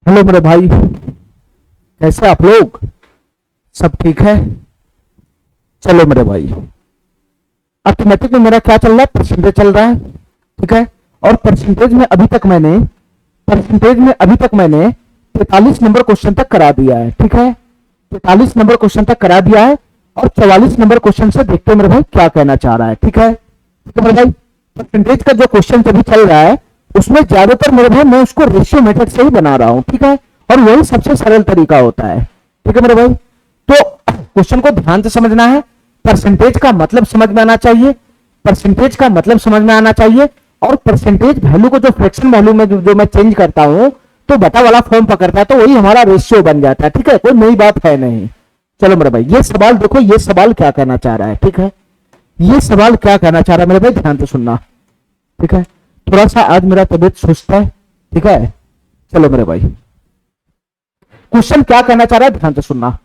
Hello मेरे भाई, कैसे आप लोग? सब ठीक है? चलो मेरे भाई, अर्थमेटिक में मेरा क्या चल रहा है? परसेंटेज चल रहा है, ठीक है। और परसेंटेज में अभी तक मैंने 43 नंबर क्वेश्चन तक करा दिया है, ठीक है। 43 नंबर क्वेश्चन तक करा दिया है और 44 नंबर क्वेश्चन से देखते हैं मेरे भाई क्या कहना चाह रहा है, ठीक है। तो मेरे भाई, परसेंटेज का जो क्वेश्चन अभी चल रहा है उसमें ज्यादातर मेरे भाई मैं उसको रेशियो मेथड से ही बना रहा हूं, ठीक है। और वही सबसे सरल तरीका होता है, ठीक है मेरे भाई। तो क्वेश्चन को ध्यान से समझना है, परसेंटेज का मतलब समझ में आना चाहिए, परसेंटेज का मतलब समझ में आना चाहिए। और परसेंटेज वैल्यू को जो फ्रैक्शन वैल्यू में जो मैं चेंज करता हूं तो बटा वाला फॉर्म पकड़ता है, तो वही हमारा रेशियो बन जाता है, ठीक है। कोई नई बात है नहीं। चलो मेरे भाई, ये सवाल देखो, ये सवाल क्या कहना चाह रहा है, ठीक है। ये सवाल क्या कहना चाह रहा है मेरे भाई, ध्यान से सुनना, ठीक है। थोड़ा सा आज मेरा तबीयत सुस्त है, ठीक है। चलो मेरे भाई, क्वेश्चन क्या कहना चाह रहा है, ध्यान से सुनना।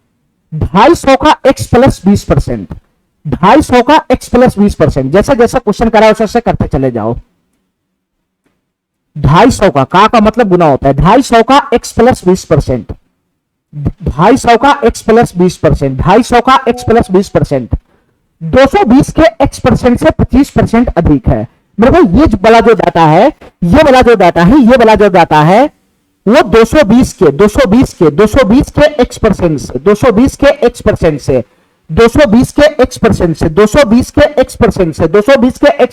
250 का x प्लस 20%, 250 का x प्लस 20%, जैसा जैसा क्वेश्चन करा है वैसे करते चले जाओ। 250 का मतलब गुना होता है, 250 का x प्लस 20%, 250 का x प्लस 20%, 250 का x प्लस 20%, 220 के x परसेंट से 25% अधिक है। मेरे भाई ये वाला जो डाटा है, ये वाला जो डाटा है, ये वाला जो डाटा है वो 220 के x परसेंट से, 220 के x परसेंट से, 220 के x परसेंट से, 220 के x परसेंट से, 220 के x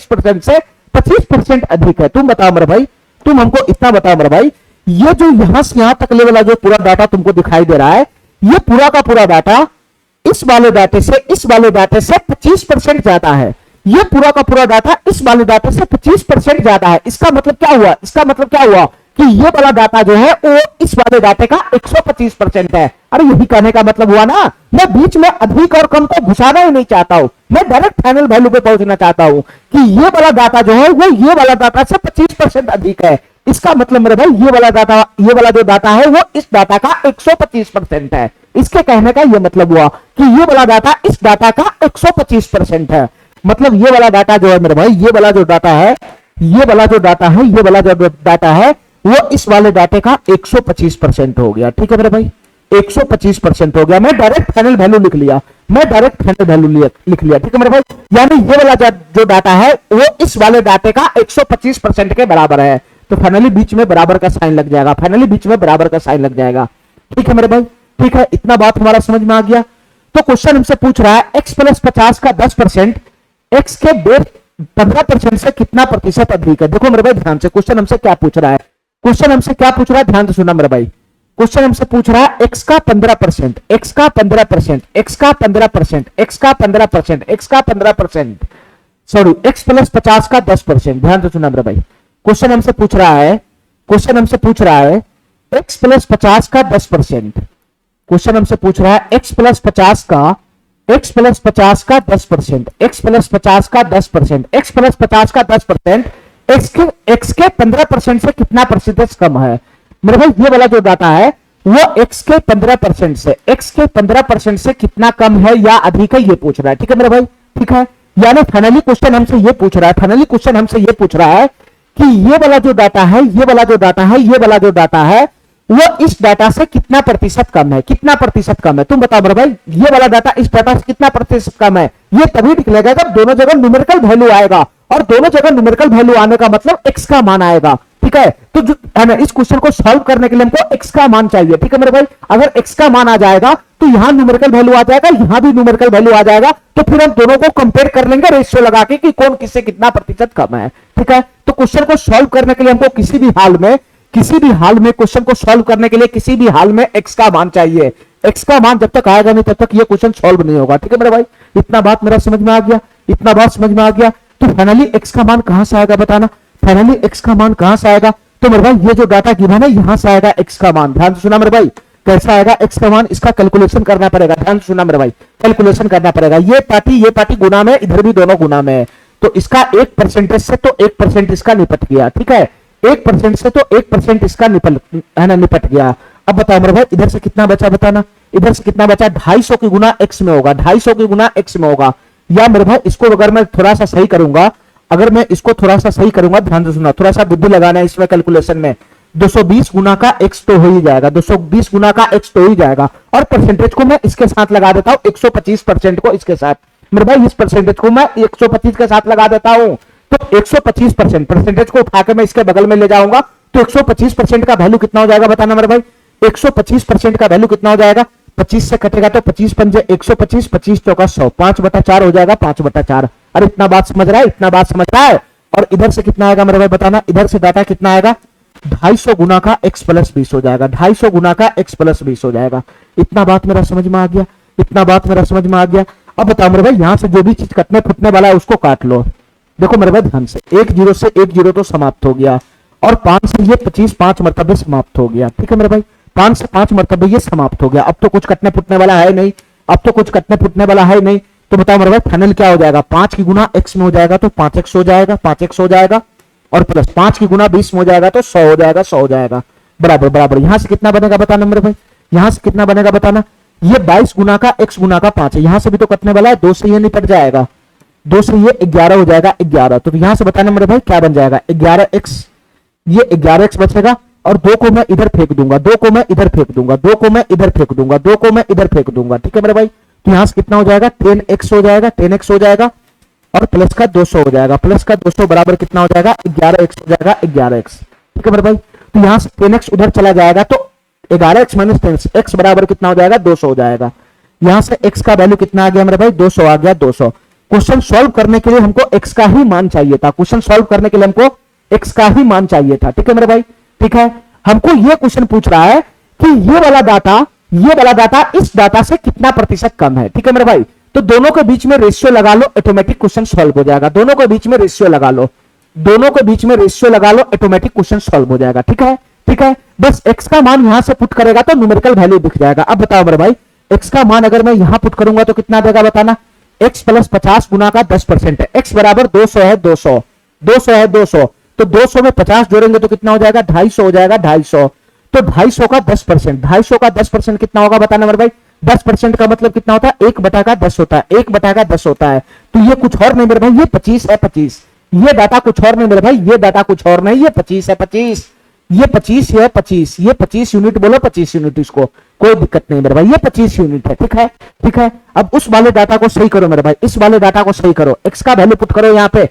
परसेंट से 25% अधिक है। तुम बताओ मेरे भाई, तुम हमको इतना बताओ मेरे भाई, ये जो यहां से यहां तक ले वाला जो पूरा डाटा तुमको दिखाई दे रहा है, ये पूरा का पूरा डाटा इस वाले डाटे से 25% ज्यादा है। ये पूरा का पूरा डाटा इस वाले डाटे से 25% ज्यादा है। इसका मतलब क्या हुआ? इसका मतलब क्या हुआ कि ये वाला डाटा जो है वो इस वाले डाटे का 125% है। अरे यही कहने का मतलब हुआ ना, मैं बीच में अधिक और कम को घुसाना ही नहीं चाहता हूं, मैं डायरेक्ट फाइनल वैल्यू पे पहुंचना चाहता हूं कि ये वाला डाटा जो है वो ये वाला डाटा से 25% अधिक है। इसका मतलब मेरे भाई, ये वाला जो डाटा है वो इस डाटा का 125% है। इसके कहने का ये मतलब हुआ कि ये वाला डाटा इस डाटा का 125% है। मतलब ये वाला डाटा जो है मेरे भाई, ये वाला जो डाटा है, ये वाला जो डाटा है, ये वाला जो डाटा है वो इस वाले डाटे का 125% हो गया, ठीक है मेरे भाई, 125% हो गया। मैं डायरेक्ट फाइनल वैल्यू लिख लिया, ठीक है मेरे भाई। यानी ये वाला जो डाटा है वो इस वाले डाटे का 125% के बराबर है। तो फाइनली बीच में बराबर का साइन लग जाएगा, ठीक है मेरे भाई, ठीक है। इतना बात हमारा समझ में आ गया। तो क्वेश्चन हमसे पूछ रहा है x प्लस 50 का 10% x के 15% से कितना प्रतिशत अधिक है। देखो मेरे भाई ध्यान से, क्वेश्चन हमसे क्या पूछ रहा है, ध्यान से सुनना मेरे भाई। क्वेश्चन हमसे पूछ रहा है x का 15%, x का 15%, x का 15%, x का 15%, x का 15%, सॉरी x प्लस 50 का 10%। ध्यान से सुनना मेरे भाई, क्वेश्चन हमसे पूछ रहा है x प्लस 50 का 10%, क्वेश्चन हमसे पूछ रहा है x प्लस 50 का 10%, x प्लस 50 का 10%, x प्लस 50 का 10%, x के 15% से कितना प्रतिशत कम है। मेरे भाई ये वाला जो डाटा है वो x के 15% से कितना कम है या अधिक है, ये पूछ रहा है, ठीक है मेरे भाई, ठीक है। यानी फाइनली क्वेश्चन हमसे ये पूछ रहा है कि ये वाला जो डाटा है वो इस डाटा से कितना प्रतिशत कम है, तुम बताओ मेरे भाई, ये वाला डाटा इस डाटा से कितना प्रतिशत कम है। ये तभी निकलेगा जब दोनों जगह न्यूमेरिकल वैल्यू आएगा, और दोनों जगह न्यूमेरिकल वैल्यू आने का मतलब x का मान आएगा, ठीक है। तो जो है ना, इस क्वेश्चन को सॉल्व करने के लिए हमको x का मान चाहिए, ठीक है मेरे भाई। अगर x का मान आ जाएगा तो यहां न्यूमेरिकल वैल्यू आ जाएगा, यहां भी न्यूमेरिकल वैल्यू आ जाएगा, तो फिर हम दोनों को कंपेयर कर लेंगे रेशियो लगा के कि कौन किससे कितना प्रतिशत कम है, ठीक है। तो क्वेश्चन को सॉल्व करने के लिए हमको किसी भी हाल में क्वेश्चन को सॉल्व करने के लिए किसी भी हाल में x का मान चाहिए। x का मान जब तक आएगा नहीं तब तक ये क्वेश्चन सॉल्व नहीं होगा, ठीक है मेरे भाई। इतना बात मेरा समझ में आ गया, तो फाइनली x का मान कहां से आएगा बताना, तो मेरे भाई ये जो डाटा गिवन है यहां से आएगा x का मान। ध्यान से सुना मेरे भाई, कैसा आएगा x का मान, इसका कैलकुलेशन करना पड़ेगा। ध्यान से सुना मेरे भाई, कैलकुलेशन करना पड़ेगा। ये पार्टी गुना में, इधर भी दोनों गुना में है, तो इसका 1% से तो 1% इसका निपट गया, ठीक है। 1% से तो 1% इसका निपट गया। अब बताओ मेरे भाई, इधर से कितना बचा बताना, 250 की गुना x में होगा, या मेरे भाई इसको अगर मैं थोड़ा सा सही करूंगा, ध्यान से सुनना, थोड़ा सा बुद्धि लगाना है इसमें कैलकुलेशन में, 220 गुना का x तो हो ही जाएगा, 220 गुना का x तो हो ही जाएगा। और परसेंटेज को मैं इसके साथ लगा देता हूं, 125% को इसके साथ, मेरे भाई इस परसेंटेज को मैं 125 के साथ लगा देता हूं। तो 125% परसेंटेज को उठा के मैं इसके बगल में ले जाऊंगा, तो 125% का वैल्यू कितना हो जाएगा बताना मेरे भाई। 125% का वैल्यू कितना हो जाएगा, 25 से कटेगा तो 25 पंजे 125, 25 चौका 100, 5/4 हो जाएगा, 5/4। अरे इतना बात समझ रहा है, इतना बात समझ रहा है। और इधर से कितना आएगा मेरे भाई बताना, इधर से डाटा कितना आएगा, 250 गुना का x प्लस 20 हो जाएगा, 250 गुना का x प्लस 20 हो जाएगा। इतना बात मेरा समझ में आ गया, इतना बात मेरा समझ में आ गया। अब बताओ मेरे भाई, यहां से जो भी चीज कटने फुटने वाला है उसको काट लो। देखो मेरे भाई ध्यान से, 1 0 से 1 0 तो समाप्त हो गया, और 5 से ये 25 5 मरतबे समाप्त हो गया। ठीक है मेरे भाई, 5 से 5 मरतबे ये समाप्त हो गया। अब तो कुछ कटने फुटने वाला है नहीं, अब तो कुछ कटने फुटने वाला है नहीं। तो बताओ मेरे भाई फाइनल क्या हो जाएगा, 5 की गुना x में हो जाएगा तो 5x हो जाएगा, 5x हो जाएगा, और प्लस 5 की गुना 20 में हो जाएगा तो 100 हो जाएगा, 100 हो जाएगा, बराबर बराबर। यहां से कितना बनेगा बताना मेरे भाई, यहां से कितना बनेगा बताना। ये 22 गुना का x गुना का 5 है, यहां से भी तो कटने वाला है, 2 से ये निपट जाएगा, 2 से ये 11 हो जाएगा, 11। तो यहां से बताना मेरे भाई क्या बन जाएगा, 11x, ये 11x बचेगा, और 2 को मैं इधर फेंक दूंगा, 2 को मैं इधर फेंक दूंगा, 2 को मैं इधर फेंक दूंगा, 2 को मैं इधर फेंक दूंगा। ठीक है मेरे भाई, तो यहां से कितना हो जाएगा, 10x हो जाएगा, 10x हो जाएगा, और प्लस का 200 हो जाएगा, प्लस का 200 बराबर कितना हो जाएगा, 11x हो जाएगा, 11x। ठीक है मेरे भाई, तो यहां से 10x उधर चला जाएगा तो 11x माइनस 10 x बराबर कितना हो जाएगा, 200 हो जाएगा। यहां से x का वैल्यू कितना आ गया मेरे भाई, 200 आ गया, 200। क्वेश्चन सॉल्व करने के लिए हमको x का ही मान चाहिए था, क्वेश्चन सॉल्व करने के लिए हमको x का ही मान चाहिए था। ठीक है मेरे भाई, ठीक है। हमको ये क्वेश्चन पूछ रहा है कि ये वाला डाटा इस डाटा से कितना प्रतिशत कम है। ठीक है मेरे भाई, तो दोनों के बीच में रेशियो लगा लो, ऑटोमेटिक क्वेश्चन सॉल्व हो जाएगा। दोनों के बीच में रेशियो लगा लो, दोनों के बीच में रेशियो लगा लो, ऑटोमेटिक क्वेश्चन सॉल्व हो जाएगा। ठीक है, ठीक है। बस x का मान यहां से पुट करेगा तो न्यूमेरिकल वैल्यू दिख जाएगा। अब बताओ मेरे भाई, x का मान अगर मैं यहां पुट करूंगा तो कितना देगा बताना। x प्लस 50 गुना का 10% है, x बराबर 200 है, 200 200 है, 200। तो 200 में 50 जोड़ेंगे तो कितना हो जाएगा, 250 हो जाएगा, 250। तो 250 का 10%, 250 का 10% कितना होगा बताना मेरे भाई। 10% का मतलब कितना होता है, 1/10 होता है, 1/10 होता है। तो ये कुछ और नहीं मेरे भाई, ये 25 है, 25। ये डाटा कुछ और नहीं मेरे भाई, ये डाटा कुछ और नहीं, ये 25 है, 25। ये 25 है, 25, ये 25 यूनिट बोलो, 25 यूनिट, इसको कोई दिक्कत नहीं मेरे भाई, ये 25 यूनिट है। ठीक है, ठीक है। अब उस वाले डाटा को सही करो मेरे भाई, इस वाले डाटा को सही करो। x का वैल्यू पुट करो यहाँ पे,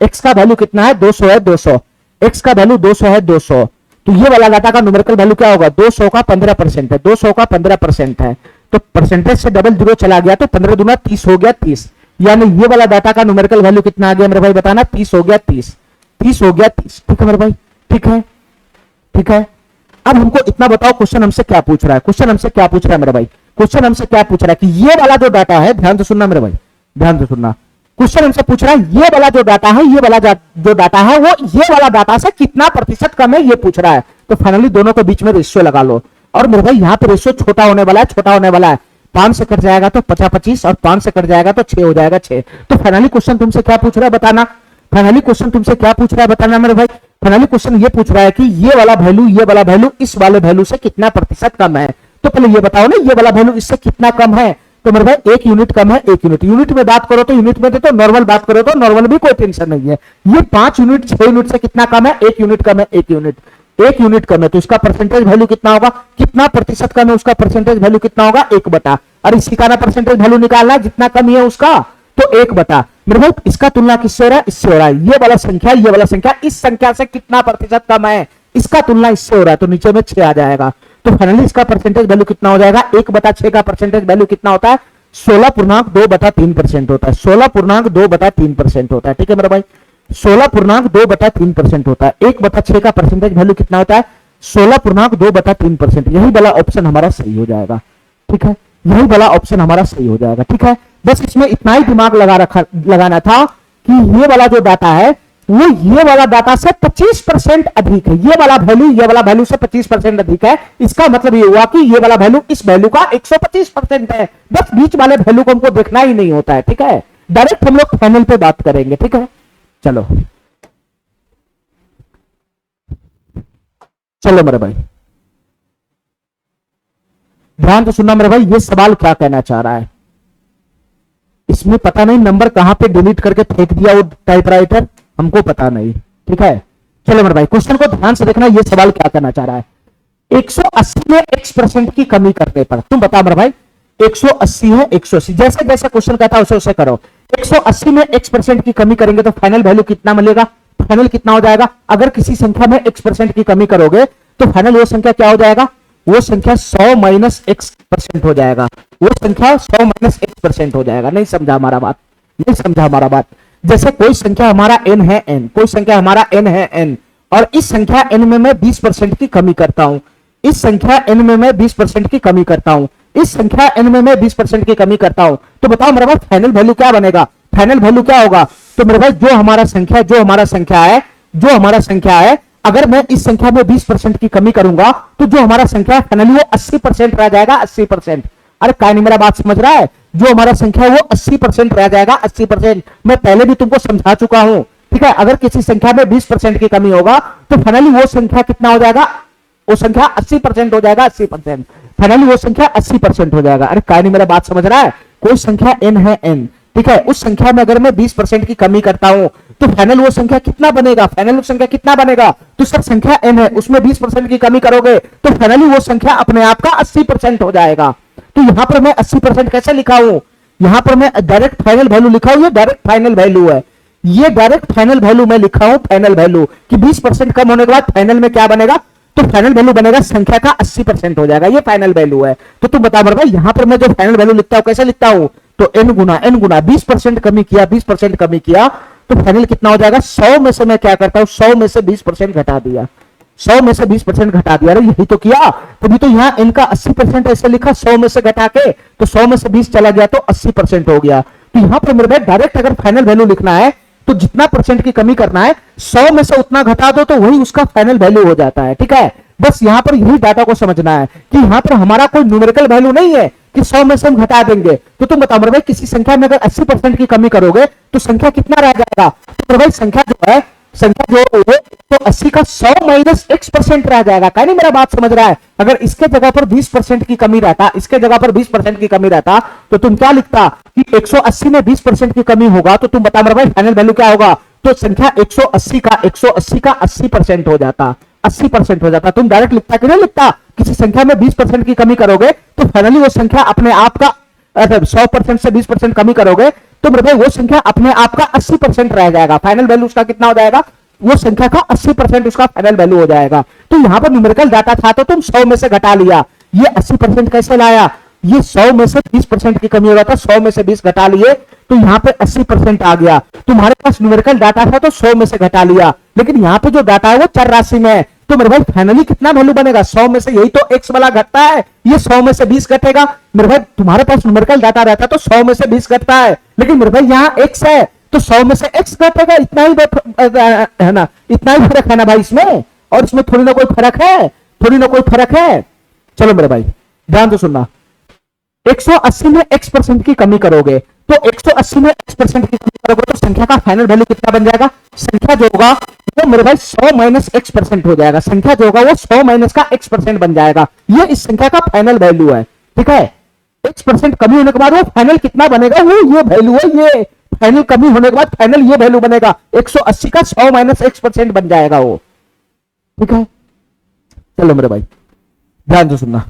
x का वैल्यू कितना है, 200 है, 200। x का वैल्यू 200 है, 200। तो ये वाला डाटा का न्यूमेरिकल वैल्यू क्या होगा, 200 का 15% है, 200 का 15% है। तो परसेंटेज से डबल जीरो चला गया तो 15 दूना 30 हो गया, 30। यानी ये वाला डाटा का न्यूमेरिकल वैल्यू कितना आ गया मेरे भाई बताना, 30 हो गया, 30, 30 हो गया, 30। ठीक है मेरे भाई, ठीक है, ठीक है। अब हमको इतना बताओ, क्वेश्चन हमसे क्या पूछ रहा है, क्वेश्चन हमसे क्या पूछ रहा है मेरे भाई, क्वेश्चन हमसे क्या पूछ रहा है कि ये वाला जो डाटा है, ध्यान से सुनना मेरे भाई, ध्यान से सुनना। क्वेश्चन हमसे पूछ रहा है ये वाला जो डाटा है, ये वाला जो डाटा है वो ये वाला डाटा से कितना प्रतिशत कम है, ये पूछ रहा है। तो फाइनली दोनों के बीच में रेशियो लगा लो। और मेरे भाई यहाँ पे रेशियो छोटा होने वाला है, छोटा होने वाला है। 5 से कट जाएगा तो 50 25, और 5 से कट जाएगा तो 6 हो जाएगा, 6। तो फाइनली क्वेश्चन तुमसे क्या पूछ रहा है बताना, फाइनली क्वेश्चन तुमसे क्या पूछ रहा है बताना मेरे भाई। फाइनली क्वेश्चन ये पूछ रहा है कि ये वाला वैल्यू इस वाले वैल्यू से कितना प्रतिशत कम है। तो पहले ये बताओ ना, ये वाला वैल्यू इससे कितना कम है। तो मेरे भाई 1 यूनिट कम है, 1 यूनिट। यूनिट में बात करो तो यूनिट में तो नॉर्मल बात करो तो नॉर्मल भी कोई टेंशन नहीं है। ये 5 यूनिट 6 यूनिट से कितना कम है, 1 यूनिट कम है, 1 यूनिट, 1 यूनिट कम है। तो इसका परसेंटेज वैल्यू कितना होगा, कितना प्रतिशत कम है, उसका परसेंटेज वैल्यू कितना होगा, 1/। और इसी का ना परसेंटेज वैल्यू निकालना है, जितना कम है उसका तो 1/। मेरे भाई इसका तुलना किससे हो रहा है, इससे हो रहा है। ये वाला संख्या इस संख्या से कितना प्रतिशत कम है, इसका तुलना इससे हो रहा है। तो नीचे में 6 आ जाएगा। तो फाइनली इसका परसेंटेज वैल्यू कितना हो जाएगा, 1/6 का परसेंटेज वैल्यू कितना होता है, 16.2/3% होता है, 16.2/3% होता है। ठीक है मेरे भाई, 16.2/3% होता है। 1/6 का परसेंटेज वैल्यू कितना होता है, 16.2/3%। यही वाला ऑप्शन हमारा सही हो जाएगा। ठीक है, यही वाला ऑप्शन हमारा सही हो जाएगा। ठीक है, बस इसमें इतना ही दिमाग लगाना था कि ये वाला जो डाटा है वो ये वाला डाटा से 25% अधिक है। ये वाला वैल्यू से 25% अधिक है। इसका मतलब ये हुआ कि ये वाला वैल्यू इस वैल्यू का 125% है। बस बीच वाले वैल्यू को हमको देखना ही नहीं होता है। ठीक है, डायरेक्ट हम लोग फाइनल पे बात करेंगे। ठीक है, चलो चलो मेरे भाई ध्यान से सुनना मेरे भाई, ये सवाल क्या कहना चाह रहा है। इसमें पता नहीं नंबर कहां पे डिलीट करके फेंक दिया वो टाइपराइटर, हमको पता नहीं। ठीक है, चलो मेरे भाई क्वेश्चन को ध्यान से देखना, ये सवाल क्या करना चाह रहा है। 180 में x% की कमी करने पर, तुम बताओ मेरे भाई 180 है 180, जैसे जैसे क्वेश्चन कहता है उसे उसे करो। 180 में x% की कमी करेंगे तो फाइनल वैल्यू कितना मिलेगा, फाइनल कितना हो जाएगा। अगर किसी संख्या में x% की कमी करोगे तो फाइनल वो संख्या क्या हो जाएगा, वो संख्या 100 माइनस x% हो जाएगा, वो संख्या 100 माइनस x% हो जाएगा। नहीं समझा हमारा बात, नहीं समझा हमारा बात। जैसे कोई संख्या हमारा n है n, कोई संख्या हमारा n है n, और इस संख्या n में मैं 20% की कमी करता हूं, इस संख्या n में मैं 20% की कमी करता हूं, इस संख्या n में मैं 20% की कमी करता हूं, तो बताओ मेरे भाई फाइनल वैल्यू क्या बनेगा, फाइनल वैल्यू क्या होगा। तो मेरे भाई जो हमारा संख्या है, अगर मैं इस संख्या में 20% की कमी करूंगा तो जो हमारा संख्या है फाइनली वो 80% रह जाएगा, 80%। अरे क्या नहीं मेरा बात समझ रहा है, जो हमारा संख्या है वो 80% रह जाएगा, 80%। मैं पहले भी तुमको समझा चुका हूं, ठीक है। अगर किसी संख्या में 20% की कमी होगा तो फाइनली वो संख्या कितना हो जाएगा, वो संख्या 80% हो जाएगा, 80%। फाइनली वो संख्या 80% हो जाएगा। अरे क्या नहीं मेरा बात समझ रहा है, कोई संख्या n है n, ठीक है, उस संख्या में अगर मैं 20% की कमी करता हूं तो फाइनल वो संख्या कितना बनेगा, फाइनल वो संख्या कितना बनेगा। तो सर संख्या n है उसमें 20% की कमी करोगे तो फाइनली वो संख्या अपने आप का 80% हो जाएगा। तो यहां पर मैं 80% कैसे लिखा हूं, यहां पर मैं डायरेक्ट फाइनल वैल्यू लिखा हूं, ये डायरेक्ट फाइनल वैल्यू है, ये डायरेक्ट फाइनल वैल्यू मैं लिखा हूं, फाइनल वैल्यू कि 20% कम होने के बाद फाइनल में क्या बनेगा, तो फाइनल वैल्यू बनेगा संख्या का 80% हो जाएगा, ये फाइनल वैल्यू है। तो तुम बता भाई यहां पर मैं जो फाइनल वैल्यू लिखता हूं कैसे लिखता हूं, तो n गुना 20% कमी किया, 20% कमी किया तो फाइनल कितना हो जाएगा। 100 में से मैं क्या करता हूं, 100 में से 20% घटा दिया, 100 में से 20% घटा दिया। अरे यही तो किया, तभी तो यहां n का 80% ऐसे लिखा, 100 में से घटा के, तो 100 में से 20 चला गया तो 80% हो गया। तो यहां पर मेरे भाई डायरेक्ट अगर फाइनल वैल्यू लिखना है तो जितना परसेंट की कमी करना है 100 में से उतना घटा दो तो वही उसका फाइनल वैल्यू हो जाता है, ठीक है। बस यहां पर यही डाटा को समझना है कि यहां पर हमारा कोई न्यूमेरिकल वैल्यू नहीं है कि 100 में से हम घटा देंगे। तो तुम बताओ मेरे भाई किसी संख्या में अगर 80% की कमी करोगे तो संख्या कितना रह जाएगा, तो भाई संख्या जो है, संख्या जो है तो 80 का 100 माइनस x% रह जाएगा। क्या नहीं मेरा बात समझ रहा है। अगर इसके जगह पर 20% की कमी रहता, इसके जगह पर 20% की कमी रहता तो तुम क्या लिखता कि 180 में 20% की कमी होगा, तो तुम बता मेरे भाई फाइनल वैल्यू क्या होगा, तो संख्या 180 का 80% हो जाता, 80% हो जाता। तुम डायरेक्ट लिखता कि नहीं लिखता, किसी संख्या में 20% की कमी करोगे तो फाइनली वो संख्या अपने आप का 100% से 20% कमी करोगे तो मेरे भाई वो संख्या अपने आप का 80% रह जाएगा। फाइनल वैल्यू उसका कितना हो जाएगा, वो संख्या का 80% उसका फाइनल वैल्यू हो जाएगा। तो यहां पर न्यूमेरिकल डाटा था तो तुम 100 में से घटा लिया, ये 80% कैसे लाया, ये 100 में से 20% की कमी होगा था, 100 में से 20 घटा लिए तो यहां पे 80% आ गया। तुम्हारे पास न्यूमेरिकल डाटा था तो 100 में से घटा लिया, लेकिन यहां पे जो डाटा है वो चर राशि में है, तो मेरे भाई फाइनली कितना वैल्यू बनेगा, 100 में से यही तो x वाला घटता है, ये 100 में से 20 घटेगा। मेरे भाई तुम्हारे पास न्यूमेरिकल डाटा रहता तो 100 में से 20 घटता है, लेकिन मेरे भाई यहाँ x है तो 100 में से x घटेगा, इतना ही है ना, इतना ही फर्क है ना भाई इसमें, और इसमें थोड़ी ना कोई फर्क है, थोड़ी ना कोई फर्क है। चलो मेरे भाई ध्यान से सुनना, 180 में x% की कमी करोगे तो 180 में x% की कमी करोगे तो संख्या का फाइनल वैल्यू कितना बन जाएगा, संख्या जो होगा वो मेरे भाई 100 माइनस x% हो जाएगा, संख्या जो होगा वो 100 माइनस का x% बन जाएगा, ये इस संख्या का फाइनल वैल्यू है, ठीक है। x% कमी होने के बाद वो फाइनल कितना बनेगा, वो ये वैल्यू है, ये फाइनल कमी होने के बाद फाइनल ये वैल्यू बनेगा, 180 का 100 माइनस x% बन जाएगा वो, ठीक है। चलो मेरे भाई ध्यान से सुनना,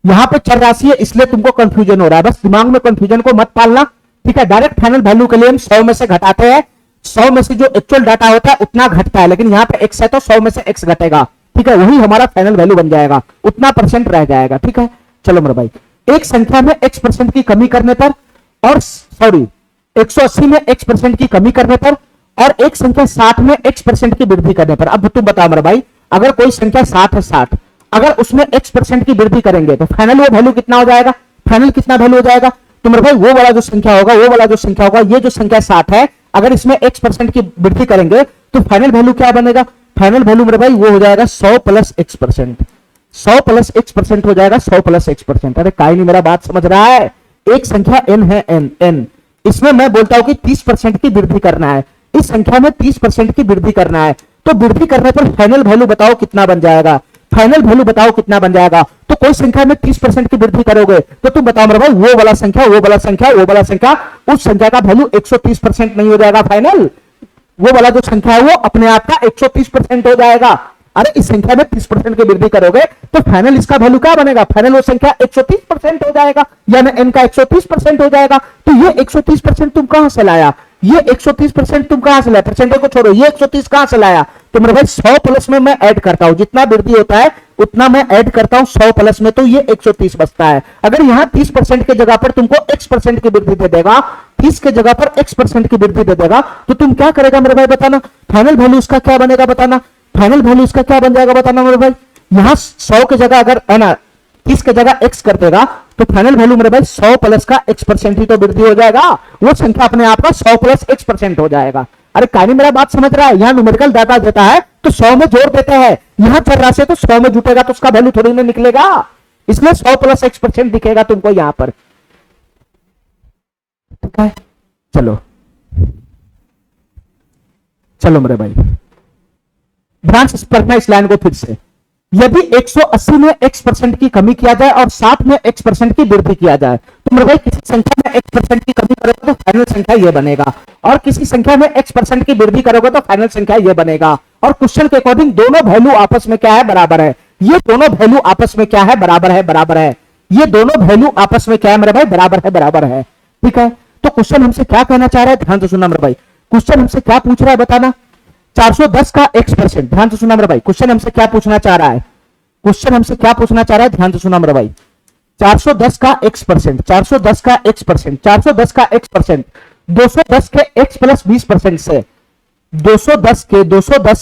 यहां पे चर राशि है इसलिए तुमको कंफ्यूजन हो रहा है, बस दिमाग में कंफ्यूजन को मत पालना, ठीक है। डायरेक्ट फाइनल वैल्यू के लिए हम 100 में से घटाते हैं, 100 में से जो एक्चुअल डाटा होता है उतना घटता है, लेकिन यहां पे x है तो 100 में से x घटेगा, ठीक है, वही हमारा फाइनल वैल्यू बन जाएगा, उतना परसेंट रह जाएगा, ठीक है। चलो मेरे भाई एक संख्या में x% की कमी करने पर, और सॉरी 180 में x% की कमी करने पर, और एक संख्या 60 में x% की वृद्धि करने पर। अब तुम बताओ मेरे भाई अगर कोई संख्या 60 है, 60 अगर उसमें x% की वृद्धि करेंगे तो फाइनल वो वैल्यू कितना हो जाएगा, फाइनल कितना वैल्यू हो जाएगा, तो मेरे भाई वो वाला जो संख्या होगा, वो वाला जो संख्या होगा, ये जो संख्या 60 है अगर इसमें x% की वृद्धि करेंगे तो फाइनल वैल्यू क्या बनेगा, फाइनल वैल्यू मेरे भाई वो हो जाएगा 100 प्लस x%, 100 प्लस x% हो जाएगा, 100 प्लस x%। अरे काई नहीं मेरा बात समझ रहा है, एक संख्या n है, n इसमें मैं बोलता हूं कि 30% की वृद्धि करना है, इस संख्या में 30% की वृद्धि करना है, तो वृद्धि करने पर फाइनल वैल्यू बताओ कितना बन जाएगा, फाइनल वैल्यू बताओ कितना बन जाएगा। तो कोई संख्या में 30% की वृद्धि करोगे तो तुम बताओ मेरे भाई वो वाला संख्या, वो वाला संख्या, वो वाला संख्या, उस संख्या का वैल्यू 130% नहीं हो जाएगा फाइनल, वो वाला जो संख्या है वो अपने आप का 130% हो जाएगा। अरे इस संख्या में 30% की वृद्धि करोगे तो फाइनल इसका वैल्यू क्या बनेगा, फाइनल वो संख्या 130% हो जाएगा, यानी n का 130% हो जाएगा। तो ये 130% तुम कहां से लाया, ये 130% तुम कहां से लाया, परसेंटेज को छोड़ो, ये 130 कहां से लाया, तो मेरे भाई 100 प्लस में मैं ऐड करता हूं, जितना वृद्धि होता है उतना मैं ऐड करता हूं 100 प्लस में, तो ये 130 बचता है। अगर यहां 30% की जगह पर तुमको x% की वृद्धि दे देगा, 30 की जगह पर x% की वृद्धि दे देगा, तो तुम क्या करेगा मेरे भाई बताना, फाइनल वैल्यू उसका क्या बनेगा बताना, फाइनल वैल्यू उसका क्या बन जाएगा बताना मेरे भाई। यहां 100 की जगह अगर है ना 30 की जगह x कर देगा तो फाइनल वैल्यू मेरे भाई 100 प्लस का x% ही तो वृद्धि हो जाएगा, वो संख्या अपने आप का 100 प्लस x% हो जाएगा। अरे कानी मेरा बात समझ रहा है, यहां न्यूमेरिकल डाटा देता है तो 100 में जोड़ देते हैं, यहां चल राशि तो 100 में जुटेगा तो उसका वैल्यू थोड़ी ना निकलेगा, इसलिए 100 प्लस x% दिखेगा तुमको यहां पर। ठीक है, चलो चलो मेरे भाई ध्यान से पढ़ना इस लाइन को फिर से। यदि 180 में x% की कमी किया जाए और 60 में x% की वृद्धि किया जाए, तो मेरे भाई किसी संख्या में x% की कमी करोगे तो फाइनल संख्या ये बनेगा, और किसी संख्या में x% की वृद्धि करोगे तो फाइनल संख्या ये बनेगा। और क्वेश्चन के अकॉर्डिंग दोनों वैल्यू आपस में क्या है, बराबर है। ये दोनों वैल्यू आपस में क्या है, बराबर है, बराबर है। ये दोनों वैल्यू आपस में क्या है मेरे भाई, बराबर है, बराबर है। ठीक है, तो क्वेश्चन हमसे क्या कहना चाह रहा है, ध्यान से सुनना मेरे भाई। क्वेश्चन हमसे क्या पूछ रहा है बताना, 410 का x%, ध्यान से सुनना मेरे भाई। क्वेश्चन हमसे क्या पूछना चाह रहा है, क्वेश्चन हमसे क्या पूछना चाह रहा है, ध्यान से सुना मेरे भाई। 410 का x%, 410 का x%, 410 का x%, 210 के x प्लस 20% से, 210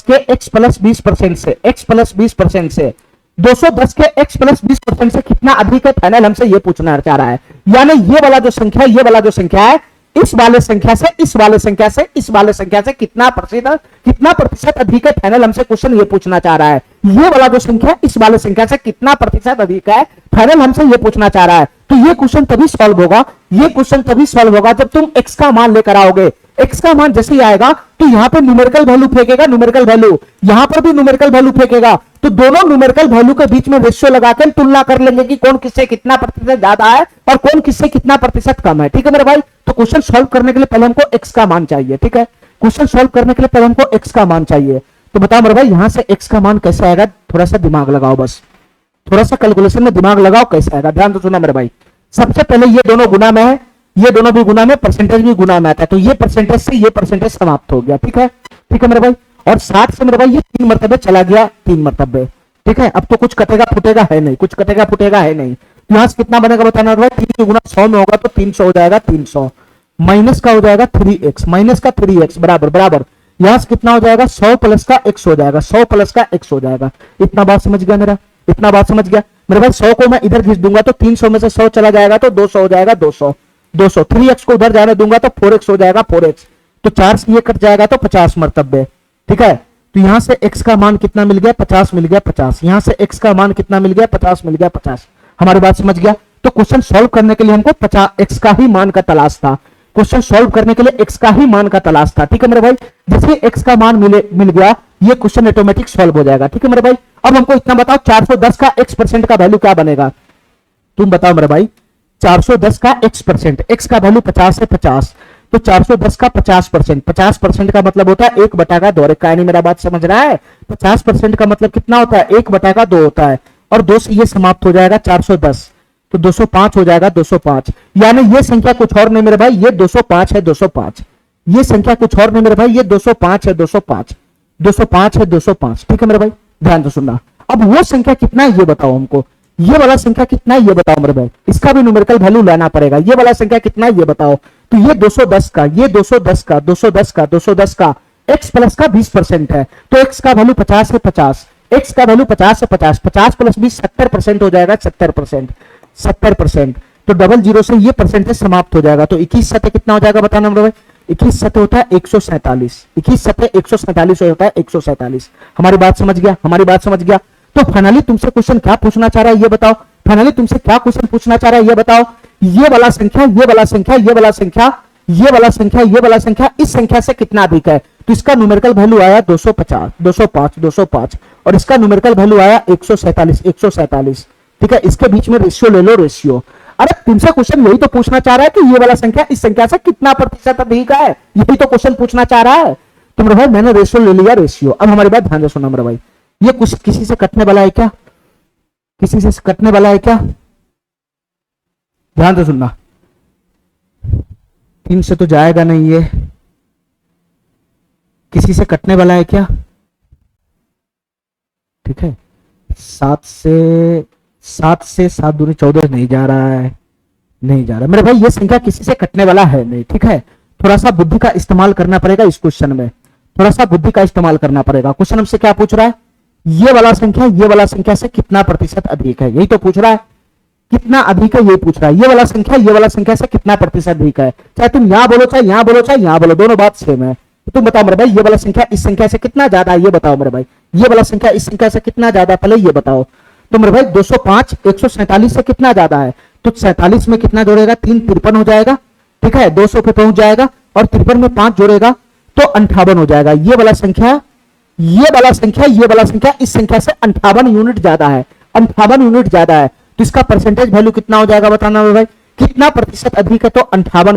के x प्लस 20% से, x प्लस 20% से, 210 के x प्लस 20% से कितना अधिक है, फाइनल हमसे ये पूछना चाह रहा है। यानी ये वाला जो संख्या है, ये वाला जो संख्या है, इस वाले संख्या से इस वाले संख्या से इस वाले संख्या से कितना प्रतिशत अधिक है, फाइनल हमसे क्वेश्चन ये पूछना चाह रहा है। ये वाला जो संख्या इस वाले संख्या से कितना प्रतिशत अधिक है, फाइनल हमसे ये पूछना चाह रहा है। तो ये क्वेश्चन तभी सॉल्व होगा, ये क्वेश्चन तभी सॉल्व होगा जब तुम x का मान लेकर आओगे। x का मान जैसे ही आएगा तो यहां पर न्यूमेरिकल वैल्यू फेंकेगा, न्यूमेरिकल वैल्यू यहां पर भी न्यूमेरिकल वैल्यू फेंकेगा, तो दोनों न्यूमेरिकल वैल्यू के बीच में रेशियो लगाकर तुलना कर लेंगे कि कौन किससे कितना प्रतिशत ज्यादा है और कौन किससे कितना प्रतिशत कम है। ठीक है मेरे भाई, तो क्वेश्चन सॉल्व करने के लिए पहले हमको x का मान चाहिए। ठीक है, क्वेश्चन सॉल्व करने के लिए पहले हमको x का मान चाहिए। तो बताओ मेरे भाई यहां से x का मान कैसे आएगा, थोड़ा सा दिमाग लगाओ, बस थोड़ा सा कैलकुलेशन में दिमाग लगाओ कैसे आएगा। ध्यान तो सुना मेरे भाई, सबसे पहले ये दोनों गुना में है, ये दोनों भी गुना में, परसेंटेज भी गुना में आता है, तो ये परसेंटेज से ये परसेंटेज समाप्त हो गया। ठीक है, ठीक है मेरे भाई, और 60 से मेरे भाई ये 3 मरतबे चला गया, 3 मरतबे। ठीक है, अब तो कुछ कटेगा फुटेगा है नहीं, कुछ कटेगा फुटेगा है नहीं। यहां से कितना बनेगा बताना मेरे भाई, 3 गुना 100 में होगा तो 300 हो जाएगा, 300 माइनस का हो जाएगा 3x, माइनस का 3x बराबर बराबर, यहां से कितना हो जाएगा 100 प्लस का x हो जाएगा, 100 प्लस का x हो जाएगा। इतना बात समझ गया मेरा, इतना बात समझ गया मेरे भाई। 100 को मैं इधर खींच दूंगा तो 300 में से 100 चला जाएगा तो 200 हो जाएगा, 200 200, 3x को उधर जाने दूंगा तो 4x हो जाएगा, 4x, तो 4 से ये कट जाएगा तो 50 मरतबे। ठीक है, तो यहां से x का मान कितना मिल गया, 50 मिल गया, 50, यहां से x का मान कितना मिल गया, 50 मिल गया, 50। हमारी बात समझ गया। तो क्वेश्चन सॉल्व करने के लिए हमको 50 x का ही मान का तलाश था, क्वेश्चन सॉल्व करने के लिए x का ही मान का तलाश था। ठीक है मेरे भाई, जैसे x का मान मिल गया ये क्वेश्चन ऑटोमेटिक सॉल्व हो जाएगा। ठीक है मेरे भाई, अब हमको इतना बताओ 410 का x% का वैल्यू क्या बनेगा, तुम बताओ मेरे भाई। 410 का x%, x का वैल्यू 50 है, 50, तो 410 का 50%, 50% का मतलब होता है 1/2। अरे का नहीं मेरा बात समझ रहा है, 50% का मतलब कितना होता है, 1/2 होता है, और 2 से ये समाप्त हो जाएगा 410, तो 205 हो जाएगा, 205। यानी ये संख्या कुछ और नहीं मेरे भाई, ये 205 है, 205, ये संख्या कुछ और नहीं मेरे भाई, ये 205 है, 205, 205 है, 205। ठीक है मेरे भाई, ध्यान से सुनना। अब वो संख्या कितना है ये बताओ हमको, ये वाला संख्या कितना है ये बताओ मेरे भाई, इसका भी न्यूमेरिकल वैल्यू लेना पड़ेगा। ये वाला संख्या कितना है ये बताओ, तो ये 210 का, ये 210 का, 210 का, 210 का x प्लस का 20% है, तो x का वैल्यू 50 है, 50, x का वैल्यू 50 है, 50, 50 प्लस 20 70% हो जाएगा, 70%, 70%, तो 00 से ये परसेंटेज समाप्त हो जाएगा। तो 21 सतह कितना हो जाएगा बताना मेरे भाई, 21 सतह होता है 147, 21 सतह 147 होता है, 147। हमारी बात समझ गया, हमारी बात समझ गया। तो फाइनली तुमसे क्वेश्चन क्या पूछना चाह रहा है ये बताओ, फाइनली तुमसे क्या क्वेश्चन पूछना चाह रहा है ये बताओ। ये वाला संख्या, ये वाला संख्या, ये वाला संख्या, ये वाला संख्या, ये वाला संख्या इस संख्या से कितना अधिक है, तो इसका न्यूमेरिकल वैल्यू आया 250, 205, 205, और इसका न्यूमेरिकल वैल्यू आया 147, 147। ठीक है, इसके बीच में रेशियो ले लो, रेशियो। अरे तुमसे क्वेश्चन यही तो पूछना चाह रहा है कि ये वाला संख्या इस संख्या से कितना प्रतिशत अधिक है, यही तो क्वेश्चन पूछना चाह रहा है। तो मेरे भाई मैंने रेशियो ले लिया, रेशियो। अब हमारी बात ध्यान से सुनना मेरे भाई, ये कुछ किसी से कटने वाला है क्या? किसी से कटने वाला है क्या? ध्यान से सुनना, 3 से तो जाएगा नहीं ये, किसी से कटने वाला है क्या? ठीक है, 7 से 7 दूनी 14 नहीं जा रहा है, नहीं जा रहा मेरे भाई, ये संख्या किसी से कटने वाला है नहीं। ठीक है, थोड़ा सा बुद्धि का इस्तेमाल करना पड़ेगा इस क्वेश्चन में, थोड़ा सा बुद्धि का इस्तेमाल करना पड़ेगा। क्वेश्चन हमसे क्या पूछ रहा है? ये वाला संख्या से कितना प्रतिशत अधिक है, यही तो पूछ रहा है। कितना अधिक है ये पूछ रहा है। ये वाला संख्या से कितना प्रतिशत अधिक है, चाहे तुम यहां बोलो, चाहे यहां बोलो, चाहे यहां बोलो, दोनों बात सेम है। तो तुम बताओ मेरे भाई, ये वाला संख्या इस संख्या से कितना ज्यादा है, ये बताओ मेरे भाई। ये वाला संख्या इस संख्या से कितना ज्यादा है, पहले ये बताओ। तो मेरे भाई 205 147 से कितना ज्यादा है, तो 47 में कितना जोड़ेगा, 3 53 हो जाएगा। ठीक है, 200 पे पहुंच जाएगा और 53 में 5 जोड़ेगा तो 58 हो जाएगा। ये वाला संख्या इस संख्या से 58 यूनिट ज्यादा है, 58 यूनिट ज्यादा है। तो इसका परसेंटेज वैल्यू कितना हो जाएगा बताना मेरे भाई, कितना प्रतिशत अधिक है, तो 58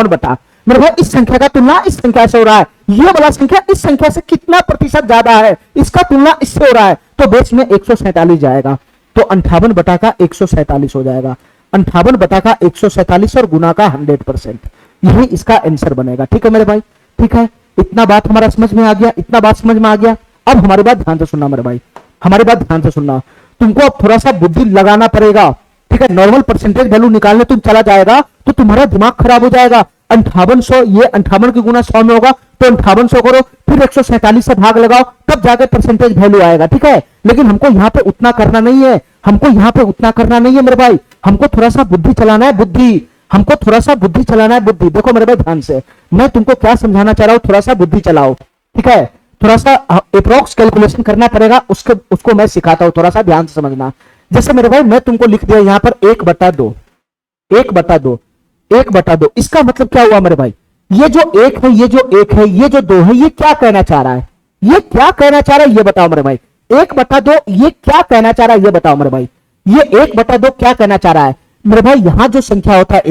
बटा मेरे भाई इस संख्या का तुलना इस संख्या से हो रहा है। ये वाला संख्या इस संख्या से कितना प्रतिशत ज्यादा है, इसका तुलना इससे हो रहा है, तो बेस में 147 जाएगा। तो 58 बटा का 147 हो जाएगा, 58 बटा का 147 और गुना का 100%, यही इसका आंसर बनेगा। ठीक है मेरे भाई, ठीक है, इतना बात हमारा समझ में आ गया, इतना बात समझ में आ गया। अब हमारी बात ध्यान से सुनना मेरे भाई, हमारी बात ध्यान से सुनना, तुमको अब थोड़ा सा बुद्धि लगाना पड़ेगा। ठीक है, नॉर्मल परसेंटेज वैल्यू निकालने तुम चला जाएगा तो तुम्हारा दिमाग खराब हो जाएगा। 5800, ये 58 की गुना 100 में होगा तो 5800 करो, फिर 147 से भाग लगाओ, तब जाके परसेंटेज वैल्यू आएगा। ठीक है, लेकिन हमको यहाँ पे उतना करना नहीं है, हमको यहाँ पे उतना करना नहीं है मेरे भाई, हमको थोड़ा सा बुद्धि चलाना है, बुद्धि, हमको थोड़ा सा बुद्धि चलाना है, बुद्धि। देखो मेरे भाई ध्यान से, मैं तुमको क्या समझाना चाह रहा हूँ, थोड़ा सा बुद्धि चलाओ। ठीक है, थोड़ा सा अप्रोक्स कैलकुलेशन करना पड़ेगा, उसको मैं सिखाता हूं, थोड़ा सा ध्यान से समझना। जैसे मेरे भाई मैं तुमको लिख दिया यहां पर 1/2, 1/2, 1/2, इसका मतलब क्या हुआ मेरे भाई, ये जो 1 है, ये जो 1 है, ये जो 2 है, ये क्या कहना चाह रहा है, ये क्या कहना चाह रहा है, ये बताओ मेरे भाई। 1/2 ये क्या कहना चाह रहा है, ये बताओ मेरे भाई। ये 1/2 क्या कहना चाह रहा है मेरे भाई, यहां जो संख्या होता है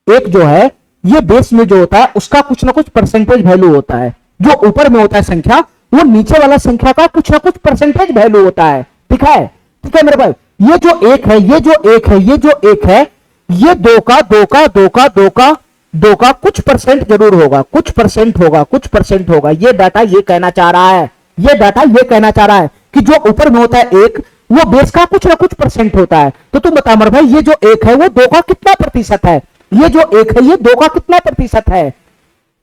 एक जो है, ये बेस में जो होता है उसका कुछ ना कुछ परसेंटेज वैल्यू होता है। जो ऊपर में होता है संख्या, वो नीचे वाला संख्या का कुछ ना कुछ परसेंटेज वैल्यू होता है। ठीक है, ठीक है मेरे भाई, ये जो 1 है, ये जो 1 है, ये जो 1 है, ये 2 का कुछ परसेंट जरूर होगा, कुछ परसेंट होगा। ये डाटा ये कहना चाह रहा है, ये डाटा ये कहना चाह रहा है कि जो ऊपर में होता है 1, वो बेस का कुछ ना कुछ परसेंट होता है। तो तुम बता मेरे भाई, ये जो 1 है वो 2 का कितना प्रतिशत है, ये जो 1 है ये 2 का कितना प्रतिशत है,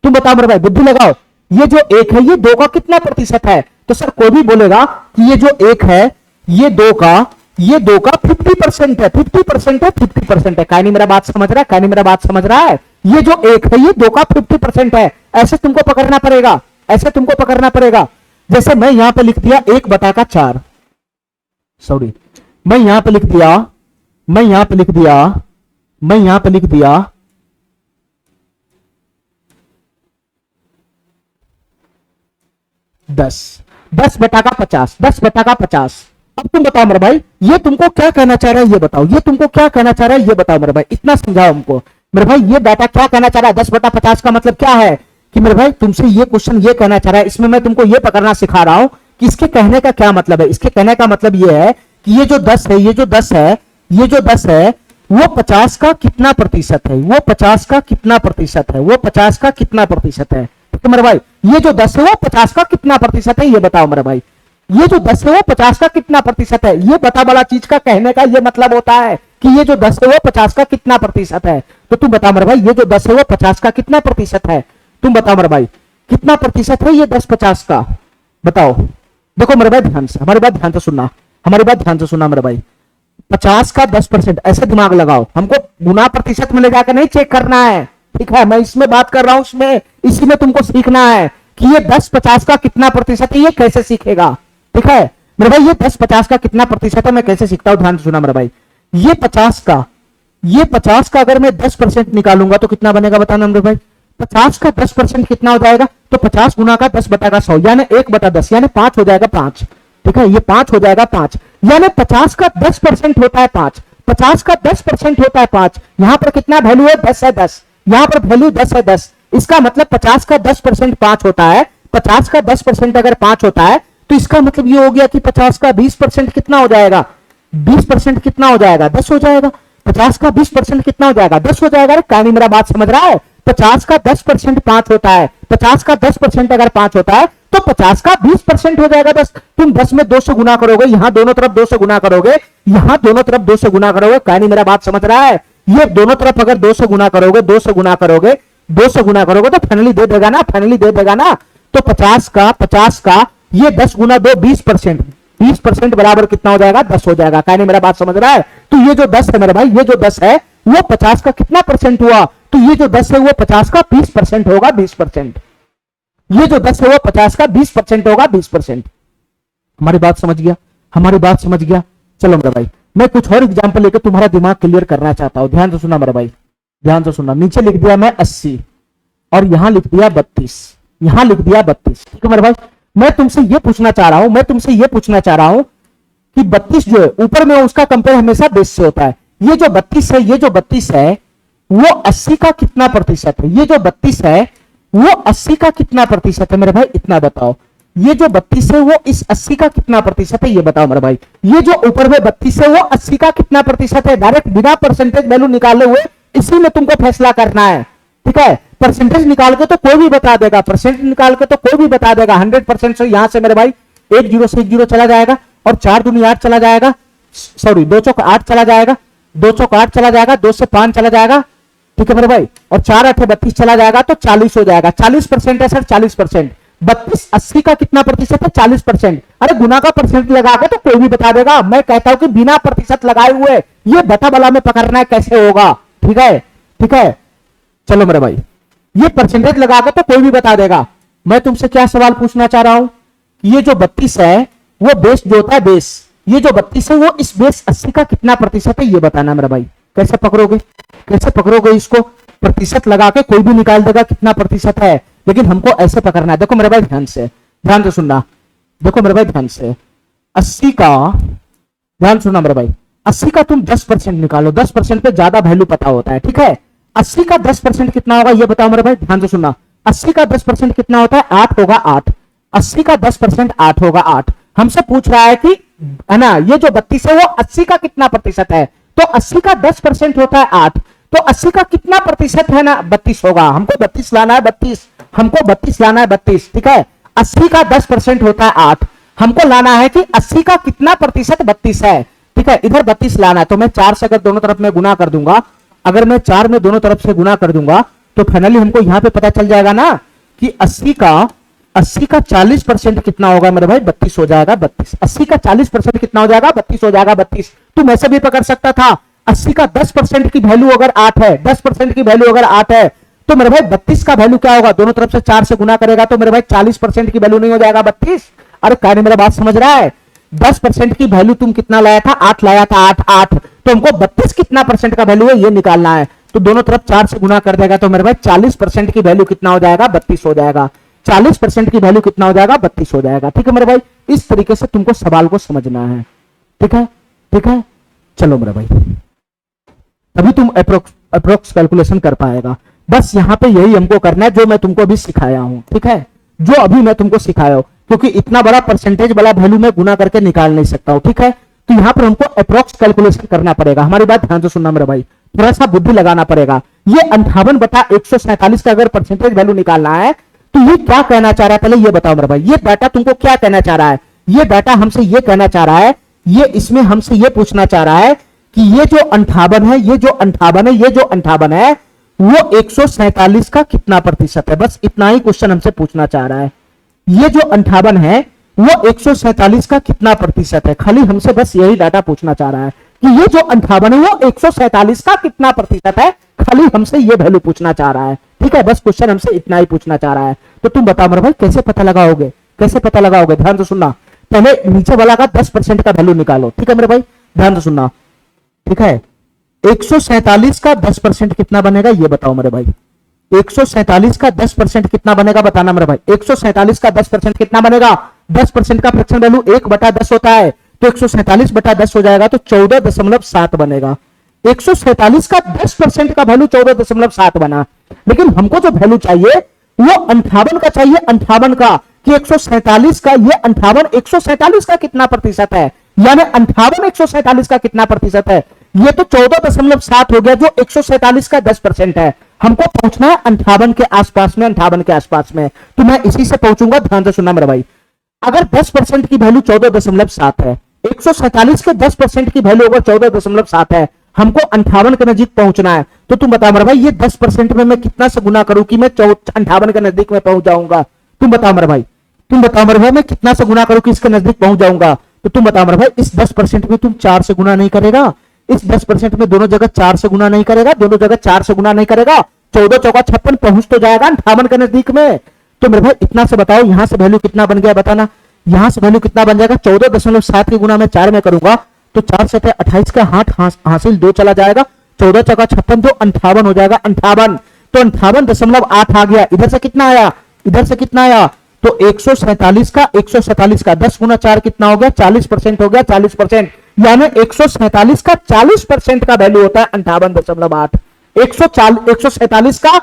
तुम बताओ मेरे भाई, बुद्धि लगाओ। ये जो 1 है ये 2 का कितना प्रतिशत है, तो सर कोई भी बोलेगा कि ये जो 1 है ये 2 का 50% है, 50% है। काहे नहीं मेरा बात समझ रहा है, ये जो 1 है ये 2 का 50% है। ऐसे तुमको पकड़ना पड़ेगा, जैसे मैं यहां पे लिख दिया 1/4, सॉरी, मैं यहां पे लिख दिया 10/50, 10/50। अब तुम बताओ मेरे भाई, ये तुमको क्या कहना चाह रहा है, ये बताओ, मेरे भाई, इतना समझाओ हमको मेरे भाई। ये डाटा क्या कहना चाह रहा है, 10/50 का मतलब क्या है कि मेरे भाई तुमसे ये क्वेश्चन ये कहना चाह रहा है, इसमें मैं तुमको ये पकड़ना सिखा रहा हूं कि इसके कहने का क्या मतलब है। इसके कहने का मतलब ये है कि ये जो 10 है, वो 50 का कितना प्रतिशत है, वो 50 का कितना प्रतिशत है। तो मेरे भाई ये जो 10 है वो 50 का कितना प्रतिशत है, ये बताओ मेरे भाई। ये जो 10 है वो 50 का कितना प्रतिशत है, ये बता वाला चीज का कहने का ये मतलब होता है कि ये जो 10 है वो 50 का कितना प्रतिशत है। तो तुम बताओ मेरे भाई, ये जो 10 है वो 50 का कितना प्रतिशत है, तुम बताओ मेरे भाई, कितना प्रतिशत है ये 10/50 का, बताओ। देखो मेरे भाई ध्यान से, हमारी बात ध्यान से सुनना मेरे भाई। 50 का 10%, ऐसे दिमाग लगाओ, हमको गुना प्रतिशत में ले जाकर नहीं चेक करना है। ठीक है, मैं इसमें बात कर रहा हूं, इसी में तुमको सीखना है कि ये 10/50 का कितना प्रतिशत है, ये कैसे सीखेगा। ठीक है मेरे भाई, ये 10/50 का कितना प्रतिशत है, मैं कैसे सीखता हूं, ध्यान से सुना मेरे भाई। ये 50 का अगर मैं 10% निकालूंगा तो कितना बनेगा बताना मेरे भाई। 50 का 10% कितना हो जाएगा, तो 50 गुना का 10/100 यानी 1/10 यानी 5 हो जाएगा, 5। ठीक है, ये 5 हो जाएगा, 5 यानी 50 का 10% होता है 5, 50 का 10% होता है 5। यहां पर कितना वैल्यू है, 10 है 10, यहां पर वैल्यू 10 है 10, इसका मतलब 50 का 10% 5 होता है, 50 का 10% अगर 5 होता है तो इसका मतलब ये हो गया कि 50 का 20% कितना हो जाएगा, 20% कितना हो जाएगा, 10 हो जाएगा। 50 का 20% कितना हो जाएगा, 10 हो जाएगा। कहानी मेरा बात समझ रहा है? 50 का 10% 5 होता है, 50 का 10% अगर 5 होता है तो 50 का 20% हो जाएगा 10। तुम 10 में 2 से गुना करोगे, यहां दोनों तरफ 2 से गुना करोगे, यहां दोनों तरफ 2 से गुना करोगे। कहानी मेरा बात समझ रहा है? ये दोनों तरफ अगर 2 से गुना करोगे, 2 से गुना करोगे, 2 से गुना करोगे तो फाइनली दे देगा ना, फाइनली दे देगा ना। तो 50 का ये 10 गुना 2 20%, 20% बराबर कितना हो जाएगा, 10 हो जाएगा। कहानी मेरा बात समझ रहा है? तो ये जो 10 है मेरे भाई, ये जो 10 है वो 50 का कितना परसेंट हुआ, तो ये जो 10 है वो 50 का 20% होगा, 20%। ये जो 10 है वो 50 का 20% होगा, 20%। हमारी बात समझ गया, हमारी बात समझ गया। चलो मेरे भाई, मैं कुछ और एग्जांपल लेकर तुम्हारा दिमाग क्लियर करना चाहता हूं। ध्यान से सुनना मेरे भाई, ध्यान से सुनना। नीचे लिख दिया मैं 80 और यहां लिख दिया 32, यहां लिख दिया 32। ठीक है मेरे भाई, मैं तुमसे ये पूछना चाह रहा हूं, मैं तुमसे ये पूछना चाह रहा हूं कि 32 जो है ऊपर में उसका कंपेयर हमेशा बेस से होता है। ये जो 32 है, ये जो 32 है वो 80 का कितना प्रतिशत है? ये जो 32 है वो 80 का कितना प्रतिशत है मेरे भाई, इतना बताओ। ये जो 32 है वो इस 80 का कितना प्रतिशत है, ये बताओ मेरे भाई। ये जो ऊपर में 32 है वो 80 का कितना प्रतिशत है? डायरेक्ट बिना परसेंटेज वैल्यू निकाले हुए इसी में तुमको फैसला करना है। ठीक है, परसेंटेज निकाल के तो कोई भी बता देगा, परसेंटेज निकाल के तो कोई भी बता देगा। 100% से यहां से मेरे भाई 1 0 से 1 0 चला जाएगा और 4 दूनी 8 चला जाएगा, सॉरी 2 चौक 8 चला जाएगा, 2 चौक 8 चला जाएगा, 2 से 5 चला जाएगा। ठीक है मेरे भाई, और 4 8 32 चला जाएगा तो 40 हो जाएगा। 40% है सर, 40%। 32 80 का कितना प्रतिशत है? 40%। अरे गुना का परसेंट लगा के तो कोई भी बता देगा। मैं कहता हूं कि बिना प्रतिशत लगाए हुए ये बटा बला में पकड़ना है, कैसे होगा? ठीक है, ठीक है। चलो मेरे भाई, ये परसेंटेज लगा के तो कोई भी बता देगा। मैं तुमसे क्या सवाल पूछना चाह रहा हूं, ये जो 32 है वो बेस जो होता है बेस, ये जो 32 है वो इस बेस 80 का कितना प्रतिशत है, ये बताना मेरा भाई। कैसे पकड़ोगे, कैसे पकड़ोगे इसको? प्रतिशत लगा के कोई भी निकाल देगा कितना प्रतिशत है, लेकिन हमको ऐसे पकड़ना है। देखो मेरे भाई, ध्यान से, ध्यान से सुनना। देखो मेरे भाई, ध्यान से 80 का, ध्यान सुनना मेरे भाई, 80 का तुम 10% निकालो। 10% पे ज्यादा वैल्यू पता होता है। ठीक है, 80 का 10% कितना होगा ये बताओ मेरे भाई, ध्यान से सुनना। 80 का 10% कितना होता है? 8 होगा, 8। 80 का 10% 8 होगा, 8। हमसे पूछ रहा है कि है ना, ये जो 32 है वो 80 का कितना प्रतिशत है, तो 80 का 10% होता है 8, तो 80 का कितना प्रतिशत है ना, 32 होगा। हमको 32 लाना है, 32, हमको 32 लाना है, 32। ठीक है, 80 का 10% होता है 8, हमको लाना है कि 80 का कितना प्रतिशत 32 है। ठीक है, इधर 32 लाना है, तो मैं 4 से अगर दोनों तरफ में गुना कर दूंगा, अगर मैं 4 में दोनों तरफ से गुना कर दूंगा तो फाइनली हमको यहां पे पता चल जाएगा ना कि 80 का 40% कितना होगा मेरे भाई, 32 हो जाएगा, 32। 80 का 40% कितना हो जाएगा, 32 हो जाएगा, 32। तुम ऐसे भी पकड़ सकता था, 80 का 10% की वैल्यू अगर 8 है, 10% की वैल्यू अगर 8 है तो मेरे भाई 32 का वैल्यू क्या होगा, दोनों तरफ से 4 से गुना करेगा तो मेरे भाई 40% की वैल्यू नहीं हो जाएगा 32। अरे क्या मेरा बात समझ रहा है? 10% की वैल्यू तुम कितना लाया था, 8 लाया था, 8 तो हमको 32 कितना परसेंट का वैल्यू है ये निकालना है। तो दोनों तरफ 4 से गुना कर देगा तो मेरे भाई 40% की वैल्यू कितना हो जाएगा, 32 हो जाएगा। 40% की वैल्यू कितना हो जाएगा, 32 हो जाएगा। ठीक है मेरे भाई, इस तरीके से तुमको सवाल को समझना है। ठीक है, ठीक है। चलो मेरे भाई, तभी तुम अप्रोक्स कैलकुलेशन कर पाएगा। बस यहां पे यही हमको करना है जो मैं तुमको अभी सिखाया हूं। ठीक है, जो अभी मैं तुमको सिखाया हूं, क्योंकि इतना बड़ा परसेंटेज वाला वैल्यू मैं गुना करके निकाल नहीं सकता हूं। ठीक है, तो यहां पर हमको अप्रोक्स कैलकुलेशन करना पड़ेगा। हमारी बात ध्यान से सुनना मेरे भाई, थोड़ा सा बुद्धि लगाना पड़ेगा। ये 58/147 का अगर परसेंटेज वैल्यू निकालना है तो ये क्या कहना चाह रहा है, पहले ये बताओ मेरे भाई। ये डाटा तुमको क्या कहना चाह रहा है? ये डाटा हमसे ये कहना चाह रहा है, ये इसमें हमसे ये पूछना चाह रहा है कि ये जो 58 है, ये जो 58 है, ये जो 58 है वो 147 का कितना प्रतिशत है। बस इतना ही क्वेश्चन हमसे पूछना चाह रहा है। ये जो 58 है वो 147 का कितना प्रतिशत है, खाली हमसे बस यही डाटा पूछना चाह रहा है कि ये जो 58 है वो 147 का कितना प्रतिशत है, खाली हमसे ये वैल्यू पूछना चाह रहा है। ठीक है, बस क्वेश्चन हमसे इतना ही पूछना चाह रहा है। तो तुम बताओ मेरे भाई कैसे पता लगाओगे, कैसे पता लगाओगे? ध्यान से सुनना, पहले नीचे वाला का 10% का वैल्यू निकालो। ठीक है मेरे भाई, ध्यान से सुनना। ठीक है, 147 का 10% कितना बनेगा ये बताओ मेरे भाई। 147 का 10% कितना बनेगा बताना मेरे भाई। 147 का 10% कितना बनेगा? 10% का फ्रैक्शन वैल्यू 1/10 होता है, तो 147/10 हो जाएगा तो 14.7 बनेगा। 147 का 10% का वैल्यू 14.7 बना, लेकिन हमको जो वैल्यू चाहिए वो 58 का चाहिए, 58 का, कि 147 का, ये 58 147 का कितना प्रतिशत है, यानी 58 147 का कितना प्रतिशत है, ये तो 14.7 हो गया, जो 147 का 10% है। हमको पहुंचना है 58 के आसपास में, 58 के आसपास में, तो मैं इसी से पहुंचूंगा। ध्यान से सुनना मेरा भाई, अगर 10% की वैल्यू 14.7 है, 147 के 10% की वैल्यू अगर 14.7 है, हमको 58 के नजदीक पहुंचना है, तो तुम बताओ मेरा भाई ये 10% में मैं कितना से गुना करूं कि मैं 58 के नजदीक में पहुंच जाऊंगा? तुम बताओ मेरा भाई, तुम बताओ मेरे भाई, मैं कितना से गुना करूं कि इसके नजदीक पहुंच जाऊंगा? तो तुम बताओ मेरे भाई, इस 10% में तुम 4 से गुना नहीं करेगा, इस 10% में दोनों जगह 4 से गुना नहीं करेगा, दोनों जगह 4 से गुना नहीं करेगा, 14 चौका 56 पहुंच तो जाएगा 58 के नजदीक में। तो मेरे भाई इतना से बताओ यहां से वैल्यू कितना बन गया, बताना यहां से वैल्यू कितना बन जाएगा? 14.7 की गुना में 4 में करूंगा तो 4 से 28 का हासिल 2 चला जाएगा, 14 चौका 56, तो 58 हो जाएगा, 58। तो 58.8 आ गया। इधर से कितना आया, इधर से कितना आया? तो 147 का 10 गुना 4 कितना हो गया? 40% हो गया, 40%, यानी 147 का 40% का वैल्यू होता है 58.8। 147 का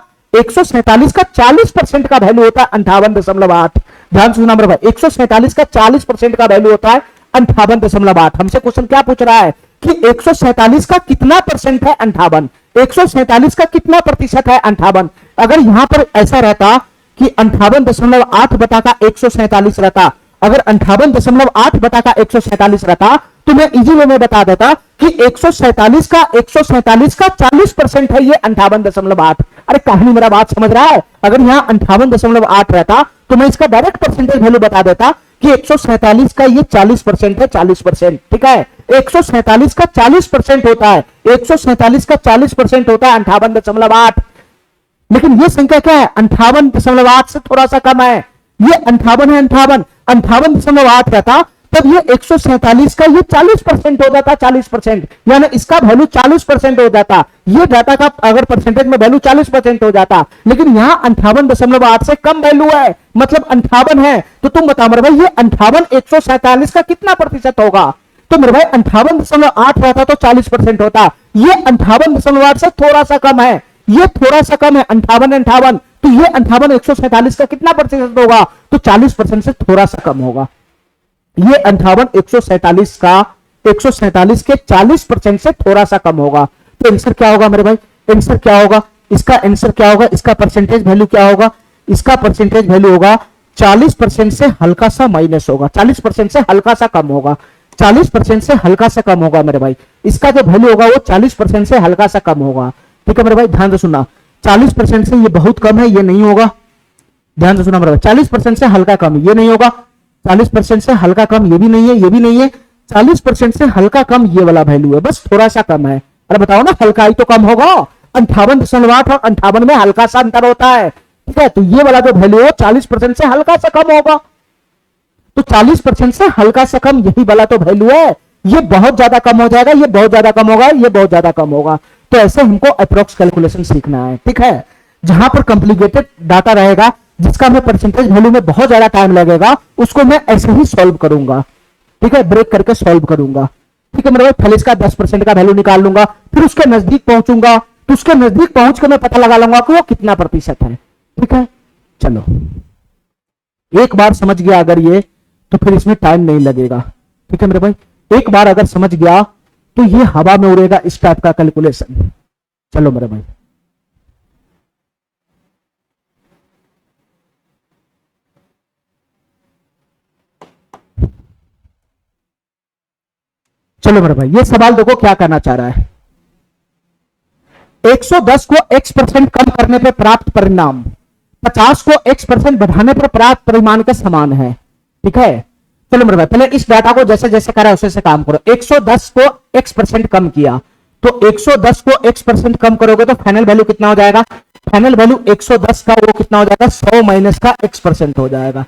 40% का वैल्यू होता है 58.8। ध्यान सुनना मेरे भाई, 147 का 40% का वैल्यू होता है 58.8। हमसे क्वेश्चन क्या पूछ रहा है कि 147 का कितना परसेंट है 58, 147 का कितना प्रतिशत है 58। अगर यहां पर ऐसा रहता कि 58.8 बटा का 147 रहता, अगर 58.8 बटा का 147 रहता, तो मैं इजी वे में बता देता कि 147 का 40% है ये 58.8। अरे कहानी मेरा बात समझ रहा है? अगर यहां 58.8 रहता तो मैं इसका डायरेक्ट परसेंटेज वैल्यू बता देता कि 147 का ये 40% है, 40%, ठीक है। 147 का 40% होता है, 147 का 40% होता है 58.8। लेकिन ये संख्या क्या है? 58.8 से थोड़ा सा कम है, ये 58 है, 58.8 रहता तब ये 147 का ये 40% हो जाता, 40%, यानी इसका वैल्यू 40% हो जाता, ये डाटा का अगर परसेंटेज में वैल्यू 40% हो जाता। लेकिन यहां 58.8 से कम वैल्यू है, मतलब 58 है। तो तुम बताओ मेरे भाई ये 58 147 का कितना प्रतिशत होगा? तो मेरे भाई 58.8 रहता तो 40% होता, ये 58.8 से थोड़ा सा कम है, ये थोड़ा सा कम है, 58, तो ये 58 147 का कितना प्रतिशत होगा? तो 40% से थोड़ा सा कम होगा। ये 58 147 का 147 के 40% से थोड़ा सा कम होगा। तो आंसर क्या होगा मेरे भाई? आंसर क्या होगा इसका? आंसर क्या होगा इसका? परसेंटेज वैल्यू क्या होगा इसका? परसेंटेज वैल्यू होगा 40% से हल्का सा माइनस होगा, 40% से हल्का सा कम होगा, 40% से हल्का सा कम होगा मेरे भाई। इसका जो वैल्यू होगा वो 40% से हल्का सा कम होगा, ठीक है मेरे भाई। ध्यान से सुनना, 40% से ये बहुत कम है, ये नहीं होगा। ध्यान से सुना मेरे भाई, 40% से हल्का कम ये नहीं होगा, 40% से हल्का कम ये भी नहीं है, ये भी नहीं है, 40% से हल्का कम ये वाला वैल्यू है, बस थोड़ा सा कम है। अरे बताओ ना, हल्का ही तो कम होगा। 58.8 और 58 में हल्का सा अंतर होता है, ठीक है। तो ये वाला जो वैल्यू है 40% से हल्का सा कम होगा। तो 40% से हल्का सा कम यही वाला तो वैल्यू है, ये बहुत ज्यादा कम हो जाएगा, ये बहुत ज्यादा कम होगा, ये बहुत ज्यादा कम होगा। तो ऐसे हमको अप्रोक्स कैलकुलेशन सीखना है, ठीक है। जहां पर कॉम्प्लिकेटेड डाटा रहेगा, जिसका मैं परसेंटेज वैल्यू में बहुत ज्यादा टाइम लगेगा, उसको मैं ऐसे ही सॉल्व करूंगा, ठीक है, ब्रेक करके सॉल्व करूंगा, ठीक है मेरे भाई। पहले इसका 10% का वैल्यू निकाल लूंगा, फिर उसके नजदीक पहुंचूंगा, तो उसके नजदीक पहुंच के मैं पता लगा लूंगा कि वो कितना प्रतिशत है, ठीक है। चलो, एक बार समझ गया अगर ये, तो फिर इसमें टाइम नहीं लगेगा, ठीक है मेरे भाई। एक बार अगर समझ गया तो ये हवा में उड़ेगा इस टाइप का कैलकुलेशन। चलो मेरे भाई, चलो मेरे भाई, ये सवाल देखो क्या करना चाह रहा है। 110 को x% कम करने पर प्राप्त परिणाम 50 को x% बढ़ाने पर प्राप्त परिमाण के समान है, ठीक है। चलो मेरे भाई, पहले इस डाटा को जैसे जैसे करा वैसे वैसे काम करो। 110 को x% कम किया, तो 110 को x% कम करोगे तो फाइनल वैल्यू कितना हो जाएगा? फाइनल वैल्यू 110 का वो कितना हो जाएगा? 100 माइनस का x% हो जाएगा।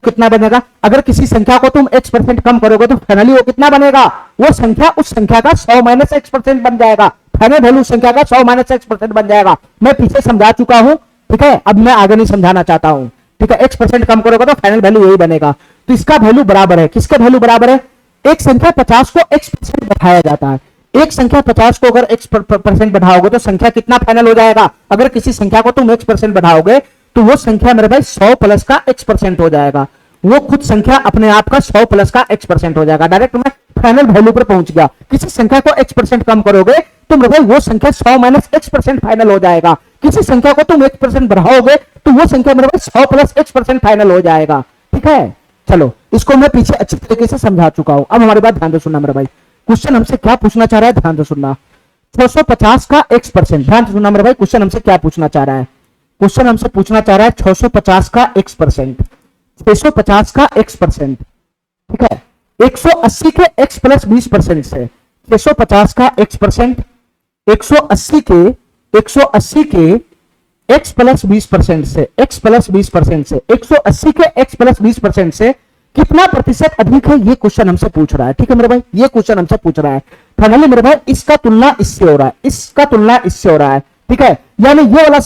कितना बनेगा? अगर किसी संख्या को तुम x% कम करोगे तो फाइनली वो कितना बनेगा? वो संख्या उस संख्या का 100 माइनस x% बन जाएगा। फाइनल वैल्यू संख्या का 100 माइनस x% बन जाएगा। मैं पीछे समझा चुका हूं, ठीक है, अब मैं आगे नहीं समझाना चाहता हूं, ठीक है। x% कम करोगे तो फाइनल वैल्यू यही बनेगा। तो इसका वैल्यू बराबर है, किसके वैल्यू बराबर है? एक संख्या 50 को x% बढ़ाया जाता है, एक संख्या 50 को अगर x% बढ़ाओगे तो संख्या कितना फाइनल हो जाएगा? अगर किसी संख्या को तुम x% बढ़ाओगे तो वो संख्या मेरे भाई 100 प्लस का x% हो जाएगा। वो खुद संख्या अपने आप का 100 प्लस का x% हो जाएगा। डायरेक्ट मैं फाइनल वैल्यू पर पहुंच गया। किसी संख्या को x% कम करोगे तो मेरे भाई वो संख्या 100 माइनस x% फाइनल हो जाएगा। किसी संख्या को तुम 1% बढ़ाओगे तो वो संख्या मेरे भाई 100 प्लस x% फाइनल हो जाएगा। ठीक है, चलो इसको मैं पीछे अच्छी तरीके से समझा चुका हूं। अब हमारी बात ध्यान से सुनना मेरे भाई। क्वेश्चन हमसे क्या पूछना चाह रहा है, ध्यान से सुनना। 650 का x%, ध्यान से सुनना मेरे भाई। क्वेश्चन हमसे क्या पूछना चाह रहा है, क्वेश्चन हमसे पूछना चाह रहा है 650 का x%, 650 का x%। ठीक है, 180 के x प्लस 20% से 650 का x%, 180 के x प्लस 20% से, x प्लस 20% से, 180 के x प्लस 20% से कितना प्रतिशत अधिक है, ये क्वेश्चन हमसे पूछ रहा है। ठीक है मेरे भाई, ये क्वेश्चन हमसे पूछ रहा है। फाइनली मेरे भाई इसका तुलना इससे हो रहा है, इसका तुलना इससे हो रहा है। ठीक है, यानी ये वाला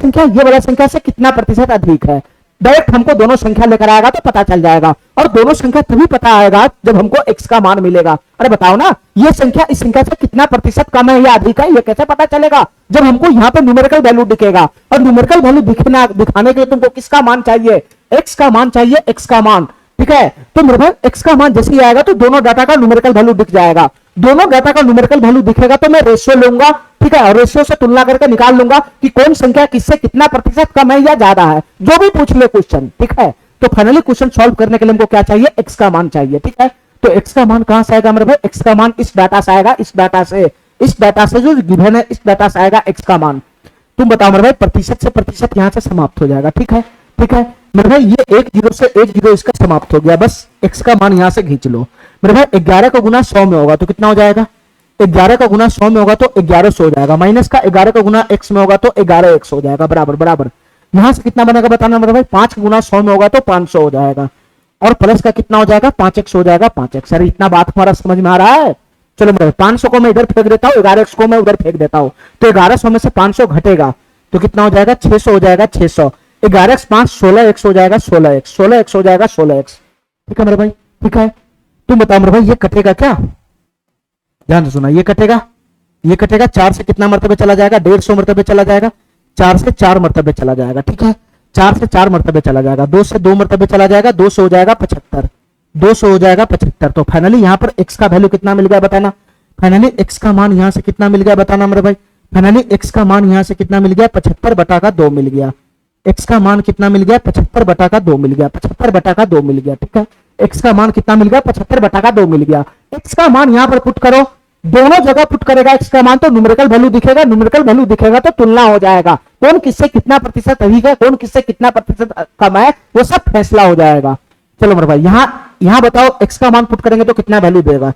संख्या से कितना प्रतिशत अधिक है। डायरेक्ट हमको दोनों संख्या लेकर आएगा तो पता चल जाएगा, और दोनों संख्या तभी पता आएगा जब हमको x का मान मिलेगा। अरे बताओ ना, ये संख्या इस संख्या से कितना प्रतिशत कम है या अधिक है, ये कैसे पता चलेगा? जब हमको यहाँ पे न्यूमेरिकल वैल्यू दिखेगा, और न्यूमेरिकल वैल्यू दिखाने के लिए तुमको किसका मान चाहिए, x का मान चाहिए, x का मान। ठीक है, तो मेरे भाई x का मान जैसे ही आएगा तो दोनों डाटा का न्यूमेरिकल वैल्यू दिख जाएगा। दोनों डाटा का न्यूमेरिकल वैल्यू दिखेगा तो मैं रेशियो लूंगा। ठीक है, और रेशियो से तुलना करके निकाल लूंगा कि कौन संख्या किससे कितना प्रतिशत कम है या ज्यादा है, जो भी पूछ ले क्वेश्चन। ठीक है, तो फाइनली क्वेश्चन सॉल्व करने के लिए हमको क्या चाहिए, x का मान चाहिए। ठीक है, तो x का मान कहां से आएगा मेरे भाई, x का मान इस डाटा से आएगा, इस डाटा से जो गिवन है, इस डाटा से आएगा x का मान। तुम बताओ मेरे भाई, प्रतिशत से प्रतिशत यहां से समाप्त हो जाएगा। ठीक है, ठीक है मेरे भाई, ये 1 0 से 1 0 इसका समाप्त हो गया। बस x का मान यहां से खींच लो मेरे भाई। 11 का गुना 100 में होगा तो कितना हो जाएगा, 11 का गुना 100 में होगा तो 1100 हो जाएगा। माइनस का 11 का गुना x में होगा तो 11x हो जाएगा, बराबर बराबर। यहां से कितना बनेगा बताना मेरे भाई, 5 का गुना 100 में होगा तो 500 हो जाएगा, और प्लस का कितना हो जाएगा, 5x हो जाएगा, 5x। अरे इतना बात हमारा समझ में आ रहा है? चलो मेरे 500 को मैं इधर फेंक देता हूँ, 11x को मैं उधर फेंक देता हूँ, तो 1100 में से 500 घटेगा तो कितना हो जाएगा, 600 हो जाएगा, 600। 11x 5 16x हो जाएगा, 16x 16x हो जाएगा, 16x। ठीक है मेरे भाई, ठीक है। तुम बताओ मेरे भाई, ये कटेगा क्या? ध्यान से सुना, ये कटेगा, ये कटेगा। 4 से कितना मरतबे चला जाएगा, 150 मरतबे चला जाएगा। 4 से 4 मरतबे चला जाएगा। ठीक है, 4 से 4 मरतबे चला जाएगा। 2 से 2 मरतबे चला जाएगा, 200 हो जाएगा 75, 200 हो जाएगा 75। तो फाइनली यहाँ पर x का वैल्यू कितना मिल गया बताना। फाइनली x का मान यहाँ से कितना मिल गया बताना मेरे भाई। फाइनली x का मान यहाँ से कितना मिल गया, 75 बटा का 2 मिल गया। x का मान कितना मिल गया, 75 बटा का 2 मिल गया, 75 बटा का 2 मिल गया। ठीक है, x का मान कितना मिल गया, 75 बटा का 2 मिल गया। x का मान यहाँ पर पुट करो, दोनों जगह पुट करेगा x का मान तो न्यूमेरिकल वैल्यू दिखेगा, न्यूमेरिकल वैल्यू दिखेगा तो तुलना हो जाएगा, कौन किससे कितना प्रतिशत अधिक है, कौन किससे कितना प्रतिशत कम है, वो सब फैसला हो जाएगा। चलो मेरे भाई, यहाँ बताओ x का मान पुट करेंगे तो कितना वैल्यू देगा,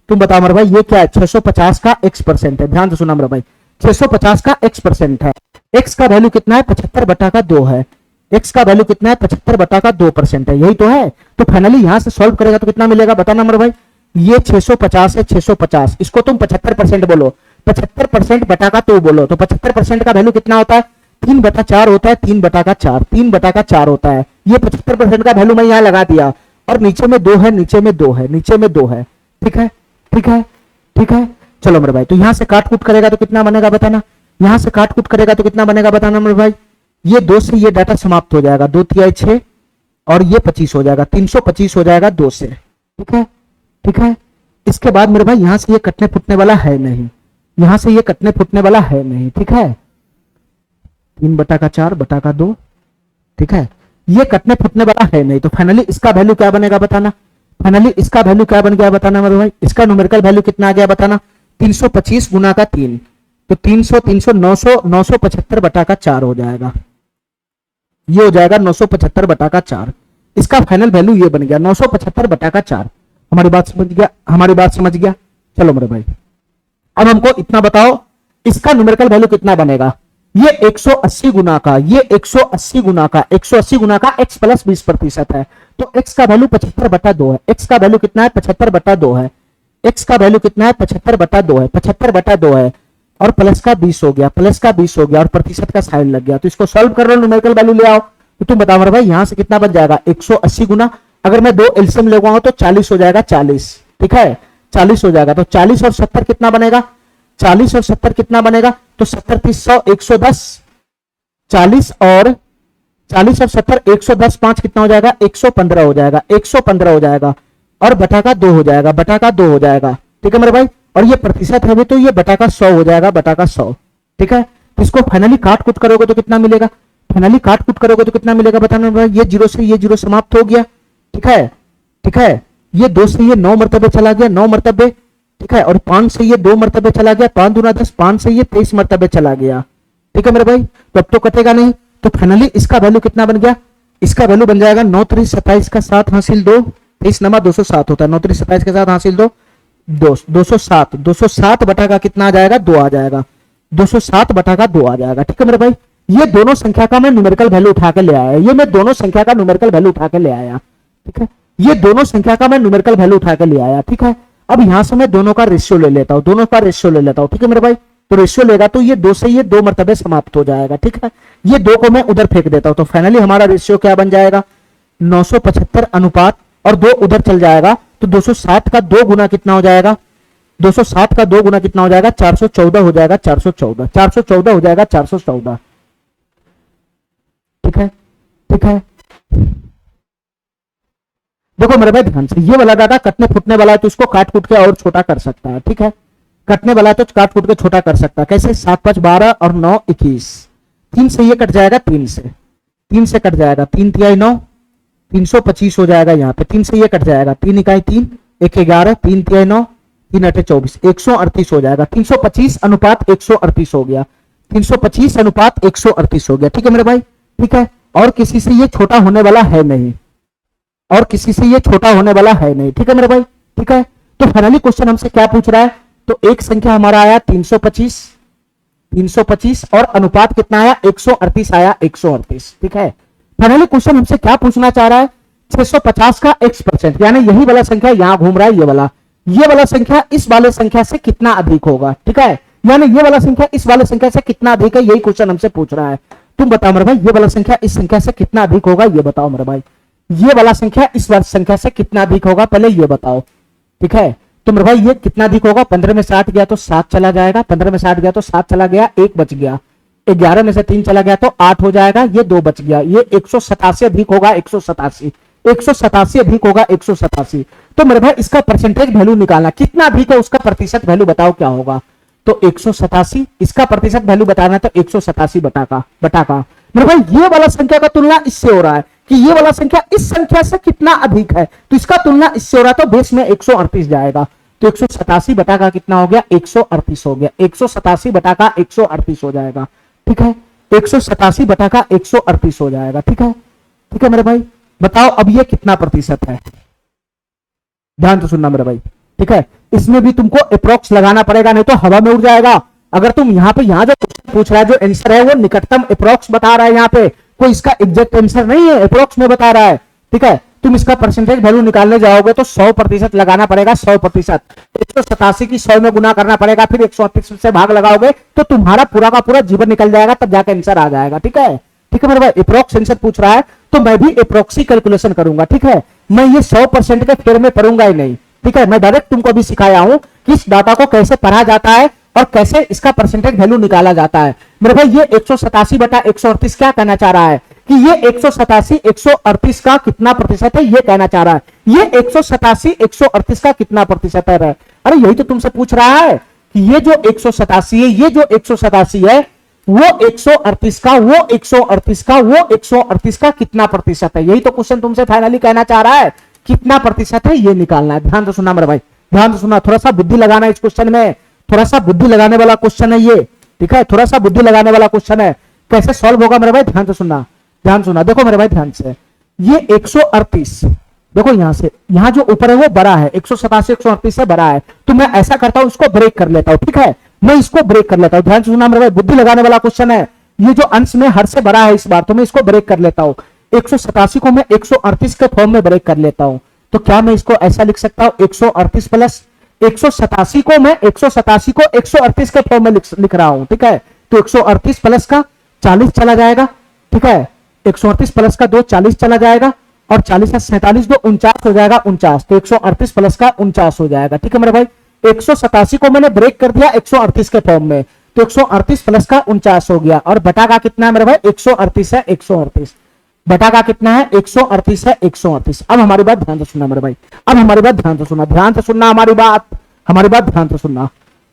तुम बताओ मेरे भाई। ये क्या है, 650 का x% है। ध्यान से सुना मेरे भाई, 650 का x% है। x का वैल्यू कितना है, 75 बटा का 2 है। x का वैल्यू कितना है, 75 बटा का 2% है, यही तो है। तो फाइनली यहां से सॉल्व करेगा तो कितना मिलेगा बताना मेरे भाई। ये 650 है, 650, इसको तुम 75% बोलो, 75% बटा का 2 बोलो, तो 75% का वैल्यू कितना होता है, 3 बटा 4 होता है, 3 बटा का 4, 3 बटा का 4 होता है। ये 75% का वैल्यू मैं यहाँ लगा दिया, और नीचे में 2 है, नीचे में 2 है, नीचे में 2 है। ठीक है, ठीक है, ठीक है। चलो मेरे भाई, तो यहां से काट कूट करेगा तो कितना बनेगा बताना। यहां से काट कूट करेगा तो कितना बनेगा बताना मेरे भाई। ये 2 से ये डाटा समाप्त हो जाएगा, 2 तिहाई 6, और ये 25 हो जाएगा, 325 हो जाएगा 2 से। ठीक है, ठीक है। इसके बाद मेरे भाई यहां से ये कटने फुटने वाला है नहीं, यहां से ये कटने फुटने वाला है नहीं। ठीक है, 3 बटा का 4 बटा का 2। ठीक है, ये कटने फुटने वाला है नहीं, तो फाइनली इसका वैल्यू क्या बनेगा बताना। फाइनली इसका वैल्यू क्या बन गया बताना मेरे भाई। इसका न्यूमेरिकल वैल्यू कितना आ गया बताना, 325 गुना का 3, तो 300 300 900 975 बटा का 4 हो जाएगा। ये हो जाएगा 975 बटा का 4। इसका फाइनल वैल्यू ये बन गया 975 बटा का 4। हमारी बात समझ गया, हमारी बात समझ गया। चलो मेरे भाई, अब हमको इतना बताओ, इसका न्यूमेरिकल वैल्यू कितना बनेगा। ये 180 गुना का, ये 180 गुना का, 180 गुना का x प्लस 20% है, तो x का वैल्यू 75 बटा 2 है। x का वैल्यू कितना है, 75 बटा 2 है। x का वैल्यू कितना है, 75 बटा 2 है, 75 बटा 2 है, और प्लस का 20 हो गया, प्लस का 20 हो गया, और प्रतिशत का साइन लग गया। तो इसको सॉल्व कर लो, न्यूमेरिकल वैल्यू ले आओ। तो तुम बताओ मेरे भाई, यहां से कितना बन जाएगा, 180 गुना, अगर मैं 2 एलसीएम लगाऊंगा तो 40 हो जाएगा, 40। ठीक है, 40 हो जाएगा, तो 40 और 70 कितना बनेगा, 40 और 70 कितना बनेगा, तो 70 30 100 110, 40 और 40 और 70 110, 5 कितना हो जाएगा 115 हो जाएगा, 115 हो जाएगा और बटा का 2 हो जाएगा, बटा का 2 हो जाएगा। ठीक है मेरे भाई, और ये प्रतिशत है भी तो ये बटा का 100 हो जाएगा, बटा का 100। ठीक है, तो इसको फाइनली काट कुट करोगे तो कितना मिलेगा, फाइनली काट कुट करोगे तो कितना मिलेगा बताना भाई। ये जीरो से ये जीरो समाप्त हो गया। ठीक है, ठीक है, ये 2 से ये 9 मरतबे चला गया, 9 मरतबे। ठीक है, और 5 से ये 2 मरतबे चला गया, 5 दूना 10, 5 से ये 23 मरतबे चला गया। ठीक है मेरे भाई, तो अब तो कटेगा नहीं, तो फाइनली इसका वैल्यू कितना बन गया, इसका वैल्यू बन जाएगा 9 3 27 का 7 हासिल 2, 23 नमा 207 होता है, 9 3 27 के साथ हासिल 2 207, 207 बटा का कितना आ जाएगा 2 आ जाएगा, 207 बटा का 2 आ जाएगा। ठीक है मेरे भाई, ये दोनों संख्या का मैं न्यूमेरिकल वैल्यू उठा के ले आया, ये मैं दोनों संख्या का न्यूमेरिकल वैल्यू उठा के ले आया। ठीक है, ये दोनों संख्या का मैं न्यूमेरिकल वैल्यू उठा के ले आया। ठीक है, अब यहां से मैं दोनों का रेशियो ले लेता हूं, दोनों का रेशियो ले लेता हूं। ठीक है मेरे भाई, तो रेशियो लेगा तो ये 2 से ये 2 मरतबे समाप्त हो जाएगा। ठीक है, ये 2 को मैं उधर फेंक देता हूं, तो फाइनली हमारा रेशियो क्या बन जाएगा 975 अनुपात, और 2 उधर चल जाएगा तो 260 का 2 गुना कितना हो जाएगा, 260 का 2 गुना कितना हो जाएगा 414 हो जाएगा, 414, 414 हो जाएगा, 414। ठीक है, ठीक है, देखो मेरे भाई ध्यान से, ये वाला डाटा कटने फुटने वाला है तो इसको काट कूट के और छोटा कर सकता है। ठीक है, कटने वाला है तो काट कूट के छोटा कर सकता है। कैसे, 7 5 12 और 9 21, 3 से ये कट जाएगा, 3 से कट जाएगा, 3 तिहाई 9, 325 हो जाएगा यहाँ पे, 3 से ये कट जाएगा, 3 इकाई 3, 1 11, 3 तिहाई 9, 3 8 24, 138 हो जाएगा, 325 अनुपात 138 हो गया, 325 अनुपात 138 हो गया। ठीक है मेरे भाई, ठीक है, और किसी से ये छोटा होने वाला है नहीं, और किसी से ये छोटा होने वाला है नहीं। ठीक है मेरे भाई, ठीक है, तो फाइनली क्वेश्चन हमसे क्या पूछ रहा है, तो एक संख्या हमारा आया 325 और अनुपात कितना आया 138 आया, 138। ठीक है, फाइनली क्वेश्चन हमसे क्या पूछना चाह रहा है, 650 का x%, यानी यही वाला संख्या यहां घूम रहा है, ये वाला संख्या इस वाले संख्या से कितना अधिक होगा। ठीक है, यानी ये वाला संख्या इस वाले संख्या से कितना अधिक है, यही क्वेश्चन हमसे पूछ रहा है। तुम बताओ मेरे भाई, ये वाला संख्या इस संख्या से कितना अधिक होगा, ये बताओ मेरे भाई, ये वाला संख्या इस वाली संख्या से कितना अधिक होगा, पहले ये बताओ। ठीक है, तो मेरे भाई ये कितना अधिक होगा, 15 में 60 गया तो 7 चला जाएगा, 15 में 60 गया तो 7 चला गया, 1 बच गया, 11 में से 3 चला गया तो 8 हो जाएगा, ये 2 बच गया, ये 187 अधिक होगा, 187 अधिक होगा, 187। तो मेरे भाई इसका परसेंटेज वैल्यू निकालना, कितना अधिक है उसका प्रतिशत वैल्यू बताओ क्या होगा, तो 187, इसका प्रतिशत वैल्यू बताना तो 187 बटा का मेरे भाई ये वाला संख्या का तुलना इससे हो रहा है कि ये वाला संख्या इस संख्या से कितना अधिक है, तो इसका तुलना इससे हो रहा है, तो बेस में 138 जाएगा, तो 187 बटा का कितना हो गया 138 हो गया, 187 बटा का 138 हो जाएगा। ठीक है, 187 बटा का 138 हो जाएगा। ठीक है, ठीक है मेरे भाई, बताओ अब ये कितना प्रतिशत है, ध्यान तो सुनना मेरे भाई। ठीक है, इसमें भी तुमको अप्रोक्स लगाना पड़ेगा, नहीं तो हवा में उड़ जाएगा। अगर तुम यहाँ जो पूछ रहा है, जो आंसर है वो निकटतम अप्रोक्स बता रहा है, यहाँ पे कोई इसका एग्जैक्ट आंसर नहीं है, अप्रोक्स में बता रहा है। ठीक है, तुम इसका परसेंटेज वैल्यू निकालने जाओगे तो 100% लगाना पड़ेगा, 100%, 187 की 100 में गुना करना पड़ेगा, फिर 138 से भाग लगाओगे तो तुम्हारा पूरा का पूरा जीवन निकल जाएगा, तब जाके आंसर आ जाएगा। ठीक है, ठीक है मेरे भाई, अप्रोक्स आंसर पूछ रहा है तो मैं भी अप्रोक्सी कैलकुलेशन करूंगा। ठीक है, मैं ये 100% के फेर में पढ़ूंगा ही नहीं। ठीक है, मैं डायरेक्ट तुमको भी सिखाया हूं कि इस डाटा को कैसे पढ़ा जाता है और कैसे इसका परसेंटेज वैल्यू निकाला जाता है। मेरे भाई ये 187 बटा 138 क्या कहना चाह रहा है कि ये 187 138 का कितना प्रतिशत है, ये कहना चाह रहा है, ये 187 138 का कितना प्रतिशत है। अरे यही तो तुमसे पूछ रहा है कि ये जो 187 है, ये जो 187 है वो 138 का, वो 138 का, वो 138 का कितना प्रतिशत है, यही तो क्वेश्चन तुमसे फाइनली कहना चाह रहा है, कितना प्रतिशत है ये निकालना है। ध्यान तो सुनना मेरे भाई, ध्यान तो सुनना, थोड़ा सा बुद्धि लगाना इस क्वेश्चन में, थोड़ा सा बुद्धि लगाने वाला क्वेश्चन है ये। ठीक है, थोड़ा सा बुद्धि लगाने वाला क्वेश्चन है, कैसे सॉल्व होगा मेरे भाई, ध्यान तो सुनना, ध्यान सुनना। देखो मेरे भाई ध्यान से, ये 138 देखो यहां से, यहां जो ऊपर है वो बड़ा है, 187 138 से बड़ा है, तो मैं ऐसा करता हूं इसको ब्रेक कर लेता हूं। ठीक है, मैं इसको ब्रेक कर लेता हूं, ध्यान सुनना मेरे भाई, बुद्धि लगाने वाला क्वेश्चन है ये, जो अंश में हर से बड़ा है इस बार, तो मैं इसको ब्रेक कर लेता हूं, 187 को मैं 138 के फॉर्म में ब्रेक कर लेता हूं। तो क्या मैं इसको ऐसा लिख सकता हूं, 138 प्लस 187 को मैं 187 को 138 के फॉर्म में लिख रहा हूं। ठीक है, तो 138 प्लस का 40 चला जाएगा। ठीक है, 138 प्लस का 2 40 चला जाएगा, और 40 से 47 2 49 हो जाएगा, 49, तो 138 प्लस का 49 हो जाएगा। ठीक है मेरे भाई, 187 को मैंने ब्रेक कर दिया 138 के फॉर्म में, तो 138 प्लस का 49 हो गया, और बटा का कितना है मेरे भाई 138 है, 138। बटा का कितना है 138 है 138। अब हमारी बात ध्यान से सुनना मेरे भाई, अब हमारी बात ध्यान से सुनना, ध्यान से सुनना हमारी बात ध्यान से सुनना,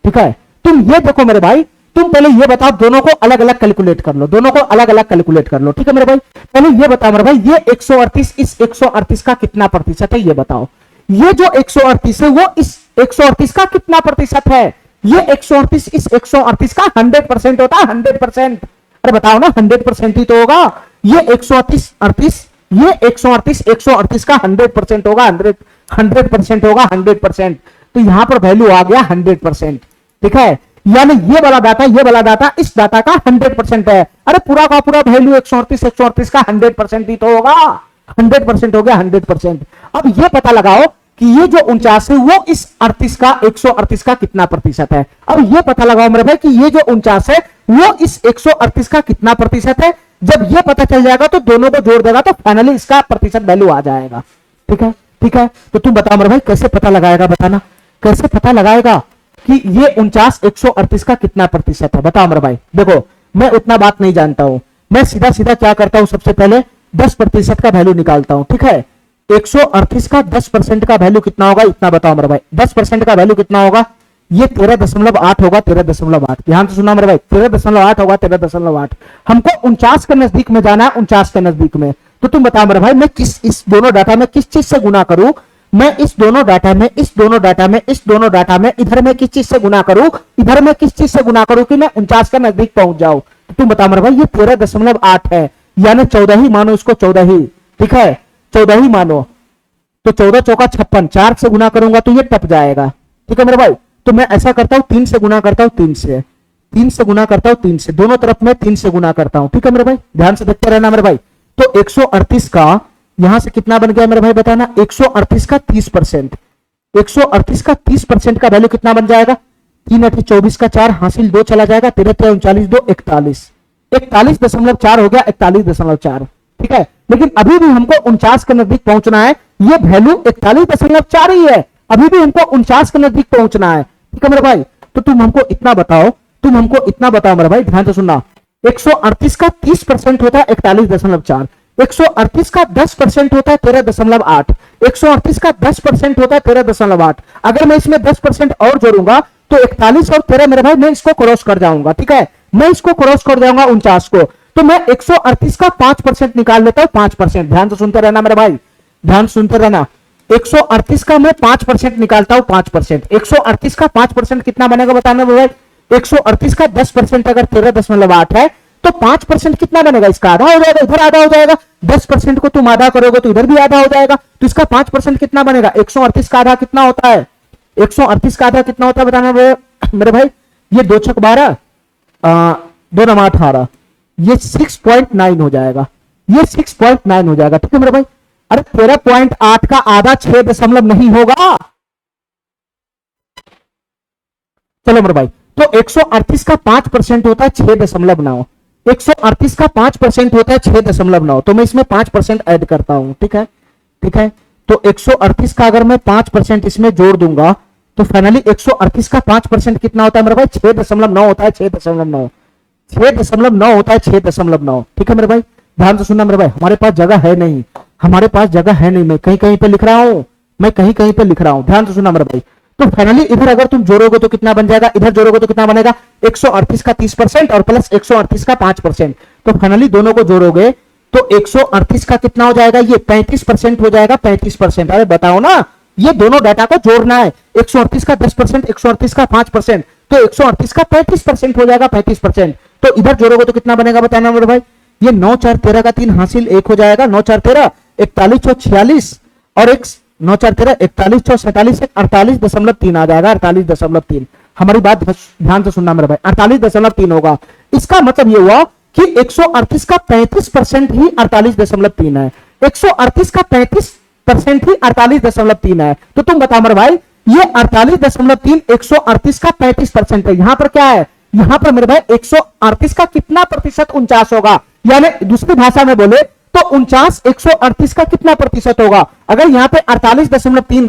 ठीक है। तुम ये देखो मेरे भाई, तुम पहले ये बताओ, दोनों को अलग अलग कैलकुलेट कर लो, दोनों को अलग अलग कैलकुलेट कर लो, ठीक है मेरे भाई। पहले ये बताओ मेरे भाई, ये 138 इस 138 का कितना प्रतिशत है, ये बताओ। ये जो 138 है वो इस 138 का कितना प्रतिशत है? ये 138 इस 138 का 100% होता है, 100%। अरे बताओ ना, 100% ही तो होगा। ये 138 ये 138 का 100% होगा, 100% होगा, 100%। तो यहां पर वैल्यू आ गया 100%, ठीक है। यानी ये वाला डाटा इस डाटा का 100% है। अरे पूरा का पूरा वैल्यू 138 का 100% ही तो होगा, 100% हो गया, 100%। अब ये पता लगाओ कि ये जो 49 है वो इस 138 का कितना प्रतिशत है। अब ये पता लगाओ मेरे भाई कि ये जो 49 है वो इस 138 का कितना प्रतिशत है। जब ये पता चल जाएगा तो दोनों को जोड़ देगा तो फाइनली इसका प्रतिशत वैल्यू आ जाएगा, ठीक है, ठीक है। तो तुम बताओ मेरे भाई कैसे पता लगाएगा, बताना कैसे पता लगाएगा कि ये 49 138 का कितना प्रतिशत है, बताओ मेरे भाई। देखो मैं उतना बात नहीं जानता हूं, मैं सीधा सीधा क्या करता हूं, सबसे पहले 10% का वैल्यू निकालता हूं, ठीक है। 138 का 10% का वैल्यू कितना होगा, इतना बताओ मेरे भाई। 10% का वैल्यू कितना होगा, ये 13.8 होगा, 13.8। ध्यान से सुना मेरे भाई, 13.8 होगा, 13.8। हमको 49 के नजदीक में जाना है, 49 के नजदीक में। तो तुम बताओ मेरे भाई, मैं इस दोनों डाटा में किस चीज से गुना करूं, मैं इस दोनों डाटा में इधर में किस चीज से गुना करूं, इधर में किस चीज से गुना करूं कि मैं 49 के नजदीक पहुंच जाऊं। तो तुम बताओ मेरे भाई, ये 13.8 है, यानी 14 ही मानो इसको, 14 ही, ठीक है, 14 ही मानो। तो 14 चौका 56, 4 से गुना करूंगा तो ये टप जाएगा, ठीक है मेरे भाई। तो मैं ऐसा करता हूं, 3 से गुना करता हूं, 3 से गुना करता हूं, 3 से, दोनों तरफ में 3 से गुना करता हूं, ठीक है मेरे भाई। ध्यान से देखते रहना मेरे भाई। तो 138 का यहां से कितना बन गया मेरे भाई, बताना। 138 का 30%, 138 का 30% का वैल्यू कितना बन जाएगा, 3 8 24 का 4 हासिल 2 चला जाएगा, 13 39 2 41, 41.4 हो गया, 41.4, ठीक है। लेकिन अभी भी हमको 49 के नजदीक पहुंचना है, ये वैल्यू 41.4 ही है, अभी भी हमको 49 के नजदीक पहुंचना है, ठीक है मेरे भाई। तो तुम हमको इतना बताओ मेरे भाई, ध्यान से सुनना। 138 का 30% होता है 41.4, 138 का 10% होता है 13.8, 138 का 10% होता है 13.8। अगर मैं इसमें 10% और जोड़ूंगा तो 41 और 13 मेरे भाई मैं इसको क्रॉस कर जाऊंगा, ठीक है, मैं इसको क्रॉस कर जाऊंगा 49 को। तो मैं 138 का 5% निकाल लेता हूं, 5%। ध्यान से सुनते रहना मेरे भाई, ध्यान सुनते रहना। 138 का मैं 5% निकालता हूं, 5%। 138 का 5% कितना बनेगा, बताना मेरे भाई। 138 का 10% अगर 13.8 है तो 5% कितना बनेगा, इसका आधा हो जाएगा, इधर आधा हो जाएगा। 10% को तुम आधा करोगे तो इधर भी आधा हो जाएगा, तो इसका 5% कितना बनेगा। 138 का आधा कितना होता है, 138 का आधा कितना होता है, बताना मेरे भाई। ये 2 छक 12, 2 9 18, ये 6.9 हो जाएगा, ये 6.9 हो जाएगा, ठीक है मेरे भाई। अरे 13.8 का आधा 6 दशमलव नहीं होगा। चलो मेरे भाई, तो 138 का 5% होता है 6.9, 138 का 5% होता है 6.9, तो मैं इसमें 5% ऐड करता हूं, ठीक है, ठीक है। तो 138 का अगर मैं 5% इसमें जोड़ दूंगा तो फाइनली 138 का 5% कितना होता है मेरे भाई, 6.9 होता है, 6.9 होता है, 6.9, ठीक है मेरे भाई। ध्यान से सुनना मेरे भाई, हमारे पास जगह है नहीं, हमारे पास जगह है नहीं, मैं कहीं कहीं पे लिख रहा हूं, मैं कहीं कहीं पे लिख रहा हूं, ध्यान से सुनना मेरे भाई। तो फाइनली इधर अगर तुम जोड़ोगे तो कितना बन जाएगा, इधर जोड़ोगे तो कितना बनेगा, 138 का 30% और प्लस 138 का 5%। तो फाइनली दोनों को जोड़ोगे तो 138 का कितना हो जाएगा, ये 35% हो जाएगा, 35%। अरे बताओ ना, ये दोनों डाटा को जोड़ना है, 138 का 10%, 138 का 5%, तो 138 का 35% हो जाएगा, 35%। तो इधर जोड़ोगे तो कितना बनेगा, बताना मेरे भाई। ये 9 4 13 का 3 हासिल 1 हो जाएगा, 9 4 13 41 4 46 और 9 4 13 41 4 47 48.3 आ जाएगा, 48.3। हमारी बात ध्यान से सुनना मेरे भाई, 48.3 होगा। इसका मतलब ये हुआ कि 138 का 35% ही 48.3 है, 138 का 35% ही 48.3 है। तो तुम बताओ मेरे भाई, ये 48.3 138 का 35% है। यहां पर क्या है, यहां पर मेरे भाई 138 का कितना प्रतिशत 49 होगा, यानी दूसरी भाषा में बोले तो 49 138 का कितना प्रतिशत होगा। अगर यहां पे 48.3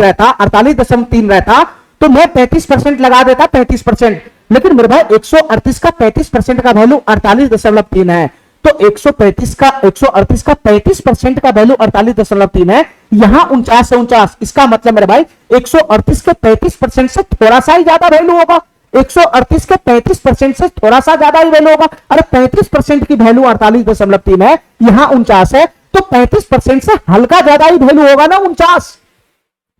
रहता तो मैं 35% लगा देता, 35%। लेकिन मेरे भाई 138 का 35% का वैल्यू 48.3 है, तो 135 का 138 का 35% का वैल्यू 48.3 है, यहां 49 से 49, इसका मतलब मेरे भाई 138 के 35% से थोड़ा सा ही ज्यादा वैल्यू होगा। 138 के 35% से थोड़ा सा ज्यादा ही वैल्यू होगा। अरे 35% की वैल्यू 48.3 है, यहां 49 है, तो 35% से हल्का ज्यादा ही वैल्यू होगा ना 49।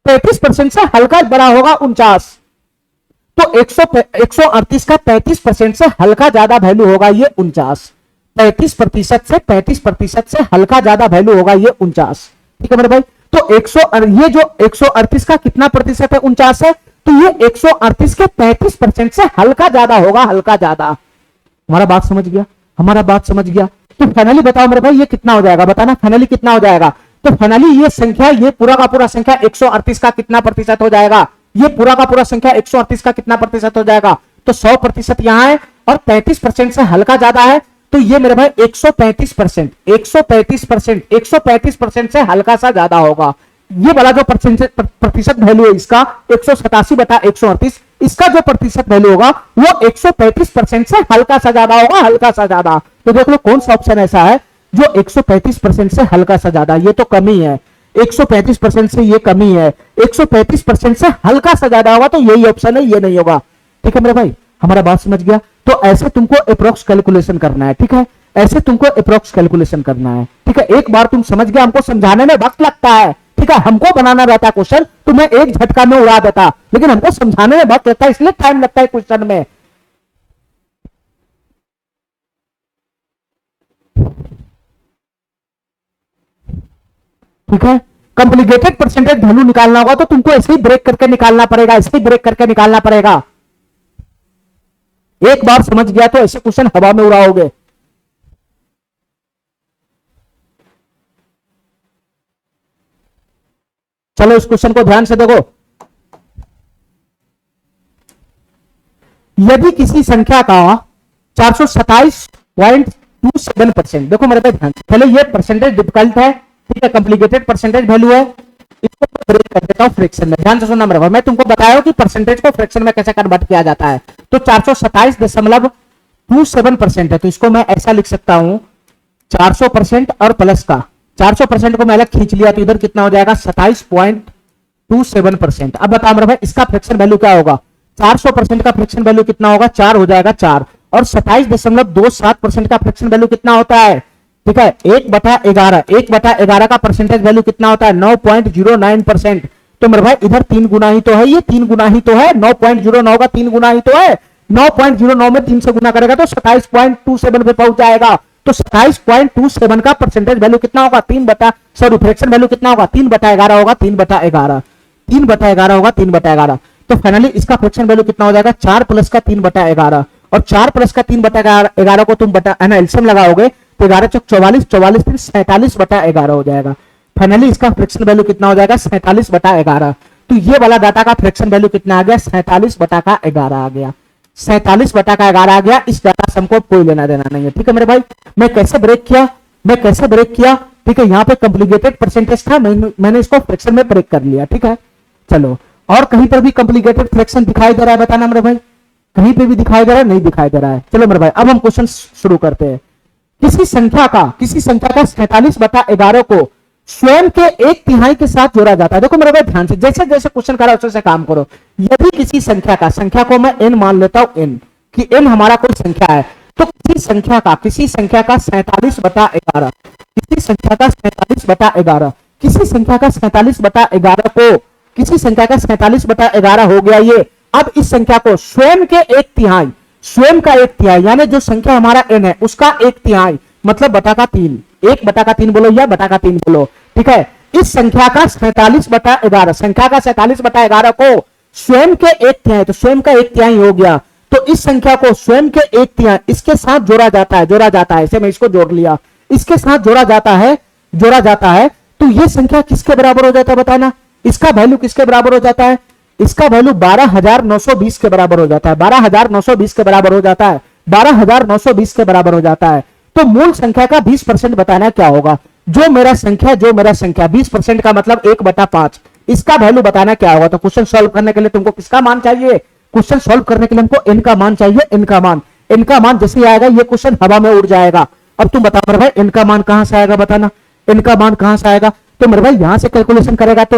35% से हल्का बड़ा होगा 49, तो 138 का 35% से हल्का ज्यादा वैल्यू होगा ये 49। 35% से हल्का ज्यादा वैल्यू होगा ये 49। ठीक है मेरे भाई, तो ये जो 138 का कितना प्रतिशत है, 49 है, तो ये 138 के 35% से हल्का ज्यादा होगा, हल्का ज्यादा। हमारा बात समझ गया, हमारा बात समझ गया। तो फाइनली बताओ मेरे भाई ये कितना हो जाएगा, बताना फाइनली कितना हो जाएगा। तो फाइनली ये संख्या, ये पूरा का पूरा संख्या 138 का कितना प्रतिशत हो जाएगा, ये पूरा का पूरा संख्या 138 का कितना प्रतिशत हो जाएगा, तो 100% यहां है और 35% से हल्का ज्यादा है, तो ये मेरे भाई 135%, 135% से हल्का सा ज्यादा होगा। ये वाला जो प्रतिशत वैल्यू है इसका 187/138, इसका जो प्रतिशत वैल्यू होगा वो 135% से हल्का सा ज्यादा होगा, हल्का सा ज्यादा। तो देख लो कौन सा ऑप्शन ऐसा है जो 135% से हल्का सा ज्यादा, ये तो कमी है, 135% से ये कमी है, 135% से हल्का सा ज्यादा होगा, तो यही ऑप्शन है, ये नहीं होगा। ठीक है मेरे भाई, हमारा बात समझ गया। तो ऐसे तुमको अप्रोक्स कैलकुलेशन करना है, ठीक है, ऐसे तुमको अप्रोक्स कैलकुलेशन करना है, ठीक है। एक बार तुम समझ गया, हमको समझाने में वक्त लगता है, ठीक है, हमको बनाना रहता है क्वेश्चन, तुम्हें एक झटका में उड़ा देता, लेकिन हमको समझाने में वक्त लगता है, इसलिए टाइम लगता है क्वेश्चन में। ठीक है, कॉम्प्लिकेटेड परसेंटेज वैल्यू निकालना होगा तो तुमको ऐसे ही ब्रेक करके निकालना पड़ेगा, ऐसे ही ब्रेक करके निकालना पड़ेगा। एक बार समझ गया तो ऐसे क्वेश्चन हवा में उड़ाओगे। चलो इस क्वेश्चन को ध्यान से देखो। यदि किसी संख्या का 427.27%, देखो मेरे पे ध्यान, पहले ये परसेंटेज डिफिकल्ट है, ठीक है, कॉम्प्लिकेटेड परसेंटेज वैल्यू है, इसको ब्रेक कर देता हूं फ्रैक्शन में। ध्यान से सुनना मेरे भाई, मैं तुमको बताया कि परसेंटेज को फ्रैक्शन में कैसे कन्वर्ट किया जाता है। तो 427.27% है, तो इसको मैं ऐसा लिख सकता हूं 400% और प्लस का 400% को मैं अलग खींच लिया, तो इधर कितना हो जाएगा 27.27%। अब बताओ मेरे भाई इसका फ्रैक्शन वैल्यू क्या होगा, 400% का फ्रैक्शन वैल्यू कितना होगा, 4 हो जाएगा 4, और 27.27% का फ्रैक्शन वैल्यू कितना होता है, ठीक है, 1/11, 1/11 का परसेंटेज वैल्यू कितना होता है 9.09%। तो मेरे भाई इधर 3 गुना ही तो है, ये 3 गुना ही तो है, 9.09 का 3 गुना ही तो है, 9.09 में 3 से गुना करेगा तो 27.27 पे पहुंच जाएगा। तो 27.27 का परसेंटेज वैल्यू कितना होगा, फ्रैक्शन वैल्यू कितना होगा 3/11 होगा, 3/11, 3/11 होगा, 3/11। तो फाइनली इसका फ्रैक्शन वैल्यू कितना हो जाएगा 4 प्लस का 3/11, और 4 प्लस का 3/11 को तुम एलसीएम लगाओगे तो 11 चौक 44, 44 3 47/11 हो जाएगा। फाइनली इसका फ्रैक्शन वैल्यू कितना हो जाएगा 47/11। तो ये वाला डाटा का फ्रैक्शन वैल्यू कितना आ गया 47/11 आ गया, 47/11 आ गया। इस डाटा से हमको कोई लेना देना नहीं है, ठीक है मेरे भाई। मैं कैसे ब्रेक किया, ठीक है, यहाँ पे कॉम्प्लिकेटेड परसेंटेज था, मैंने इसको फ्रैक्शन में ब्रेक कर लिया, ठीक है। चलो, और कहीं पर भी कॉम्प्लिकेटेड फ्रैक्शन दिखाई दे रहा है, बताना मेरे भाई, कहीं पे भी दिखाई दे रहा है, नहीं दिखाई दे रहा है। चलो मेरे भाई अब हम क्वेश्चन शुरू करते हैं। किसी संख्या का 47/11 को स्वयं के 1/3 के साथ जोड़ा जाता है। देखो मेरे भाई ध्यान से, जैसे जैसे क्वेश्चन करा वैसे वैसे काम करो। यदि किसी संख्या को मैं n मान लेता हूं, n कि n हमारा कोई संख्या है, तो किसी संख्या का 47/11, किसी संख्या का 47/11 हो गया ये। अब इस संख्या को स्वयं के 1/3, स्वयं का 1/3 यानी जो संख्या हमारा n है उसका 1/3 मतलब बटा का 3, 1/3 बोलो या बटा का 3 बोलो, ठीक है। इस संख्या का 47/11, संख्या का 47/11 को स्वयं के 1/3, तो स्वयं का 1/3 हो गया। तो इस संख्या को स्वयं के 1/3 इसके साथ जोड़ा जाता है, ऐसे मैं इसको जोड़ लिया, इसके साथ जोड़ा जाता है, तो ये संख्या किसके बराबर हो जाता है बताना, इसका वैल्यू किसके बराबर हो जाता है, इसका वैल्यू 12,920 के बराबर हो जाता है, 12,920 के बराबर हो जाता है, 12,920 के बराबर हो जाता है। तो मूल संख्या का 20% बताना क्या होगा, जो मेरा संख्या 20% का मतलब 1/5, इसका वैल्यू बताना क्या होगा। तो क्वेश्चन सॉल्व करने के लिए तुमको किसका मान चाहिए, क्वेश्चन सॉल्व करने के लिए हमको n का मान चाहिए, n का मान जैसे आएगा ये क्वेश्चन हवा में उड़ जाएगा। अब तुम बताओ मेरे भाई इनका मान कहां से आएगा, बताना इनका मान कहां से आएगा। तो मेरे भाई यहां से कैलकुलेशन करेगा तो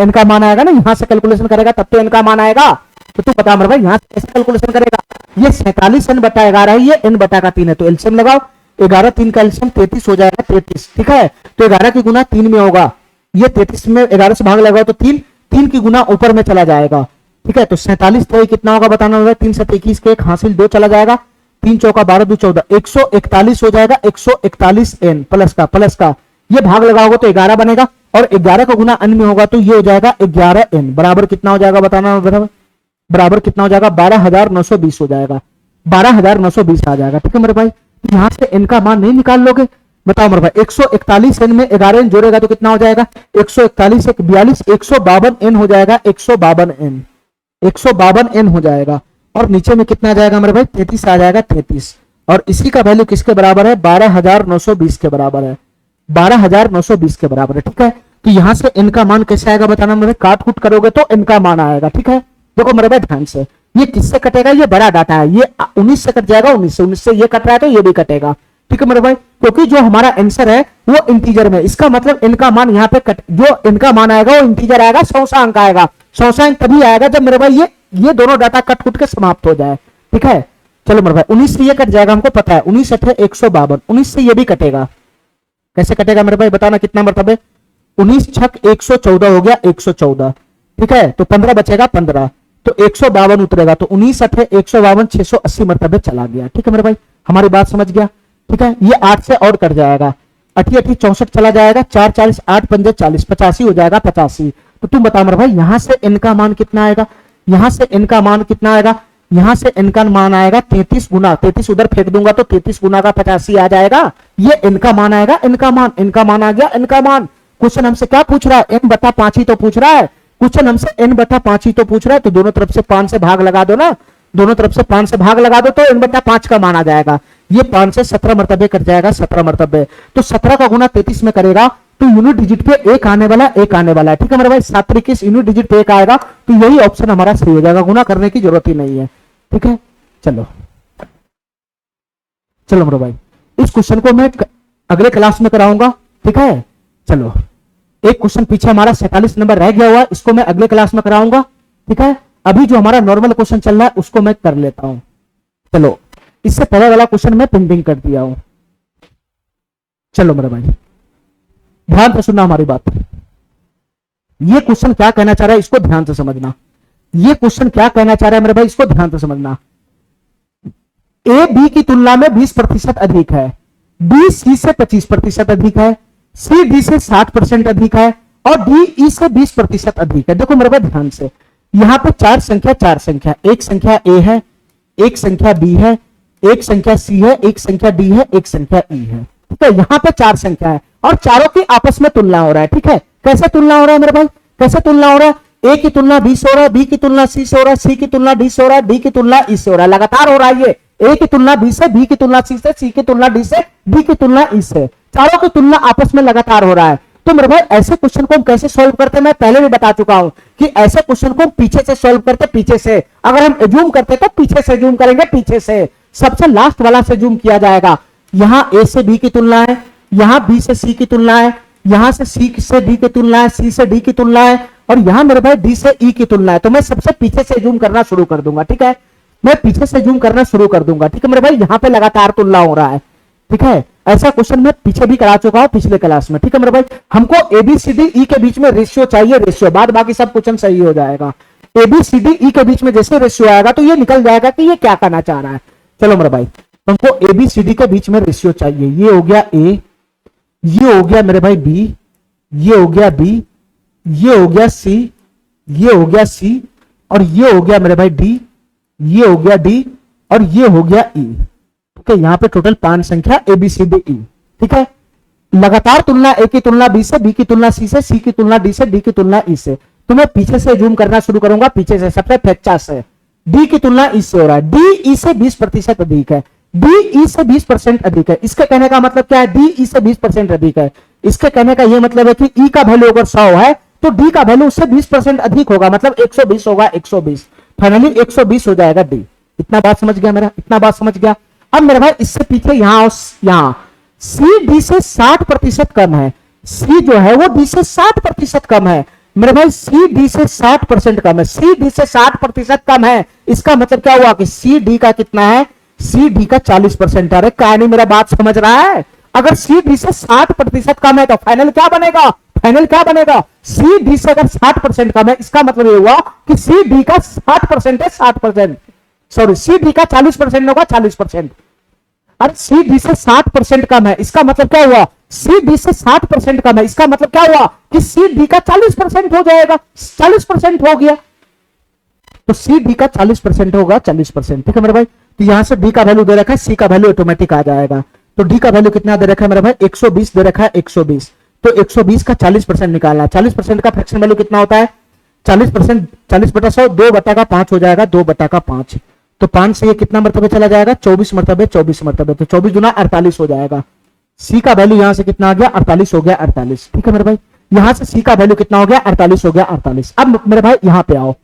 इनका मान आएगा ना, यहां से कैलकुलेशन करेगा तब तो इनका मान आएगा। तो तू बता मेरे भाई यहां से कैसे कैलकुलेशन करेगा। ये 47 n बटा 11 है, ये n बटा का 3 है, तो एलसीएम लगाओ। 11 3 का एलसीएम 33 हो जाएगा, 33 ठीक है। तो 11 की गुना 3 में होगा, ये 33 में 11 से भाग लगाओ तो 3 की गुना ऊपर में चला जाएगा, ठीक है। तो 47 तो कितना होगा बताना होगा, 3 से 21 के 1 हासिल 2 चला जाएगा, 3 चौका 12 2 14, 141 हो जाएगा। 141 n प्लस का ये भाग लगाओगे तो 11 बनेगा, और 11 का गुना n में होगा तो ये हो जाएगा 11 n बराबर कितना हो जाएगा बताना, बराबर कितना हो जाएगा 12,920 हो जाएगा, 12,920 आ जाएगा, ठीक है मेरे भाई। यहां से n का मान नहीं निकाल लोगे, बताओ मेरे भाई 141 n में 11 n जोड़ेगा तो कितना हो जाएगा, 141 1 42, 152 n हो जाएगा, 152 n हो जाएगा। और नीचे में कितना आ जाएगा मेरे भाई 33 आ जाएगा, 33। और इसी का वैल्यू किसके बराबर है, 12,920 के बराबर है, 12,920 के बराबर है, ठीक है। तो यहां से n का मान कैसे आएगा बताना मेरे, काट कूट करोगे तो n का मान आएगा, ठीक है। देखो मेरे भाई ध्यान से, ये किससे कटेगा, ये बड़ा डाटा है, ये 19 से कट जाएगा, 19 से ये कट रहा है तो ये भी कटेगा, ठीक है मेरे भाई। क्योंकि जो हमारा आंसर है वो इंटीजर में, इसका मतलब इनका मान यहाँ पे जो इनका मान आएगा वो इंटीजर आएगा, 100 अंक आएगा। 100 अंक तभी आएगा जब मेरे भाई ये दोनों डाटा कट कुट के समाप्त हो जाए, ठीक है। चलो मेरे भाई 19 से ये कट जाएगा, हमको पता है 19 8 152, 19 से ये भी कटेगा, कैसे कटेगा मेरे भाई बताना कितना मतलब है, 19 छक 114 हो गया, 114, ठीक है। तो 15 बचेगा 15, तो 152 उतरेगा, तो 19 8 152 680 मरतबे चला गया, ठीक है मेरे भाई, हमारी बात समझ गया, ठीक है। ये 8 से और कट जाएगा, 8 8 64 चला जाएगा, 4 40 8 5 40, 85 हो जाएगा, 85। तो तुम बताओ मेरे भाई यहां से इनका मान कितना आएगा, यहां से इनका मान कितना आएगा, यहां से इनका मान आएगा 33 गुना, 33 उधर फेंक दूंगा तो 33 गुना का 85 आ जाएगा, ये इनका मान आएगा, इनका मान आ गया, इनका मान। क्वेश्चन हमसे क्या पूछ रहा है, n बटा 5 ही तो पूछ रहा है, क्वेश्चन हमसे n बटा 5 ही तो पूछ रहा है, तो दोनों तरफ से 5 से भाग लगा दो ना, दोनों तरफ से 5 से भाग लगा दो तो n बटा 5 का मान आ जाएगा। ये 5 से 17 मरतबे कट जाएगा, 17 मरतबे, तो 17 का गुना 33 में करेगा तो यूनिट डिजिट पे 1 आने वाला, 1 आने वाला है, ठीक है मेरे भाई। 7 21 यूनिट डिजिट पे 1 आएगा, तो यही ऑप्शन हमारा सही हो जाएगा, गुना करने की जरूरत ही नहीं है, ठीक है। चलो मेरे भाई इस क्वेश्चन को मैं अगले क्लास में कराऊंगा, ठीक है। चलो एक क्वेश्चन पीछे हमारा 47 नंबर रह गया हुआ है, इसको मैं अगले क्लास में कराऊंगा, ठीक है। अभी जो हमारा नॉर्मल क्वेश्चन चल रहा है उसको मैं कर लेता हूं। चलो इससे पहले वाला क्वेश्चन मैं पेंडिंग कर दिया हूं। चलो मेरे भाई ध्यान से सुनना हमारी बात, ये क्वेश्चन क्या कहना चाह रहा है इसको ध्यान से समझना, ये क्वेश्चन क्या कहना चाह रहा है मेरे भाई इसको ध्यान से समझना। ए बी की तुलना में 20% अधिक है, बी सी से 25% अधिक है, सी डी से 60% अधिक है, और डी ई से 20% अधिक है। देखो मेरे भाई ध्यान से, यहां पे चार संख्या, एक संख्या ए है, एक संख्या बी है, एक संख्या सी है, एक संख्या डी है, एक संख्या ई है, ठीक है। यहां पे 4 संख्या है और चारों की आपस में तुलना हो रहा है, ठीक है। कैसे तुलना हो रहा है मेरे भाई, कैसे तुलना हो रहा है, ए की तुलना बी से हो रहा है, बी की तुलना सी से हो रहा है, सी की तुलना डी से हो रहा है, डी की तुलना ई से हो रहा है, लगातार हो रहा है। ये ए की तुलना बी से, बी की तुलना सी से, सी की तुलना डी से, डी की तुलना ई से, चारों की तुलना आपस में लगातार हो रहा है। तो मेरे भाई ऐसे क्वेश्चन को हम कैसे सॉल्व करते हैं, मैं पहले भी बता चुका हूं कि ऐसे क्वेश्चन को पीछे से सॉल्व करते, पीछे से। अगर हम एज्यूम करते तो पीछे से एज्यूम करेंगे, पीछे से सबसे लास्ट वाला से एज्यूम किया जाएगा। यहां ए से बी की तुलना है, यहां बी से सी की तुलना है, यहां से सी से डी की तुलना है, सी से डी की तुलना है, और यहां मेरे भाई डी से ई की तुलना है। तो मैं सबसे पीछे से एज्यूम करना शुरू कर दूंगा, ठीक है। मैं पीछे से एज्यूम करना शुरू कर दूंगा, ठीक है मेरे भाई। यहां पे लगातार तुलना हो रहा है, ठीक है। ऐसा क्वेश्चन मैं पीछे भी करा चुका हूं पिछले क्लास में, ठीक है मेरे भाई। हमको एबीसीडी ई के बीच में रेशियो चाहिए, रेशियो, बाद बाकी सब क्वेश्चन सही हो जाएगा। एबीसीडी ई के बीच में जैसे रेशियो आएगा तो ये निकल जाएगा कि ये क्या करना चाह रहा है। चलो मेरे भाई हमको एबीसीडी के बीच में रेशियो चाहिए, ये हो गया ए, ये हो गया मेरे भाई बी, ये हो गया बी, ये हो गया सी, ये हो गया सी, और ये हो गया मेरे भाई डी, ये हो गया डी, और ये हो गया ई, ठीक है। यहां पे टोटल 5 संख्या A B C D E, ठीक है। लगातार तुलना, ए की तुलना बी से, बी की तुलना सी से, सी की तुलना डी से, डी की तुलना ई से। तो मैं पीछे से जूम करना शुरू करूंगा, पीछे से सबसे फेंचा से। डी की तुलना ई से हो रहा है, डी ई से 20% अधिक है, डी ई से 20% अधिक है। इसके कहने का मतलब क्या है, डी ई से 20% अधिक है। इसके कहने का यह मतलब है कि ई का वैल्यू अगर 100 है तो डी का वैल्यू उससे 20% अधिक होगा, मतलब 120 होगा, 120, फाइनली 120 हो जाएगा डी। इतना बात समझ गया मेरा, इतना बात समझ गया। अब मेरे भाई इससे पीछे यहां सी डी से 60% कम है, सी जो है वो डी से 60% कम है मेरे भाई, सी डी से 60% कम है, सी डी से 60% कम है, इसका मतलब क्या हुआ कि सी डी का कितना है, सी डी का 40%। अरे क्या नहीं मेरा बात समझ रहा है? अगर सी डी से 60% कम है तो फाइनल क्या बनेगा, फाइनल क्या बनेगा, सी डी से अगर 60% कम है इसका मतलब ये हुआ कि सी डी का 60% है 60%, सॉरी सी डी का 40% होगा 40%। अरे सी डी से 60% कम है इसका मतलब क्या हुआ, सी डी से 60% कम है इसका मतलब क्या हुआ कि सी डी का 40% हो जाएगा, 40% हो गया तो सी डी का 40% होगा 40%। ठीक है मेरे भाई, तो यहां से डी का वैल्यू दे रखा है, सी का वैल्यू ऑटोमेटिक आ जाएगा। तो डी का वैल्यू कितना दे रखा है मेरे भाई, 120 दे रखा है 120, तो 120 का 40% निकालना है। 40% का फ्रैक्शन वैल्यू कितना होता है, 40%, 40/100 2/5 हो जाएगा, 2/5, तो 5 से ये कितना मरतबे चला जाएगा, 24 मरतबे, 24 मरतबे, तो 24 गुना 48 हो जाएगा। सी का वैल्यू यहां से कितना आ गया, 48 हो गया 48। ठीक है मेरे भाई, यहां से सी का वैल्यू कितना हो गया, 48 हो गया 48। अब मेरे भाई यहां पे आओ,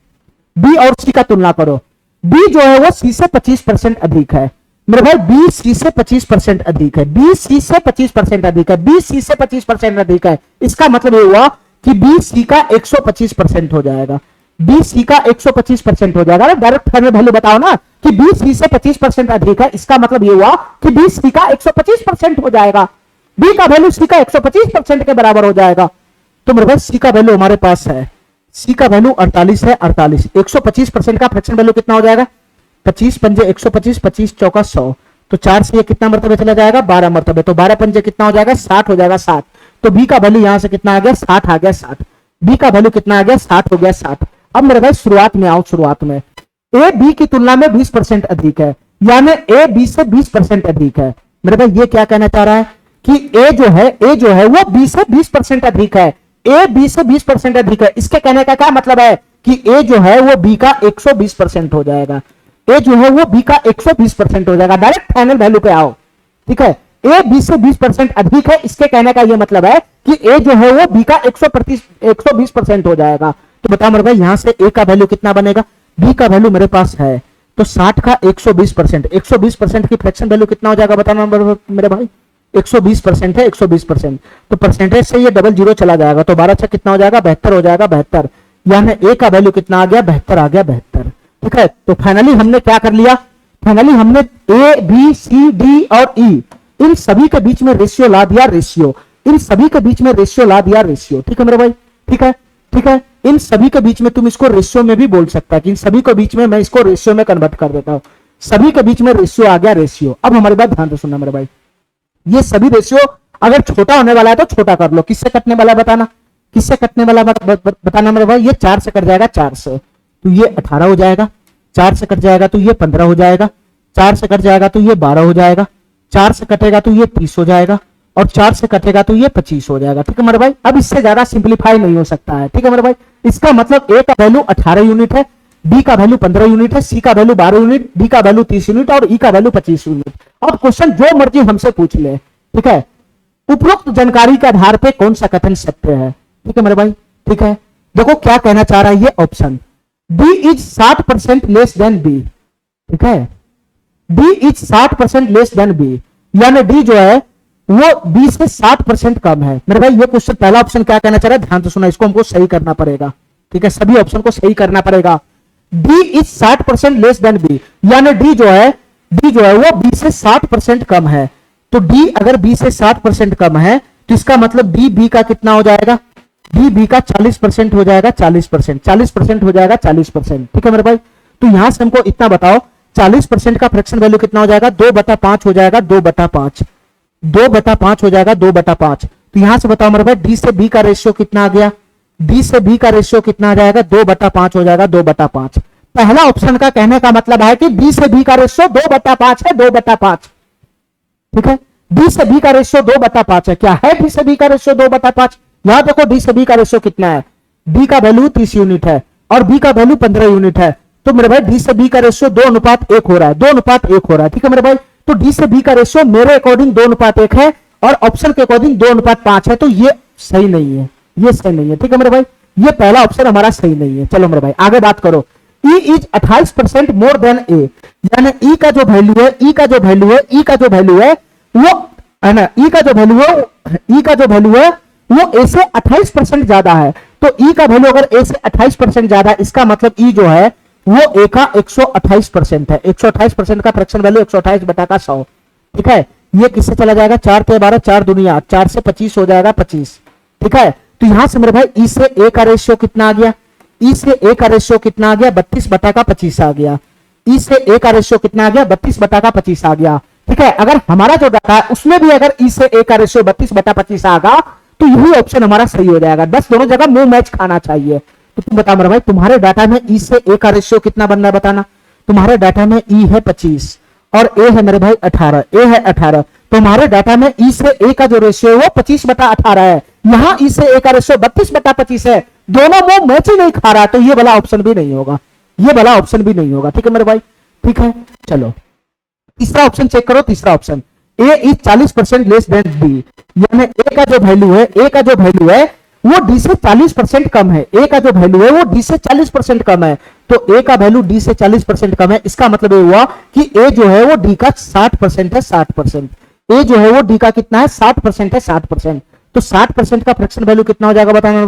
बी और सी का तुलना करो। बी जो है वो सी से 25% अधिक है मेरे भाई, बी सी से 25% अधिक है, बी सी से 25% अधिक है, बी सी से 25% अधिक है। इसका मतलब ये हुआ कि बी सी का 125% हो जाएगा, बी सी का 125% हो जाएगा। डायरेक्ट फाइनल वैल्यू बताओ ना कि बी सी से 25% अधिक है, इसका मतलब ये हुआ कि बी सी का 125% हो जाएगा, बी का वैल्यू सी का 125% के बराबर हो जाएगा। तो मेरे भाई सी का वैल्यू हमारे पास है, सी का वैल्यू 48 है, 48 125% का फ्रैक्शन वैल्यू कितना हो जाएगा, 25 पंजे 125, 25 चौका 100, तो 4 से ये कितना मरतबे चला जाएगा, 12 मरतबे, तो 12 पंजे कितना हो जाएगा, 60 हो जाएगा 60। तो बी का वैल्यू यहां से कितना आ गया, 60 आ गया 60, बी का वैल्यू कितना आ गया, 60 हो गया 60। अब मेरे भाई शुरुआत में आओ, शुरुआत में ए बी की तुलना में 20% अधिक है, यानी ए बी से 20% अधिक है। मेरे भाई ये क्या कहना चाह रहा है कि ए जो है वो बी से 20% अधिक है, ए बी से 20% अधिक है। इसके कहने का क्या मतलब है कि ए जो है वो बी का 120% हो जाएगा, ए जो है वो बी का 120% हो जाएगा। डायरेक्ट फाइनल वैल्यू पे आओ, ठीक है, ए बी से 20% अधिक है, इसके कहने का ये मतलब है कि ए जो है वो बी का 120% हो जाएगा। तो बताओ मेरे भाई यहां से ए का वैल्यू कितना बनेगा, बी का वैल्यू मेरे पास है तो 60 का 120%, 120% की फ्रैक्शन वैल्यू कितना हो जाएगा बताना मेरे भाई, 120% है 120%, तो परसेंटेज से ये डबल जीरो चला जाएगा, तो 12 से कितना हो जाएगा, 72 हो जाएगा 72, यानी ए का वैल्यू कितना आ गया, 72 आ गया 72। ठीक है, तो फाइनली हमने क्या कर लिया, फाइनली हमने ए बी सी डी और ई इन सभी के बीच में रेशियो ला दिया, रेशियो, इन सभी के बीच में रेशियो ला दिया, रेशियो। ठीक है मेरे भाई, ठीक है, ठीक है, इन सभी के बीच में तुम इसको रेशियो में भी बोल सकता है कि इन सभी के बीच में मैं इसको रेशियो में कन्वर्ट कर देता हूं, सभी के बीच में रेशियो आ गया, रेशियो। अब हमारी बात ध्यान से सुनना मेरे भाई, ये सभी रेशियो अगर छोटा होने वाला है तो छोटा कर लो, किससे कटने वाला बताना, किससे कटने वाला बताना मेरे भाई, ये 4 से कट जाएगा, 4 से तो ये 18 हो जाएगा, 4 से कट जाएगा तो ये 15 हो जाएगा, 4 से कट जाएगा तो ये 12 हो जाएगा, 4 से कटेगा तो ये 30 हो जाएगा, और 4 से कटेगा तो ये 25 हो जाएगा। ठीक है मेरे भाई, अब इससे ज्यादा सिंप्लीफाई नहीं हो सकता है। ठीक है मेरे भाई, इसका मतलब ए का वैल्यू 18 यूनिट है, बी का वैल्यू 15 यूनिट है, सी का वैल्यू 12 यूनिट, डी का वैल्यू 30 यूनिट और ई का वैल्यू 25 यूनिट। अब क्वेश्चन जो मर्जी हमसे पूछ ले, ठीक है, उपरोक्त जानकारी के आधार पे कौन सा कथन सत्य है। ठीक है मेरे भाई, ठीक है, देखो क्या कहना चाह रहा है ये option, D is 60% less than B. ठीक है, D is 60% less than B, यानी डी जो है वो बी से 60% कम है। मेरे भाई ये क्वेश्चन पहला ऑप्शन क्या कहना चाह रहा है, ध्यान से सुना, इसको हमको सही करना पड़ेगा। ठीक है, सभी ऑप्शन को सही करना पड़ेगा। D is 60% less than B, यानी डी जो है वो बी से 60% कम है। तो डी अगर बी से 60% कम है तो इसका मतलब डी बी का कितना हो जाएगा, डी बी का 40% हो जाएगा, 40%, 40% हो जाएगा 40%। ठीक है मेरे भाई, तो यहां से हमको इतना बताओ 40% का फ्रैक्शन वैल्यू कितना हो जाएगा, 2/5 हो जाएगा, 2/5, 2/5 हो जाएगा, 2/5। तो यहां से बताओ मेरे भाई डी से बी का रेशियो कितना आ गया, डी से बी का रेशियो कितना आ जाएगा, 2/5 हो जाएगा, 2/5। पहला ऑप्शन का कहने का मतलब है कि डी से बी का रेशियो 2/5 है, 2/5। ठीक है, डी से बी का रेशियो 2/5 है, क्या है डी से बी का रेशियो 2/5, यहां देखो डी से बी का रेशियो कितना है, डी का वैल्यू 30 यूनिट है और बी का वैल्यू 15 यूनिट है, तो मेरे भाई डी से बी का रेशियो 2:1 हो रहा है, 2:1 हो रहा है। ठीक है मेरे भाई, तो डी से बी का रेशियो मेरे अकॉर्डिंग 2:1 है और ऑप्शन के अकॉर्डिंग 2:5 है, तो ये सही नहीं है, ये सही नहीं है। ठीक है मेरे भाई, ये पहला ऑप्शन हमारा सही नहीं है। चलो मेरे भाई आगे बात करो, ई इज 28% मोर देन ए, यानी ई का जो वैल्यू है, ई का जो वैल्यू है, ई का जो वैल्यू है वो है ना। ई का जो वैल्यू है, ई का जो वैल्यू है वो ए से 28% ज्यादा है। तो ई का वैल्यू अगर ए से 28% ज्यादा है, इसका मतलब ई जो है वो ए का 128% है। 128% का फ्रैक्शन वैल्यू 128 बटा का 100। ठीक है, ये किससे चला जाएगा, 4 पे 12, 4 दुनिया 4 से 25 हो जाएगा 25। ठीक है, तो यहां से मेरे भाई ई से ए का रेशियो कितना आ गया, ई से ए का रेशियो कितना आ गया, 32 बटा का 25 आ गया। ई से ए का रेशियो कितना आ गया, 32 बटा का 25 आ गया। ठीक है, अगर हमारा जो डाटा है उसमें भी अगर ई से ए का रेशियो 32 बटा 25 आ गया तो यही ऑप्शन हमारा सही हो जाएगा। बस दोनों जगह मुंह मैच खाना चाहिए। तो तुम बता मेरे भाई, तुम्हारे डाटा में ई से ए का रेशियो कितना बन रहा है बताना। तुम्हारे डाटा में ई है 25 और ए है मेरे भाई 18, ए है 18। तुम्हारे डाटा में ई से ए का जो रेशियो है वो 25 बटा 18 है, यहां ई से ए का रेशियो 32 बटा 25 है। दोनों वो मैच ही नहीं खा रहा, तो ये वाला ऑप्शन भी नहीं होगा, ये वाला ऑप्शन भी नहीं होगा। ठीक है मेरे भाई, ठीक है। चलो तीसरा ऑप्शन चेक करो, तीसरा option A is 40% less than B, यानी ए का जो वैल्यू है, ए का जो वैल्यू है वो डी से 40% कम है। ए का जो वैल्यू है वो डी से 40% कम है, तो ए का वैल्यू डी से 40% कम है। इसका मतलब ये हुआ कि ए जो है वो डी का 60% है, 60%। ए जो है वो डी का कितना है, 60% है, 60%। तो 60% का फ्रैक्शन वैल्यू कितना हो जाएगा बताना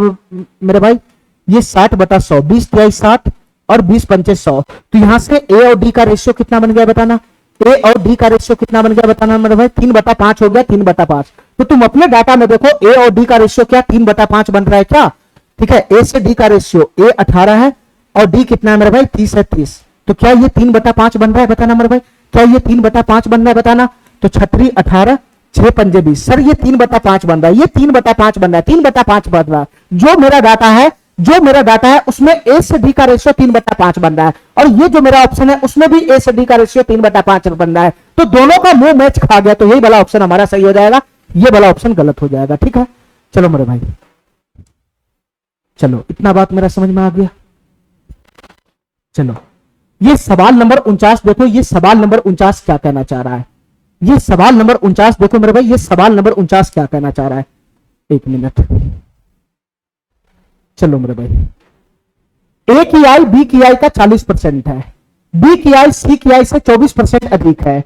मेरे भाई, ये 60 बटा 100, 20 तिहाई 60 और 20 पंचे 100। तो यहां से ए और डी का रेशियो कितना बन गया बताना, ए और डी का रेशियो कितना बन गया बताना मेरे भाई, 3 बटा 5 हो गया, 3 बटा 5। तो तुम अपने डाटा में देखो ए और डी का रेशियो क्या 3 बटा 5 बन रहा है क्या। ठीक है, ए से डी का रेशियो, ए 18 है और डी कितना है मेरे भाई 30 है, 30। तो क्या ये 3 बटा 5 बन रहा है बताना मेरे भाई, क्या ये 3 बटा 5 बन रहा है बताना। तो 36 18 6 पंजे 20, सर ये 3 बटा 5 बन रहा है, ये 3 बटा 5 बन रहा है, 3 बटा 5 बन रहा है। जो मेरा डाटा है, जो मेरा डाटा है उसमें ए से डी का रेशियो 3 बटा 5 बन रहा है, और ये जो मेरा ऑप्शन है उसमें भी ए से डी का रेशियो 3 बटा 5 बन रहा है। तो दोनों का मुंह मैच खा गया, तो यही वाला ऑप्शन हमारा सही हो जाएगा, ये वाला ऑप्शन गलत हो जाएगा। ठीक है, चलो मेरे भाई, चलो इतना बात मेरा समझ में आ गया। चलो ये सवाल नंबर 49 देखो, ये सवाल नंबर 49 क्या कहना चाह रहा है, ये सवाल नंबर 49 देखो मेरे भाई, ये सवाल नंबर 49 क्या कहना चाह रहा है। एक मिनट, चलो मेरे भाई, ए की आई बी की आई का 40% है, बी की आई सी की आई से 24% अधिक है।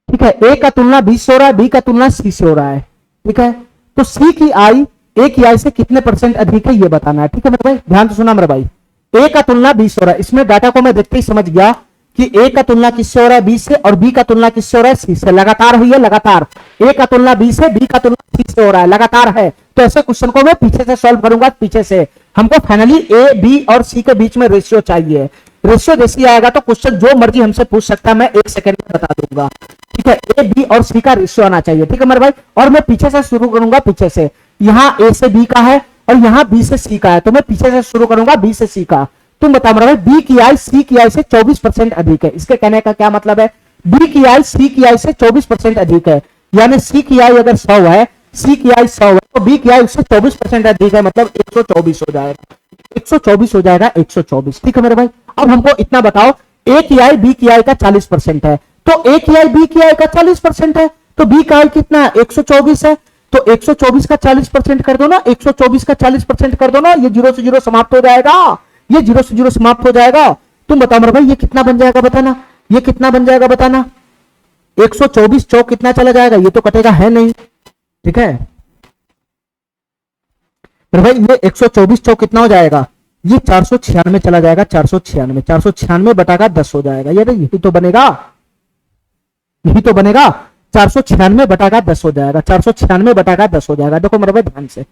ठीक है, ए का तुलना बी से हो रहा है, बी का तुलना सी से हो रहा है। ठीक है, तो सी की आई ए की आई से कितने % अधिक है ये बताना है। ठीक है मेरे भाई, ध्यान से सुना मेरे भाई, ए का तुलना बी से हो रहा है, इसमें डाटा को मैं देखते ही समझ गया कि ए का तुलना किससे हो रहा है, बी से, और बी का तुलना किससे हो रहा है, सी से। लगातार हुई है, लगातार ए का तुलना बी से, बी का तुलना सी से हो रहा है, लगातार है। तो ऐसे क्वेश्चन को मैं पीछे से सॉल्व करूंगा, पीछे से। हमको फाइनली ए बी और सी के बीच में रेशियो चाहिए। रेशियो जैसे आएगा तो क्वेश्चन जो मर्जी हमसे पूछ सकता है, मैं 1 सेकंड में बता दूंगा। ठीक है, ए बी और सी का रेशियो आना चाहिए। ठीक है मेरे भाई, और मैं पीछे से शुरू करूंगा, पीछे से। यहां ए से बी का है और यहां बी से सी का है, तो मैं पीछे से शुरू करूंगा, बी से सी का। तुम बताओ मेरे भाई, बी की आई सी की आई से 24% अधिक है, इसके कहने का क्या मतलब है, बी की आई सी की आई से 24% अधिक है, यानी सी की आई अगर 100 है, सी की आई 100 है, तो बी की आई उससे 24% अधिक है, मतलब 124 हो जाएगा, 124 हो जाएगा, 124। ठीक है मेरे भाई, अब हमको इतना बताओ, ए की आई बी की आई का 40% है, तो ए की आई बी की आई का 40% है, तो बी का आई कितना है, 124 है, तो 124 का 40% कर दो ना, 124 का 40% कर दो ना, ये 0 से 0 समाप्त हो जाएगा, ये 0 से 0 समाप्त हो जाएगा। तुम बताओ मेरे भाई, ये कितना बन जाएगा बताना, ये कितना बन जाएगा बताना, 124 चौक कितना चला जाएगा, ये तो कटेगा है नहीं। ठीक है मेरे भाई, ये 124 चौक कितना हो जाएगा, ये 496 चला जाएगा, 496, 496 बटा का 10 हो जाएगा, ये यही तो बनेगा, यही तो बनेगा, 496 बटा का 10 हो जाएगा, 496 बटा का 10 हो जाएगा। देखो मेरे भाई ध्यान से,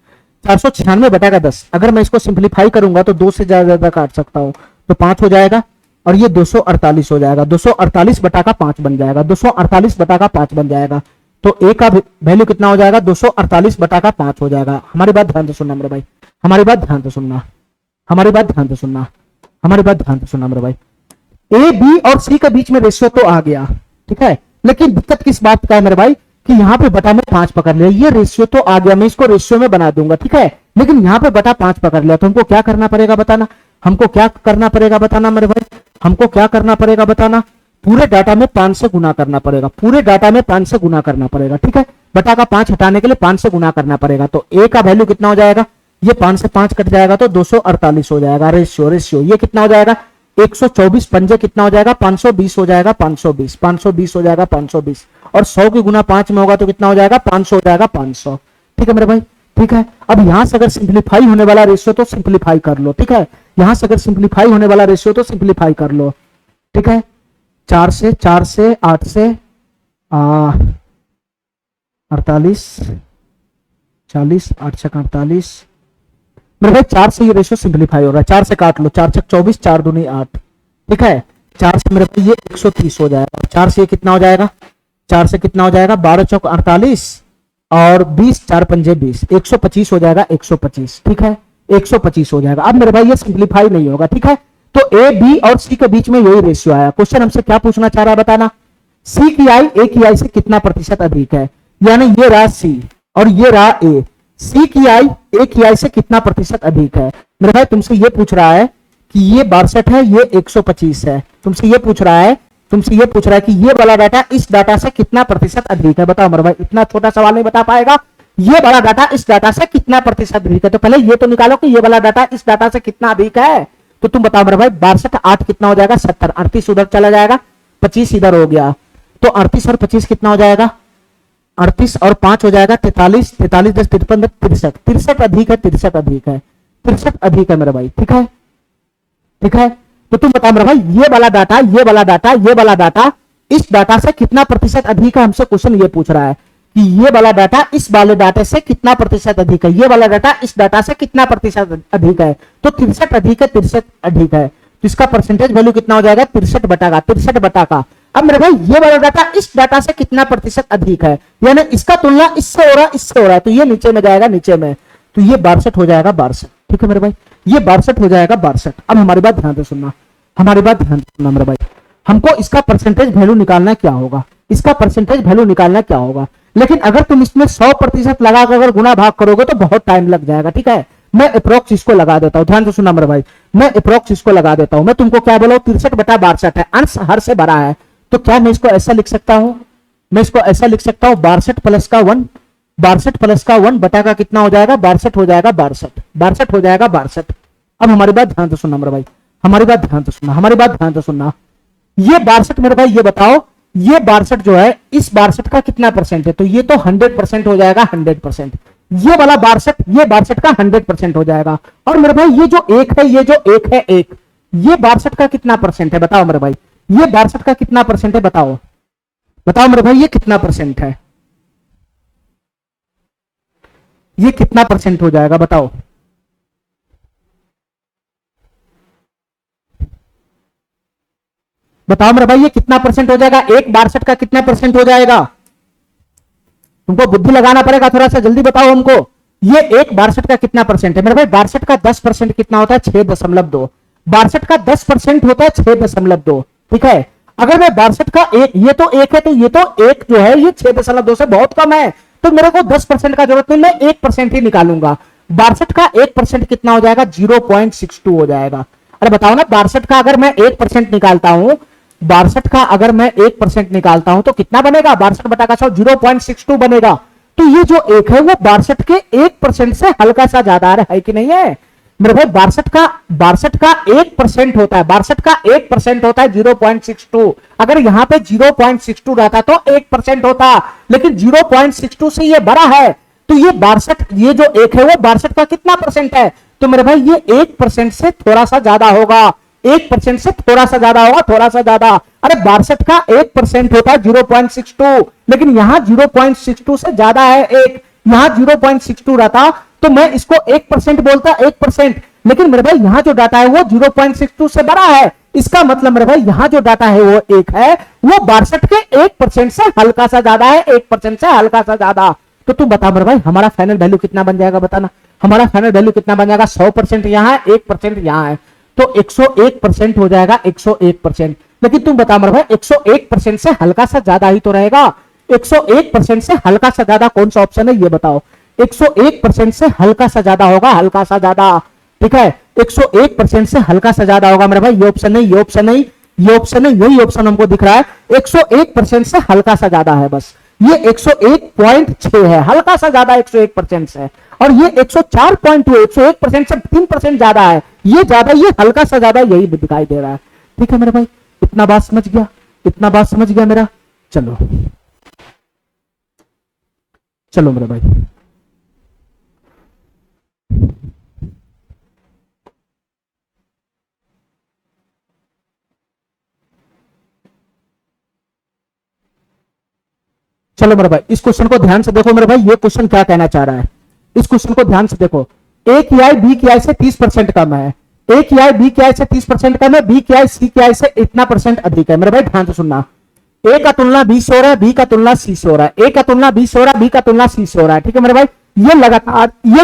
496 बटा का 10, अगर मैं इसको सिंप्लीफाई करूंगा तो 2 से ज्यादा काट सकता हूं, तो 5 हो जाएगा, और ये 248 हो जाएगा, 248 बटा का 5 बन जाएगा, 248 बटा का 5 बन जाएगा। तो ए का वैल्यू कितना हो जाएगा, 248 बटा का 5 हो जाएगा। हमारी बात ध्यान से सुनना मेरे भाई, हमारी बात ध्यान से सुनना, हमारी बात ध्यान से सुनना, हमारी बात ध्यान से सुनना मेरे भाई, ए बी और सी के बीच में रेशियो तो आ गया। ठीक है, लेकिन दिक्कत किस बात का है मेरे भाई, कि यहाँ पे बटा में 5 पकड़ लिया, ये रेशियो तो आ गया, मैं इसको रेशियो में बना दूंगा। ठीक है, लेकिन यहाँ पे बटा 5 पकड़ लिया, तो हमको क्या करना पड़ेगा बताना, हमको क्या करना पड़ेगा बताना मेरे भाई, हमको क्या करना पड़ेगा बताना, पूरे डाटा में 5 से गुना करना पड़ेगा, पूरे डाटा में 5 से गुना करना पड़ेगा। ठीक है, बटा का 5 हटाने के लिए 5 से गुना करना पड़ेगा, तो ए का वैल्यू कितना हो जाएगा, ये 5 से 5 कट जाएगा तो 248 हो जाएगा, रेशियो रेशियो ये कितना हो जाएगा, 124 पंजे कितना हो जाएगा, 520 हो जाएगा, 520 हो जाएगा, 520, और 100 की गुना 5 में होगा तो कितना हो जाएगा, 500 हो जाएगा, 500। ठीक है मेरे भाई, ठीक है। अब यहां से अगर सिंप्लीफाई होने वाला रेशियो तो सिंप्लीफाई कर लो, ठीक है। यहां से अगर सिंप्लीफाई होने वाला रेशियो तो सिंप्लीफाई कर लो, ठीक है। 4 से 8 से 48, 40, 8 से 48 मेरे भाई, 4 से ये रेशियो सिंप्लीफाई हो रहा है, 4 से काट लो, 4 छक 24, 4 दूनी 8, ठीक है। 4 से मेरे भाई ये 130 हो जाएगा, और 4 से ये कितना हो जाएगा, 4 से कितना हो जाएगा, 12 चौक 48 और 20, 4 पंजे 20, 125 हो जाएगा, 125, ठीक है, 125 हो जाएगा। अब मेरे भाई ये सिंप्लीफाई नहीं होगा, ठीक है। तो ए बी और सी के बीच में यही रेशियो आया। क्वेश्चन हमसे क्या पूछना चाह रहा है बताना, सी की आई ए की आई से कितना प्रतिशत अधिक है, यानी ये रहा सी और ये रहा ए, सी की आई ए की आई से कितना प्रतिशत अधिक है। मेरे भाई तुमसे ये पूछ रहा है कि ये 62 है, ये 125 है, तुमसे ये पूछ रहा है कि ये वाला डाटा इस डाटा से कितना प्रतिशत अधिक है। बताओ मेरे भाई, इतना छोटा सवाल नहीं बता पाएगा, ये वाला डाटा इस डाटा से कितना प्रतिशत अधिक है। तो पहले ये तो निकालो कि ये वाला डाटा इस डाटा से कितना अधिक है। तो तुम बताओ मेरे भाई, 62 8 कितना हो जाएगा, 70, 38 उधर चला जाएगा, 25 इधर हो गया, तो 38 और 25 कितना हो जाएगा, 38 और 5 हो जाएगा 43, 43 10 53 63, 63 अधिक है, 63 अधिक है, 63 अधिक है मेरे भाई, ठीक है, ठीक है। तो तुम बताओ मेरे भाई, ये वाला डाटा इस डाटा से कितना प्रतिशत अधिक है। हमसे क्वेश्चन ये पूछ रहा है कि ये वाला डाटा इस वाले डाटा से कितना प्रतिशत अधिक है, ये वाला डाटा इस डाटा से कितना प्रतिशत अधिक है। तो 63 अधिक है, 63 अधिक है, तो इसका परसेंटेज वैल्यू कितना हो जाएगा, 63 बटा का। अब मेरे भाई ये वाला डाटा इस डाटा से कितना प्रतिशत अधिक है, यानी इसका तुलना इससे हो रहा है, तो ये नीचे में जाएगा, नीचे में, तो ये 62 हो जाएगा, 62, ठीक है मेरे भाई, ये 62 हो जाएगा, 62। अब हमारी बात ध्यान से सुनना, मेरे भाई, हमको इसका परसेंटेज वैल्यू निकालना क्या होगा, लेकिन अगर तुम इसमें 100% लगाकर अगर गुना भाग करोगे तो बहुत टाइम लग जाएगा, ठीक है। मैं अप्रोक्स इसको लगा देता हूं, ध्यान से सुनना मेरे भाई, मैं अप्रोक्स इसको लगा देता हूं। मैं तुमको क्या बोला, 63 बटा 62 है, अंश हर से बड़ा है, तो क्या मैं इसको ऐसा लिख सकता हूं, 62 प्लस का 1, 62 बटा का कितना हो जाएगा, 62 हो जाएगा, 62। अब हमारी बात ध्यान से सुनना मेरे भाई, हमारी बात ध्यान से सुनना, ये 62 मेरे भाई, ये बताओ, ये 62 जो है, इस 62 का कितना परसेंट है, तो ये तो 100% हो जाएगा, 100%। ये वाला 62 का 100% हो जाएगा। और मेरे भाई ये जो एक है, ये 62 का कितना परसेंट है, बताओ मेरे भाई, ये 62 का कितना परसेंट है, बताओ मेरे भाई, ये कितना परसेंट है, ये कितना परसेंट हो जाएगा, बताओ मेरे भाई, ये कितना परसेंट हो जाएगा, एक 62 का कितना परसेंट हो जाएगा, तुमको बुद्धि लगाना पड़ेगा थोड़ा सा, जल्दी बताओ हमको, ये एक 62 का कितना परसेंट है। मेरे भाई 62 का 10% कितना होता है, 6.2, 62 का 10% होता है 6.2, ठीक है। अगर मैं 62 का एक, ये तो एक है, तो ये तो एक जो है, ये 6.2 से बहुत कम है, तो मेरे को 10% का जरूरत नहीं, मैं 1% ही निकालूंगा। 62 का 1% कितना हो जाएगा, 0.62 हो जाएगा। अरे बताओ ना, 62 का अगर मैं 1% निकालता हूं, 62 का अगर मैं 1% निकालता हूं तो कितना बनेगा, 62 बटा का 100, 0.62 बनेगा। तो ये जो एक है वो 62 के 1% से हल्का सा ज्यादा है कि नहीं है मेरे भाई। 62 का 1% होता है, 62 का 1% होता है 0.62। अगर यहां पे 0.62 रहता तो 1% होता, लेकिन 0.62 से ये बड़ा है, तो ये 62, ये जो एक है वो 62 का कितना परसेंट है, तो मेरे भाई ये 1% से थोड़ा सा ज्यादा होगा, 1% से थोड़ा सा ज्यादा होगा, थोड़ा सा ज्यादा। अरे 62 का 1% होता है 0.62, लेकिन यहां 0.62 से ज्यादा है एक, यहां 0.62 रहता तो मैं इसको 1% बोलता, 1%, लेकिन मेरे भाई यहां जो डाटा है वो 0.62 से बड़ा है। इसका मतलब मेरे भाई यहां जो डाटा है वो एक है, वो 62 के 1% से हल्का सा ज्यादा है, 1% से हल्का सा ज्यादा। तो तुम बता मेरे भाई, हमारा फाइनल वैल्यू कितना बन जाएगा, बताना हमारा फाइनल वैल्यू कितना बन जाएगा। 100% यहां है, 1% यहां है, तो 101% हो जाएगा, 101%। लेकिन तुम बता मेरे भाई 101% से हल्का सा ज्यादा ही तो रहेगा, 101% से हल्का सा ज्यादा कौन सा ऑप्शन है ये बताओ। 101% से हल्का सा ज्यादा होगा, हल्का सा ज्यादा, ठीक है। 101% से हल्का सा ज्यादा होगा मेरे भाई, ये ऑप्शन नहीं, ये ऑप्शन नहीं, ये ऑप्शन नहीं, यही ऑप्शन हमको दिख रहा है। 101% से हल्का सा ज्यादा है, बस ये 101.6 है, हल्का सा ज्यादा 101% से, और ये 104.2, 101% से 3% ज्यादा है, ये ज्यादा, ये हल्का सा ज्यादा, यही दिखाई दे रहा है। ठीक है मेरे भाई, इतना बात समझ गया, इतना बात समझ गया मेरा, चलो। चलो मेरे भाई, चलो मेरे भाई इस क्वेश्चन को ध्यान से देखो मेरे भाई, ये क्वेश्चन क्या कहना चाह रहा है, इस क्वेश्चन को ध्यान से देखो। ए की आई बी की आई से 30% कम है, ए की आई बी की आई से 30% कम है, बी की आई सी की आई से इतना परसेंट अधिक है। मेरे भाई ध्यान से सुनना, ए का तुलना बी से हो रहा है, बी का तुलना सी से हो रहा है, ए का तुलना बी से हो रहा है, बी का तुलना सी से हो रहा है। ठीक है मेरे भाई, ये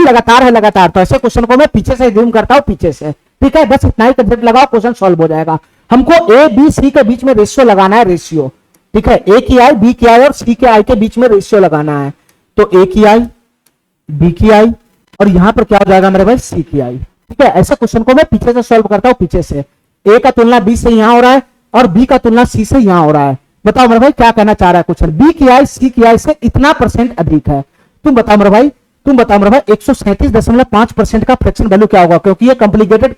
लगातार है लगातार। तो ऐसे क्वेश्चन को मैं पीछे से जूम करता हूं, पीछे से। ठीक है, बस इतना ही कंसेप्ट लगाओ, क्वेश्चन सॉल्व हो जाएगा। हमको ए बी सी के बीच में रेशियो लगाना है, रेशियो। ठीक है, ए की आई बी की आई और सी के आई के बीच में रेशियो लगाना है। तो ए की आई बी की आई और यहां पर क्या हो जाएगा मेरे भाई, सी की आई। ठीक है, ऐसे क्वेश्चन को मैं पीछे से सॉल्व करता हूं, पीछे से। ए का तुलना बी से यहां हो रहा है और बी का तुलना सी से यहां हो रहा है। बताओ मेरे भाई क्या कहना चाह रहा है क्वेश्चन, बी की आई सी की आई से इतना परसेंट अधिक है। तुम बताओ मेरे भाई, तुम बताओ मेरे भाई 137.5% का फ्रैक्शन वैल्यू क्या होगा, क्योंकि ये कॉम्प्लिकेटेड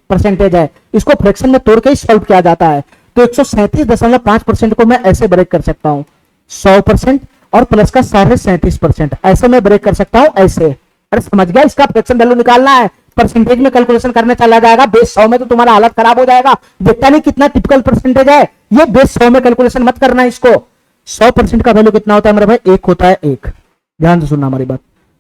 परसेंटेज है, इसको फ्रैक्शन में तोड़ के ही सॉल्व किया जाता है। तो 137.5% को मैं ऐसे ब्रेक कर सकता हूं, 100% और प्लस का 37.5%, ऐसे मैं ब्रेक कर सकता हूं, ऐसे। अरे समझ गया, इसका फ्रैक्शन वैल्यू निकालना है, परसेंटेज में कैलकुलेशन करने चला जाएगा, बेस 100 में तो तुम्हारा हालत खराब हो जाएगा। देखता नहीं कितना टिपिकल परसेंटेज है ये, बेस 100 में कैलकुलेशन मत करना इसको। 100% का वैल्यू कितना होता है मेरे भाई, 1 होता है, 1। ध्यान से सुनना हमारी बात,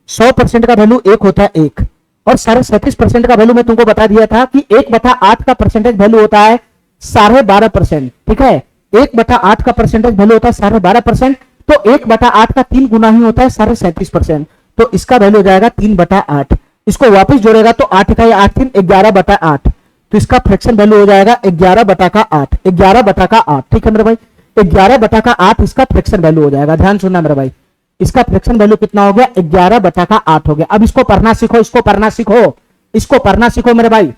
100% का वैल्यू 1 होता है, 1। और 37.5% का वैल्यू मैं तुमको बता दिया था कि 1/8 का परसेंटेज वैल्यू होता है 12.5%। ठीक है, 1/8 का परसेंटेज वैल्यू होता है 12.5%, तो 1/8 का 3 गुना ही होता है 37.5%। तो इसका वैल्यू हो जाएगा 3/8। इसको वापस जोड़ेगा तो 8 का 8 3 11/8, तो इसका फ्रैक्शन वैल्यू हो जाएगा 11/8, 11/8। ठीक है मेरे भाई, 11/8 इसका फ्रैक्शन वैल्यू हो जाएगा। ध्यान सुनना मेरे भाई, इसका फ्रैक्शन वैल्यू कितना हो गया, 11/8 हो गया। अब इसको पढ़ना सीखो, इसको पढ़ना सीखो, इसको पढ़ना सीखो मेरे भाई,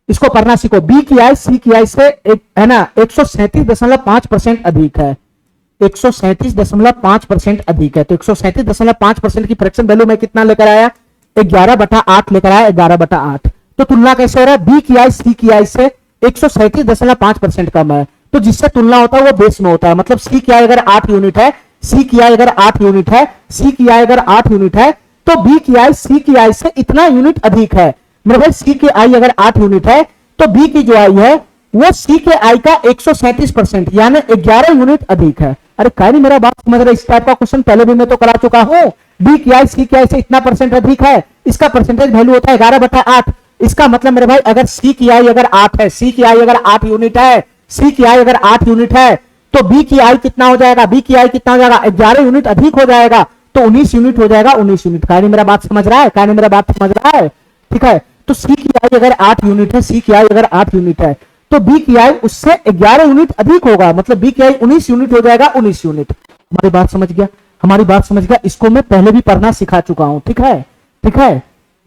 इसको पढ़ना सीखो। बी की आई सी की आई से है ना 137.5% अधिक है, 137.5% अधिक है। तो 137.5% की फ्रैक्शन वैल्यू में कितना लेकर आया, 11/8 लेकर आया, 11/8। तो तुलना कैसे हो रहा है, बी की आई सी की आई से 137.5% कम है, तो जिससे तुलना होता है वो बेस में होता है। मतलब सी की आई अगर 8 यूनिट है, सी की आई अगर 8 यूनिट है, सी की आई अगर 8 यूनिट है, तो बी की आई सी की आई से इतना यूनिट अधिक है। मेरे भाई सी की आई अगर 8 यूनिट है, तो बी की जो आई है वो सी के आई का 137% यानी 11 यूनिट अधिक है। अरे क्या नहीं मेरा बात समझ रहे, इस टाइप का क्वेश्चन पहले भी मैं तो करा चुका हूं। बी की आई सी की आई से इतना परसेंट अधिक है, इसका परसेंटेज वैल्यू होता है 11/8। इसका मतलब मेरे भाई अगर सी की आई अगर 8 है, सी की आई अगर 8 यूनिट है, सी की आई अगर 8 यूनिट है, तो बी की आई कितना हो जाएगा, बी की आई कितना हो जाएगा, 11 यूनिट अधिक हो जाएगा, तो 19 यूनिट हो जाएगा, 19 यूनिट। क्या नहीं मेरा बात समझ रहा है, क्या नहीं मेरा बात समझ रहा है। ठीक है, तो सी की आई अगर 8 यूनिट है, सी की आई अगर 8 यूनिट है, तो बी की आई उससे 11 यूनिट अधिक होगा, मतलब बी की आई 19 यूनिट हो जाएगा, 19 यूनिट। हमारी बात समझ गया, हमारी बात समझ गया, इसको मैं पहले भी पढ़ना सिखा चुका हूं। ठीक है, ठीक है,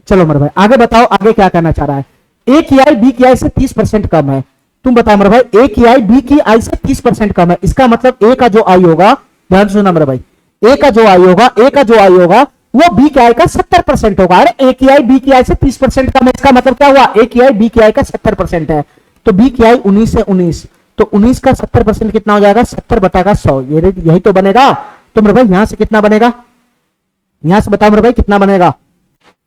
चलो मेरे भाई आगे बताओ, आगे क्या कहना चाह रहा है। ए की आई बी की आई से 30% कम है। तुम बताओ मेरे भाई, ए की आई बी की आई से 30% कम है, इसका मतलब ए का जो आई होगा, ध्यान सुनना मेरे भाई, ए का जो आई होगा, ए का जो आई होगा वो बी की आई का 70% होगा। अरे ए की आई बी की आई से 30% कम है, इसका मतलब क्या हुआ, ए की आई बी की आई का 70% है, तो बी की आई 19 है, 19, तो 19 का 70% कितना हो जाएगा, 70/100, यही तो बनेगा। तो मेरे भाई यहां से कितना बनेगा, यहां से बताओ मेरे भाई कितना बनेगा,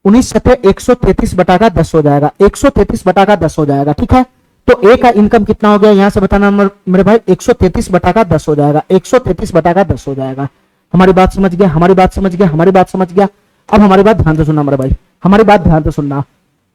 19 सत्ते 133/10 हो जाएगा, 133/10 हो जाएगा। ठीक है, तो ए का इनकम कितना हो गया, यहां से बताना मेरे भाई, 133/10 हो जाएगा, 133/10 हो जाएगा। हमारी बात समझ गया, हमारी बात समझ गया, हमारी बात समझ गया। अब हमारी बात ध्यान से सुनना मेरे भाई, हमारी बात ध्यान से सुनना।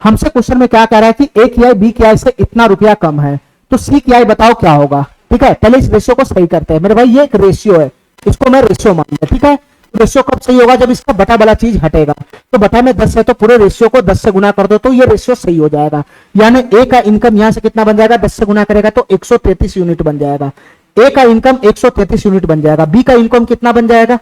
हमसे क्वेश्चन में क्या कह रहा है कि ए की आई बी की आई से इतना रुपया कम है, तो सी की आई बताओ क्या होगा। ठीक है, पहले इस रेशियो को सही करते हैं मेरे भाई, ये एक रेशियो है, इसको मैं रेशियो मानूंगा। ठीक है, रेशियो कब सही होगा, जब इसका बटा वाला चीज हटेगा। तो बटा में 10 है, तो पूरे रेशियो को 10 से गुना कर दो, तो ये रेशियो सही हो जाएगा। यानी ए का इनकम यहां से कितना बन जाएगा, 10 से गुना करेगा तो 133 यूनिट बन जाएगा। ए का इनकम 133 यूनिट बन जाएगा, बी का इनकम कितना बन जाएगा,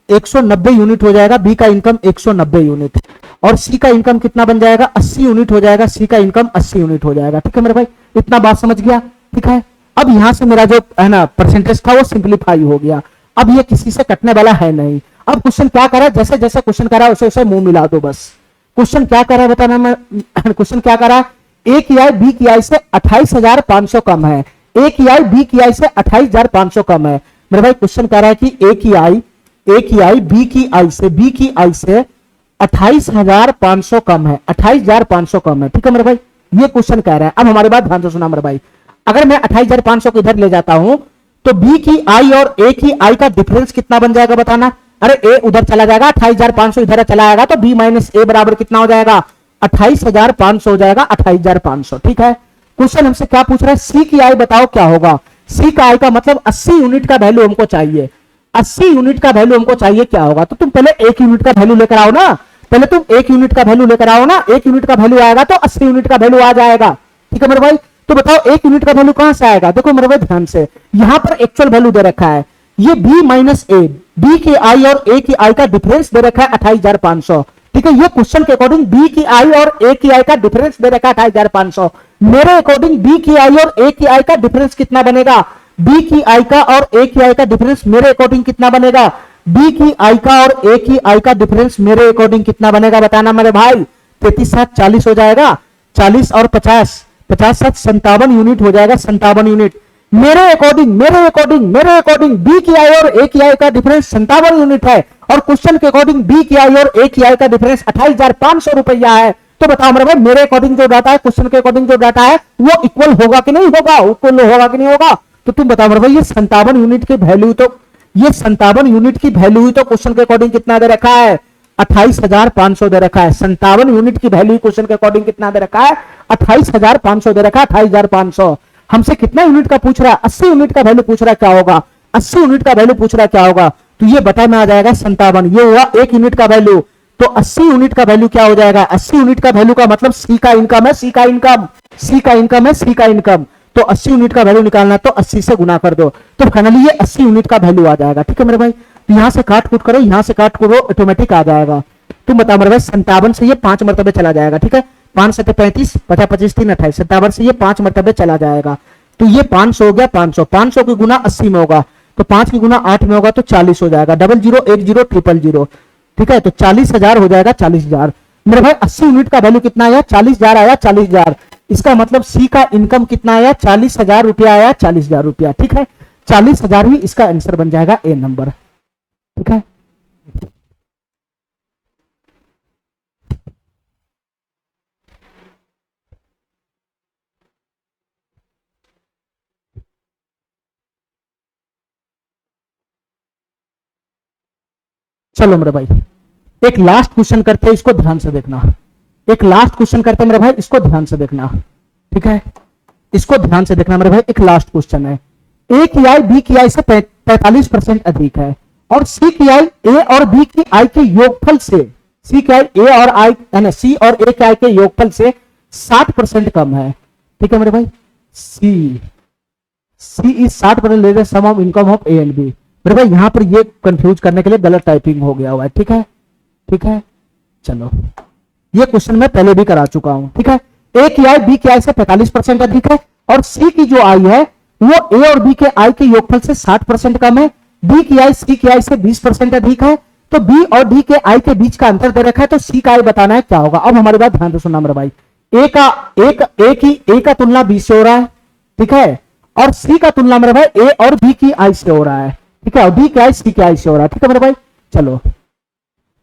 190 यूनिट हो जाएगा, बी का इनकम 190 यूनिट, और सी का इनकम कितना बन जाएगा, 80 यूनिट हो जाएगा, सी का इनकम 80 यूनिट हो जाएगा। ठीक है मेरे भाई, इतना बात समझ गया। ठीक है, अब यहां से मेरा जो है ना परसेंटेज था वो सिंप्लीफाई हो गया, अब ये किसी से कटने वाला है नहीं। अब क्वेश्चन क्या करा, जैसे जैसे क्वेश्चन करा वैसे वैसे मुंह मिला दो बस। क्वेश्चन क्या करा बताना, मैं क्वेश्चन क्या करा, ए की आई बी की आई से 28,500 कम है, ए की आई बी की आई से 28,500 कम है। मेरे भाई क्वेश्चन कह रहा है कि ए की आई ए की आई बी की आई से 28,500 कम है, 28,500 कम है। ठीक है मेरे भाई, ये क्वेश्चन कह रहा है। अब हमारी बात ध्यान से सुना मेरे भाई, अगर मैं 28,500 को इधर ले जाता हूं तो बी की आई और ए की आई का डिफरेंस कितना बन जाएगा बताना। अरे ए उधर चला जाएगा, 28,500 इधर चला आएगा तो बी माइनस ए बराबर कितना हो जाएगा, 28,500 हो जाएगा, 28,500। ठीक है, क्वेश्चन हमसे क्या पूछ रहा है, सी की आई बताओ क्या होगा। सी का आई का मतलब 80 यूनिट का वैल्यू हमको चाहिए, 80 यूनिट का वैल्यू हमको चाहिए, क्या होगा। तो तुम पहले 1 यूनिट का वैल्यू लेकर आओ ना, पहले तुम 1 यूनिट का वैल्यू लेकर आओ ना, 1 यूनिट का वैल्यू आएगा तो 80 यूनिट का वैल्यू आ जाएगा। ठीक है मेरे भाई, तो बताओ 1 यूनिट का वैल्यू कहां से आएगा। देखो मेरे भाई ध्यान से, यहां पर एक्चुअल वैल्यू दे रखा है, ये बी माइनस ए, बी की आई और ए की आई का डिफरेंस दे रखा है 28,500। ठीक है, ये क्वेश्चन के अकॉर्डिंग बी की आई और ए की आई का डिफरेंस दे रखा है 28,500। मेरे अकॉर्डिंग बी की आई और ए की आई का डिफरेंस कितना बनेगा, बी की आई का और ए की आई का डिफरेंस मेरे अकॉर्डिंग कितना बनेगा, बी की आई का और ए की आई का डिफरेंस मेरे अकॉर्डिंग कितना बनेगा बताना मेरे भाई। 33 7 40 हो जाएगा, 40 और 50, 50 7 57 यूनिट हो जाएगा, 57 यूनिट। मेरे अकॉर्डिंग बी की आई और ए की आई का डिफरेंस 57 यूनिट है, और क्वेश्चन के अकॉर्डिंग बी की आई और ए की आई का डिफरेंस 28,500 रुपया है। तो बताओ मेरे भाई, मेरे अकॉर्डिंग जो डाटा है, क्वेश्चन के अकॉर्डिंग जो डाटा है वो इक्वल होगा कि नहीं होगा, इक्वल होगा कि नहीं होगा। तो तुम बताओ मेरे भाई, ये 57 यूनिट की वैल्यू, तो ये 57 यूनिट की वैल्यू ही तो क्वेश्चन के अकॉर्डिंग कितना दे रखा है, 28,500 दे रखा है। 57 यूनिट की वैल्यू क्वेश्चन के अकॉर्डिंग कितना दे रखा है, 28,500 दे रखा है, 28,500। हमसे कितना यूनिट का पूछ रहा है, 80 यूनिट का वैल्यू पूछ रहा है, क्या होगा, 80 यूनिट का वैल्यू पूछ रहा है, क्या होगा। तो ये बटा में आ जाएगा 57, ये हुआ 1 यूनिट का वैल्यू, तो 80 यूनिट का वैल्यू क्या हो जाएगा, 80 यूनिट का वैल्यू का मतलब सी का इनकम है, सी का इनकम है, सी का इनकम। तो 80 यूनिट का वैल्यू निकालना तो 80 से गुना कर दो, तो फाइनली ये 80 यूनिट का वैल्यू आ जाएगा। ठीक है मेरे भाई, तो यहां से काट कूट करो, यहां से काट करो, ऑटोमेटिक आ जाएगा। तुम बताओ मेरे भाई, 57 से ये 5 मरतबे चला जाएगा। ठीक है, 5 7 35, 50 25 3 28, 57 से ये 5 मरतबे चला जाएगा, तो ये 500 हो गया, 500, 500 की गुना 80 में होगा, तो 5 की गुना 8 में होगा तो 40 हो जाएगा, 0010 ठीक है, तो 40,000 हो जाएगा, 40,000। मेरे भाई 80 यूनिट का वैल्यू कितना आया, 40,000 आया, 40,000। इसका मतलब सी का इनकम कितना आया, 40,000 रुपया आया, 40,000 रुपया। ठीक है, 40,000 ही इसका आंसर बन जाएगा, ए नंबर। ठीक है, चलो मेरे भाई एक लास्ट क्वेश्चन करते हैं, इसको ध्यान से देखना। एक लास्ट क्वेश्चन करते हैं मेरे भाई, इसको ध्यान से देखना। ठीक है, इसको ध्यान से देखना मेरे भाई, एक लास्ट क्वेश्चन है। ए की आई बी की आई से 45% अधिक है, और सी की आई ए और बी की आई के योगफल से, सी की आई ए और आई यानी सी और ए के आई के योगफल से 60% कम है। ठीक है मेरे भाई, C is 60% less sum of income of A and B. मेरे भाई यहां पर ये कंफ्यूज करने के लिए गलत टाइपिंग हो गया हुआ है। ठीक है, ठीक है, चलो ये क्वेश्चन मैं पहले भी करा चुका हूं। ठीक है, ए की आई बी की आई से 45% अधिक है, और सी की जो आई है वो ए और बी के आई के योगफल से 60% कम है। डी की आई सी की आई से 20% अधिक है, तो बी और डी के आई के बीच का अंतर दे रखा है, तो सी का आई बताना है, क्या होगा। अब हमारी बात ध्यान से सुनना मेरे भाई, ए का तुलना बी से हो रहा है, ठीक है, और सी का तुलना मेरे भाई ए और बी की आई से हो रहा है। ठीक है, और डी की आई सी की आई से हो रहा है। ठीक है मेरे भाई, चलो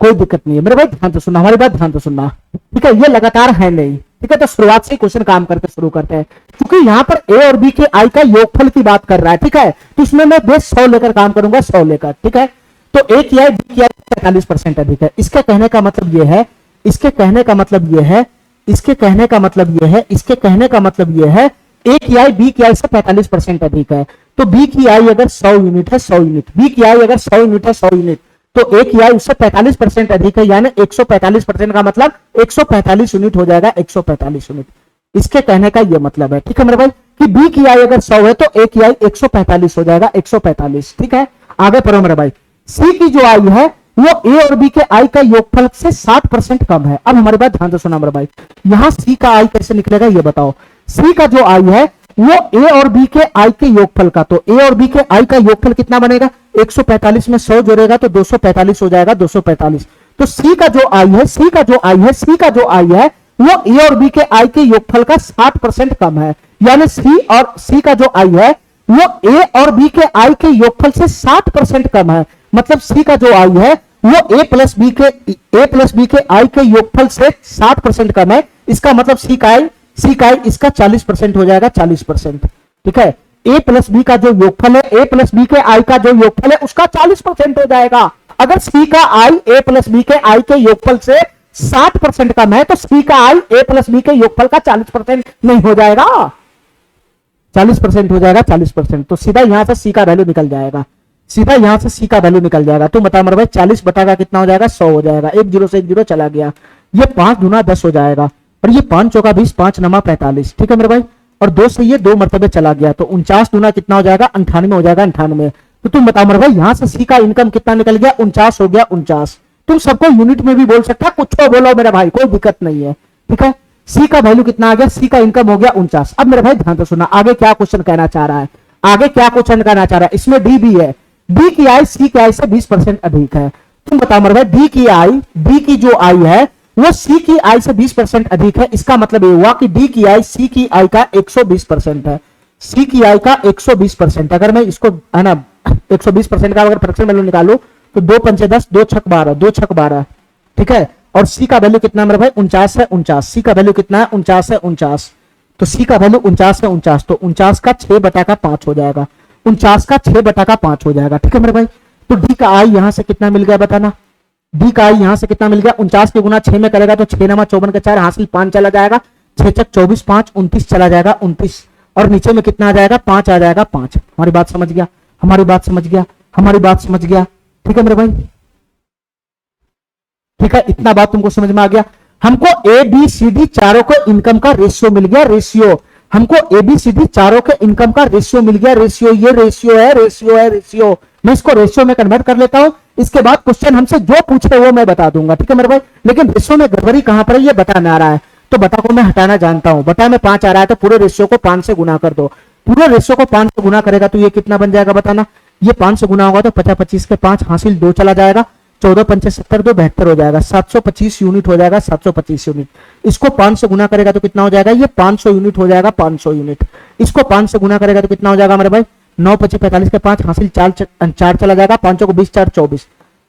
कोई दिक्कत नहीं है मेरे भाई, ध्यान से सुनना, हमारी बात ध्यान से सुनना। ठीक है, ये लगातार है नहीं। ठीक है, तो शुरुआत से क्वेश्चन काम करके शुरू करते हैं, क्योंकि यहां पर ए और बी के आई का योगफल की बात कर रहा है। ठीक है, तो इसमें मैं बेस 100 लेकर काम करूंगा, 100 लेकर। ठीक है, तो ए की आई बी की आई 45% अधिक है। इसके कहने का मतलब ये है, इसके कहने का मतलब ये है, इसके कहने का मतलब ये है, इसके कहने का मतलब ये है, ए की आई बी की आई से 45% अधिक है। तो बी की आई अगर 100 यूनिट है, 100 यूनिट, बी की आई अगर 100 यूनिट है, 100 यूनिट, तो ए की आई उससे 45% अधिक है, यानी 145% का मतलब 145 यूनिट हो जाएगा, 145 यूनिट। इसके कहने का यह मतलब है। ठीक है मेरे भाई, कि बी की आई अगर 100 है तो ए की आई 145 हो जाएगा, 145। ठीक है, आगे पढ़ो मेरे भाई, सी की जो आई है वो ए और बी के आई का योगफल से 60% कम है। अब हमारी बात ध्यान से सुना मेरे भाई, यहां सी का आई कैसे निकलेगा ये बताओ। सी का जो आई है वो ए और बी के आई के योगफल का, तो ए और बी के आई का योगफल कितना बनेगा, 145 में 100 जोड़ेगा तो 245 हो जाएगा, 245। तो सी का जो आई है, सी का जो आई है, सी का जो आई है वो ए और बी के आई के योगफल का 60% कम है, यानी सी का जो आई है वो ए और बी के आई के योगफल से 60% कम है। मतलब सी का जो आई है वो ए प्लस बी के आई के योगफल से 60% कम है। इसका मतलब सी का आई इसका 40% हो जाएगा, 40%। ठीक है, ए प्लस बी का जो योगफल है, ए प्लस बी के आई का जो योगफल है उसका 40% हो जाएगा। अगर सी का आई ए प्लस बी के आई के योगफल से 60% कम है तो सी का आई ए प्लस बी के योगफल का 40% नहीं हो जाएगा, 40% हो जाएगा, 40%। तो सीधा यहां से सी का वैल्यू निकल जाएगा, सीधा यहां से सी का वैल्यू निकल जाएगा। तो बता मेरे भाई 40 बटा का कितना हो जाएगा, 100 हो जाएगा। एक जीरो से एक जीरो चला गया, ये 5 गुना 10 हो जाएगा, और ये 5 चौका 20, 5 नमा 45। ठीक है मेरे भाई, और 2 से ये 2 मरतबे चला गया, तो 49 गुना कितना हो जाएगा, 98 हो जाएगा, 98। तो तुम बताओ मेरे भाई यहां से सी का इनकम कितना निकल गया, 49 हो गया, 49। तुम सबको यूनिट में भी बोल सकता है, कुछ तो बोलो मेरा भाई, कोई दिक्कत नहीं है। ठीक है, सी का वैल्यू कितना आ गया, सी का इनकम हो गया 49। अब मेरे भाई ध्यान से सुना, आगे क्या क्वेश्चन कहना चाह रहा है, आगे क्या क्वेश्चन कहना चाह रहा है। इसमें डी भी है, डी की आई सी की आई से 20% अधिक है। तुम बताओ मेरे भाई डी की जो आई है वो सी की आई से 20% अधिक है। इसका मतलब ये हुआ कि डी की आई सी की आई का 120% है, सी की आई का 120%। अगर मैं इसको है ना 120% का अगर फ्रैक्शन वैल्यू निकालू तो 2 पंचे 10, 2 छक 12, 2 छक 12। ठीक है, और सी का वैल्यू कितना मेरे भाई 49 है, 49। सी का वैल्यू कितना है, 49 है, 49। तो सी का वैल्यू 49 है, 49। तो 49 का 6 बटा का 5 हो जाएगा, 49 का 6 बटा का 5 हो जाएगा। ठीक है मेरे भाई, तो डी का आई यहां से कितना मिल गया बताना, डी का आई यहां से कितना मिल गया, 49 के गुना 6 में करेगा तो 6 नमा 54 का 4 हासिल 5 चला जाएगा, 6 चक 24, 5 29 चला जाएगा, 29। और नीचे में कितना आ जाएगा, 5 आ जाएगा, 5। हमारी बात समझ गया, हमारी बात समझ गया, हमारी बात समझ गया। ठीक है मेरे भाई, ठीक है, इतना बात तुमको समझ में आ गया। हमको ए बी सी डी चारों को इनकम का रेशियो मिल गया, रेशियो। हमको ए बी सी डी चारों के इनकम का रेशियो मिल गया, रेशियो। ये रेशियो है, रेशियो है, रेशियो। मैं इसको रेशियो में कन्वर्ट कर लेता हूं, इसके बाद क्वेश्चन हमसे जो पूछे वो मैं बता दूंगा। ठीक है मेरे भाई, लेकिन रेशियो में गड़बड़ी कहां पर है ये बता में आ रहा है, तो बटा को मैं हटाना जानता हूं। बटा में 5 आ रहा है तो पूरे रेशियो को 5 से गुना कर दो। पूरे रेशियो को 5 से गुना करेगा तो ये कितना बन जाएगा बताना, ये 5 से गुना होगा तो 50 25 के 5 हासिल 2 चला जाएगा, 14 पंचे 70, 2 72 हो जाएगा, 725 यूनिट हो जाएगा, 725 यूनिट। इसको 5 से गुना करेगा तो कितना हो जाएगा, ये 500 यूनिट हो जाएगा, 500 यूनिट। इसको 5 से गुना करेगा तो कितना हो जाएगा मेरे भाई, 9 25 45 के 5 हासिल 4 चला जाएगा, 5 को 20 4 24,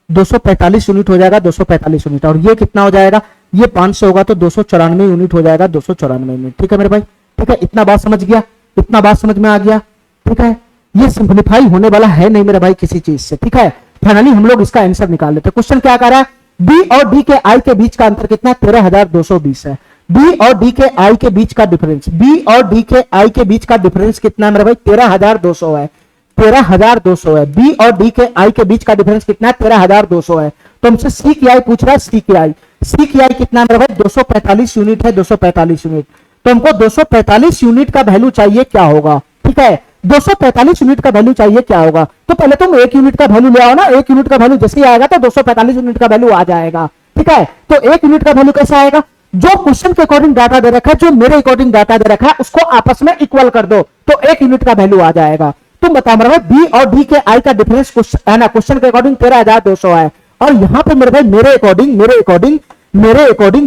245 यूनिट हो जाएगा, 245 यूनिट। और ये कितना हो जाएगा, ये 500 होगा तो 294 यूनिट हो जाएगा, 294 यूनिट। ठीक है मेरे भाई, ठीक है, इतना बात समझ गया, इतना बात समझ में आ गया। ठीक है, ये सिंप्लीफाई होने वाला है नहीं मेरे भाई किसी चीज से। ठीक है, फाइनली हम लोग इसका आंसर निकाल लेते हैं। क्वेश्चन क्या कर रहा है, बी और डी के आई के बीच का अंतर कितना, 13,220 है। बी और डी के आई के बीच का डिफरेंस, बी और डी के आई के बीच का डिफरेंस कितना है मेरे भाई, 13,200 है, 13,200 है। बी और डी के आई के बीच का डिफरेंस कितना है, 13,200 है। तो हमसे सी की आई पूछ रहा है, सी की आई, सी की आई कितना मेरे भाई, 245 यूनिट है, 245 यूनिट। तो हमको 245 यूनिट का वैल्यू चाहिए, क्या होगा। ठीक है, 245 यूनिट का वैल्यू चाहिए, क्या होगा। तो पहले तुम 1 यूनिट का वैल्यू ले आओ ना, 1 यूनिट का वैल्यू जैसे ही आएगा तो 245 यूनिट का वैल्यू आ जाएगा। ठीक है, तो 1 यूनिट का वैल्यू कैसे आएगा, जो क्वेश्चन के अकॉर्डिंग डाटा दे रखा है, जो मेरे अकॉर्डिंग डाटा दे रखा है, उसको आपस में इक्वल कर दो तो 1 यूनिट का वैल्यू आ जाएगा। तुम बताओ मेरे भाई बी और डी के आई का डिफरेंस है ना, क्वेश्चन के अकॉर्डिंग 13,200 है। और यहां पे मेरे भाई मेरे अकॉर्डिंग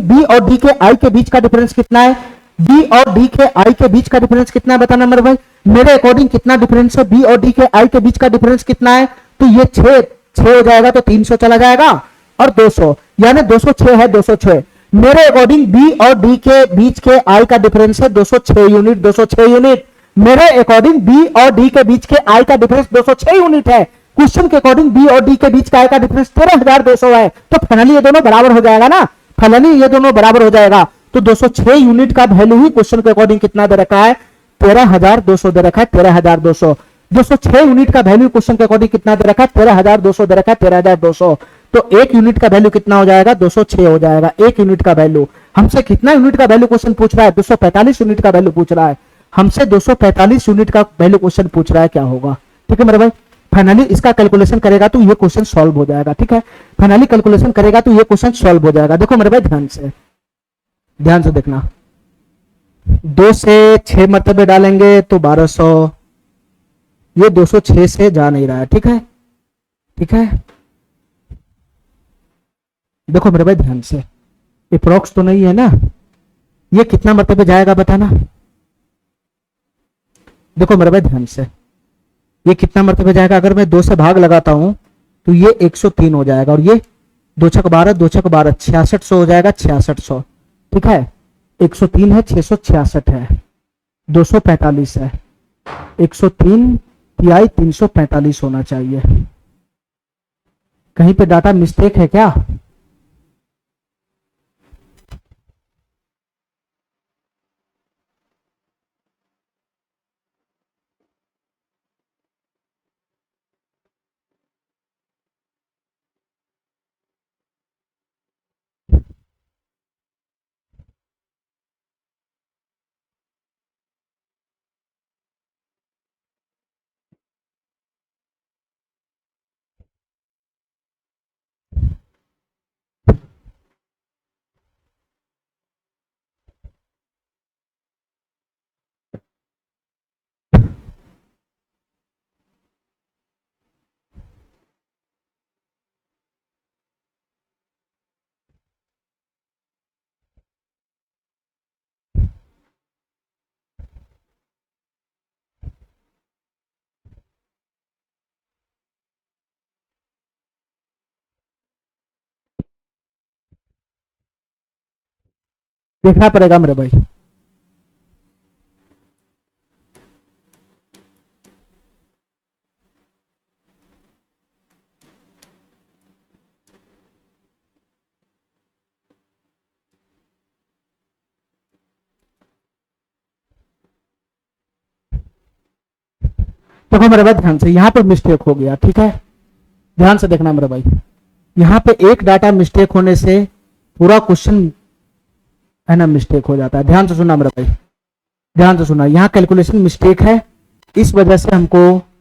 बी और डी के आई के बीच का डिफरेंस कितना है, बी और डी के आई के बीच का डिफरेंस कितना है बताना मेरे भाई, मेरे अकॉर्डिंग कितना डिफरेंस है, बी और डी के आई के बीच का डिफरेंस कितना है। तो ये 6 हो जाएगा तो 300 चला जाएगा, और 200 यानी 206 है, 206। मेरे अकॉर्डिंग बी और डी के बीच के आई का डिफरेंस है 206 यूनिट, 206 यूनिट। मेरे अकॉर्डिंग बी और डी के बीच के आई का डिफरेंस 206 यूनिट है। क्वेश्चन के अकॉर्डिंग बी और डी के बीच का आई का डिफरेंस 13,200 है। तो फाइनली ये दोनों बराबर हो जाएगा ना, फाइनली ये दोनों बराबर हो जाएगा। तो 206 यूनिट का वैल्यू ही क्वेश्चन के अकॉर्डिंग कितना दे रखा है, 13,200 दे रखा है, 13,200। 206 यूनिट का वैल्यू क्वेश्चन के अकॉर्डिंग कितना दे रखा है, 13,200 दे रखा है, 13,200। तो 1 यूनिट का वैल्यू कितना हो जाएगा, 206 हो जाएगा 1 यूनिट का वैल्यू। हमसे कितना यूनिट का वैल्यू क्वेश्चन पूछ रहा है, 245 यूनिट का वैल्यू पूछ रहा है हमसे, 245 यूनिट का वैल्यू क्वेश्चन पूछ रहा है, क्या होगा। ठीक है मेरे भाई, फाइनली इसका कैलकुलेशन करेगा तो ये क्वेश्चन सॉल्व हो जाएगा। ठीक है, फाइनली कैलकुलेशन करेगा तो ये क्वेश्चन सॉल्व हो जाएगा। देखो मेरे भाई ध्यान से देखना, 2 से 6 मरतबे डालेंगे तो 1200, ये 206 से जा नहीं रहा है। ठीक है, ठीक है, देखो मेरे भाई ध्यान से, अप्रोक्स तो नहीं है ना, ये कितना मरतबे जाएगा बताना। देखो मेरे भाई ध्यान से, ये कितना मरतबे जाएगा, अगर मैं 2 से भाग लगाता हूं तो तो ये 103 हो जाएगा, और ये 2 छक 12, 2 छक 12, 6600 हो जाएगा, 6600। ठीक है, 103 है, 666 है, 245 है, 103 Ti 345 होना चाहिए। कहीं पे डाटा मिस्टेक है क्या? देखना पड़ेगा मेरे भाई। देखो मेरे भाई ध्यान से, यहां पर मिस्टेक हो गया। ठीक है, ध्यान से देखना मेरे भाई, यहां पे एक डाटा मिस्टेक होने से पूरा क्वेश्चन है ना मिस्टेक हो जाता है। ध्यान से सुनना मेरे भाई, ध्यान से सुनना, यहाँ कैलकुलेशन मिस्टेक है, इस वजह से हमको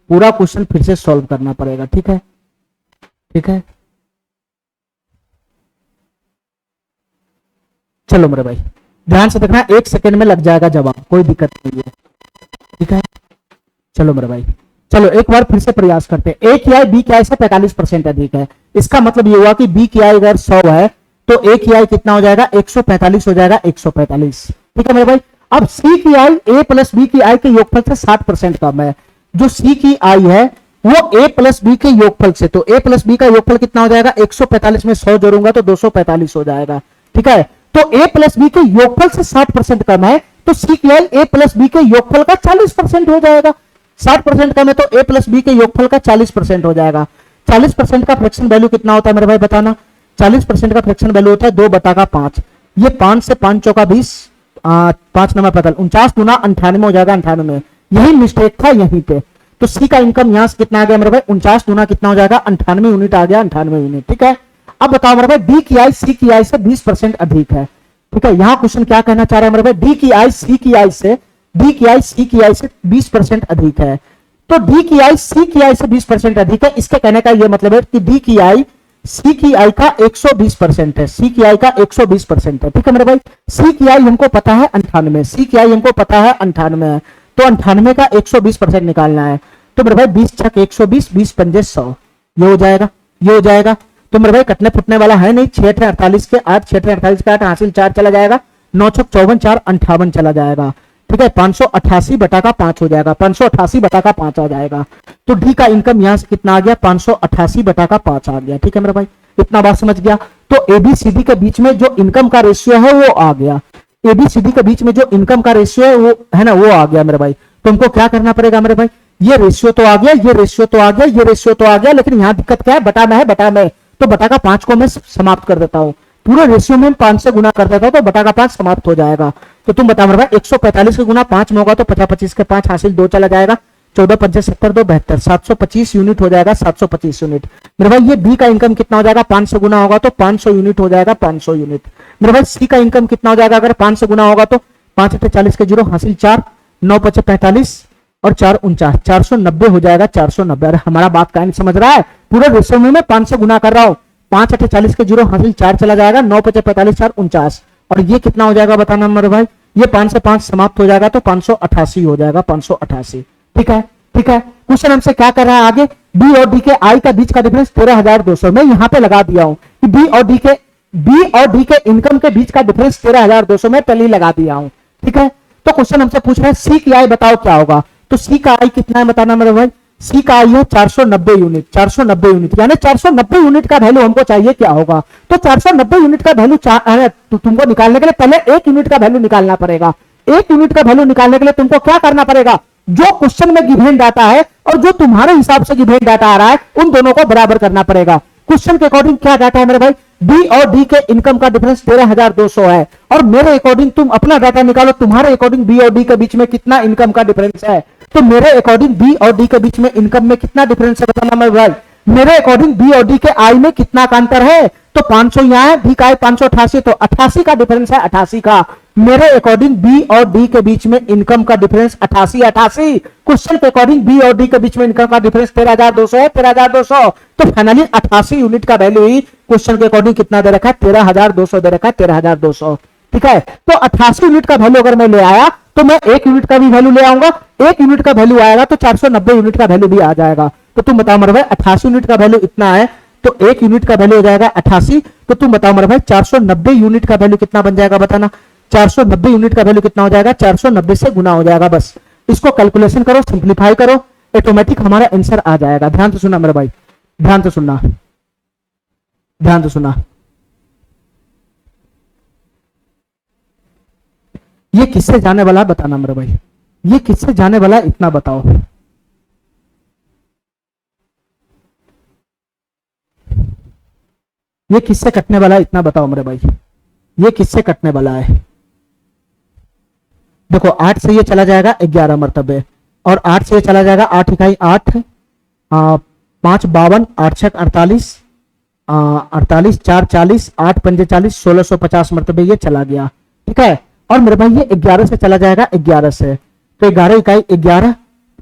पूरा क्वेश्चन फिर से सॉल्व करना पड़ेगा। ठीक है, ठीक है, चलो मेरे भाई ध्यान से देखना, 1 सेकेंड में लग जाएगा जवाब, कोई दिक्कत नहीं है। ठीक है, चलो मेरे भाई, चलो एक बार फिर से प्रयास करते हैं। ए की आई बी की आई से 45% अधिक है, इसका मतलब ये हुआ कि बी की आई अगर 100 है तो ए की आई कितना हो जाएगा, 145 हो जाएगा, 145। ठीक है मेरे भाई, अब सी की आई ए प्लस बी की आई के योगफल से 60% कम है। जो सी की आई है वो ए प्लस बी के योगफल से, तो ए प्लस बी का योगफल कितना हो जाएगा, 145 में 100 जोड़ूंगा तो 245 हो जाएगा। ठीक है, तो ए प्लस बी के योगफल से 60% कम है, तो सी की आई ए प्लस बी के योगफल का 40% हो जाएगा। 60% कम है तो ए प्लस बी के योगफल का 40% हो जाएगा। 40% का फ्रैक्शन वैल्यू कितना होता है मेरे भाई बताना? 40% का फ्रैक्शन वैल्यू होता है 2/5। ये 5 से 5 चौका 20, 5 नंबर पता 49 गुना 98 हो जाएगा, 98। यही मिस्टेक था यहीं पे। तो सी का इनकम यहां से कितना आ गया मेरे भाई, 49 गुना कितना हो जाएगा, 98 यूनिट आ गया, 98 यूनिट। ठीक है, अब बताओ मेरे भाई, डी की आई सी की आई से 20% अधिक है। ठीक है, यहां क्वेश्चन क्या कहना चाह रहा है मेरे भाई, डी की आई सी की आई से, डी की आई सी की आई से 20% अधिक है। तो डी की आई सी की आई से 20% अधिक है, इसके कहने का यह मतलब है कि डी की आई सी की आई का 120% है, सी की आई का 120% है। ठीक है मेरे भाई, सी की आई हमको पता है 98, सी की आई हमको पता है 98 है, तो 98 का 120% निकालना है। तो मेरे भाई 20 छक 120, 20 पंजे 100, ये हो जाएगा, ये हो जाएगा। तो मेरे भाई कटने फुटने वाला है नहीं, 6 48 के 8, 6 48 के 8 हासिल 4 चला जाएगा, 9 छक 54, 4 58 चला जाएगा। ठीक है, 588 बटा का 5 हो जाएगा, 588 बटा का 5 आ जाएगा। तो डी का इनकम यहां से कितना आ गया, 588 बटा का 5 आ गया। ठीक है मेरे भाई, इतना बात समझ गया। तो एबीसीडी के बीच में जो इनकम का रेशियो है वो आ गया, एबीसीडी के बीच में जो इनकम का रेशियो है वो है ना, वो आ गया मेरे भाई। तो हमको क्या करना पड़ेगा मेरे भाई, ये रेशियो तो आ गया, ये रेशियो तो आ गया, ये रेशियो तो आ गया, लेकिन यहां दिक्कत क्या है, बटा में है, बटा में। तो बटा का 5 को मैं समाप्त कर देता हूं, पूरे रेशियो में 5 से गुना कर देता हूं, तो बटा का 5 समाप्त हो जाएगा। तो तुम बता मेरे भाई, 145 के गुना 5 में होगा तो 50 25 के 5 हासिल 2 चला जाएगा, 14 पंजे 70, 2 72, 725 यूनिट हो जाएगा, 725 यूनिट। मेरे भाई ये बी का इनकम कितना हो जाएगा, 5 से गुना होगा तो 500 यूनिट हो जाएगा, 500 यूनिट। मेरे भाई सी का इनकम कितना हो जाएगा, अगर 5 से गुना होगा तो 5 अट्ठे 40 के 0 हासिल 4, 9 पचे 45 और 4 49, 490 हो जाएगा, 490। अरे हमारा बात का नहीं समझ रहा है, पूरे रेशियो में मैं 5 से गुना कर रहा हूं, 5 अट्ठे 40 के 0 हासिल 4 चला जाएगा, 9 पचे 45, 4 49, और ये कितना हो जाएगा बताना मेरे भाई, ये 5 से 5 समाप्त हो जाएगा तो 588 हो जाएगा, 588। ठीक है, ठीक है। क्वेश्चन हमसे क्या कर रहा है आगे, बी और डी के आई का बीच का डिफरेंस 13200। मैं यहां पे लगा दिया हूं कि बी और डी के इनकम के बीच का डिफरेंस 13200 में पहले ही लगा दिया हूं। ठीक है, तो क्वेश्चन हमसे पूछ रहा है सी की आई बताओ क्या होगा, तो सी का आई कितना है बताना मेरे भाई, सी का आई है 490 यूनिट, 490 यूनिट, यानी 490 यूनिट का वैल्यू हमको चाहिए क्या होगा। तो 490 यूनिट का वैल्यू तो तुमको निकालने के लिए पहले 1 यूनिट का वैल्यू निकालना पड़ेगा। 1 यूनिट का वैल्यू निकालने के लिए तुमको क्या करना पड़ेगा, जो क्वेश्चन में गिवन डाटा है और जो तुम्हारे हिसाब से गिवन डाटा आ रहा है उन दोनों को बराबर करना पड़ेगा। क्वेश्चन के अकॉर्डिंग क्या डाटा है मेरे भाई, बी और डी के इनकम का डिफरेंस 13,200 है, और मेरे अकॉर्डिंग तुम अपना डाटा निकालो, तुम्हारे अकॉर्डिंग बी और डी के बीच में कितना इनकम का डिफरेंस है। तो मेरे अकॉर्डिंग बी और डी के बीच में इनकम में कितना डिफरेंस है बताना मेरे भाई। मेरे अकॉर्डिंग बी और डी के आई में कितना का अंतर है, तो 500 यहां है, डी का है 588, तो 88 का डिफरेंस है, 88 का। मेरे अकॉर्डिंग बी और डी के बीच में इनकम का डिफरेंस 88। क्वेश्चन के अकॉर्डिंग बी और डी के बीच में इनकम का डिफरेंस 13,200 है, 13,200। तो फाइनली 88 यूनिट का वैल्यू ही क्वेश्चन के अकॉर्डिंग कितना दे रखा है, 13,200 दे रखा है, 13,200। ठीक है, तो 88 यूनिट का वैल्यू अगर मैं ले आया तो मैं 1 यूनिट का भी वैल्यू ले आऊंगा, 1 यूनिट का वैल्यू आएगा तो 490 यूनिट का वैल्यू भी आ जाएगा। तो तुम बताओ मेरे भाई 88 यूनिट का वैल्यू इतना है, तो 1 यूनिट का वैल्यू हो जाएगा 88। तो तुम बताओ मेरे भाई 490 यूनिट का वैल्यू कितना बन जाएगा बताना। 490 यूनिट का वैल्यू कितना हो जाएगा, 490 से गुना हो जाएगा। बस इसको कैलकुलेशन करो, सिंप्लीफाई करो, ऑटोमेटिक हमारा आंसर आ जाएगा। ध्यान से सुनना मेरे भाई, ध्यान से सुनना, ध्यान से सुनना। ये किससे जाने वाला है बताना मेरे भाई, ये किससे जाने वाला है इतना बताओ। ये किससे कटने वाला है इतना बताओ मेरे भाई, ये किससे कटने वाला है। देखो 8 से ये चला जाएगा 11 मरतबे, और 8 से ये चला जाएगा 8 इकाई 8, 5 52, 8 6 48, 48 4 40, 8 पंजे 40, 1650 मरतबे ये चला गया। ठीक है, और मेरे भाई ये 11 से चला जाएगा 11 से, तो 11 इकाई 11,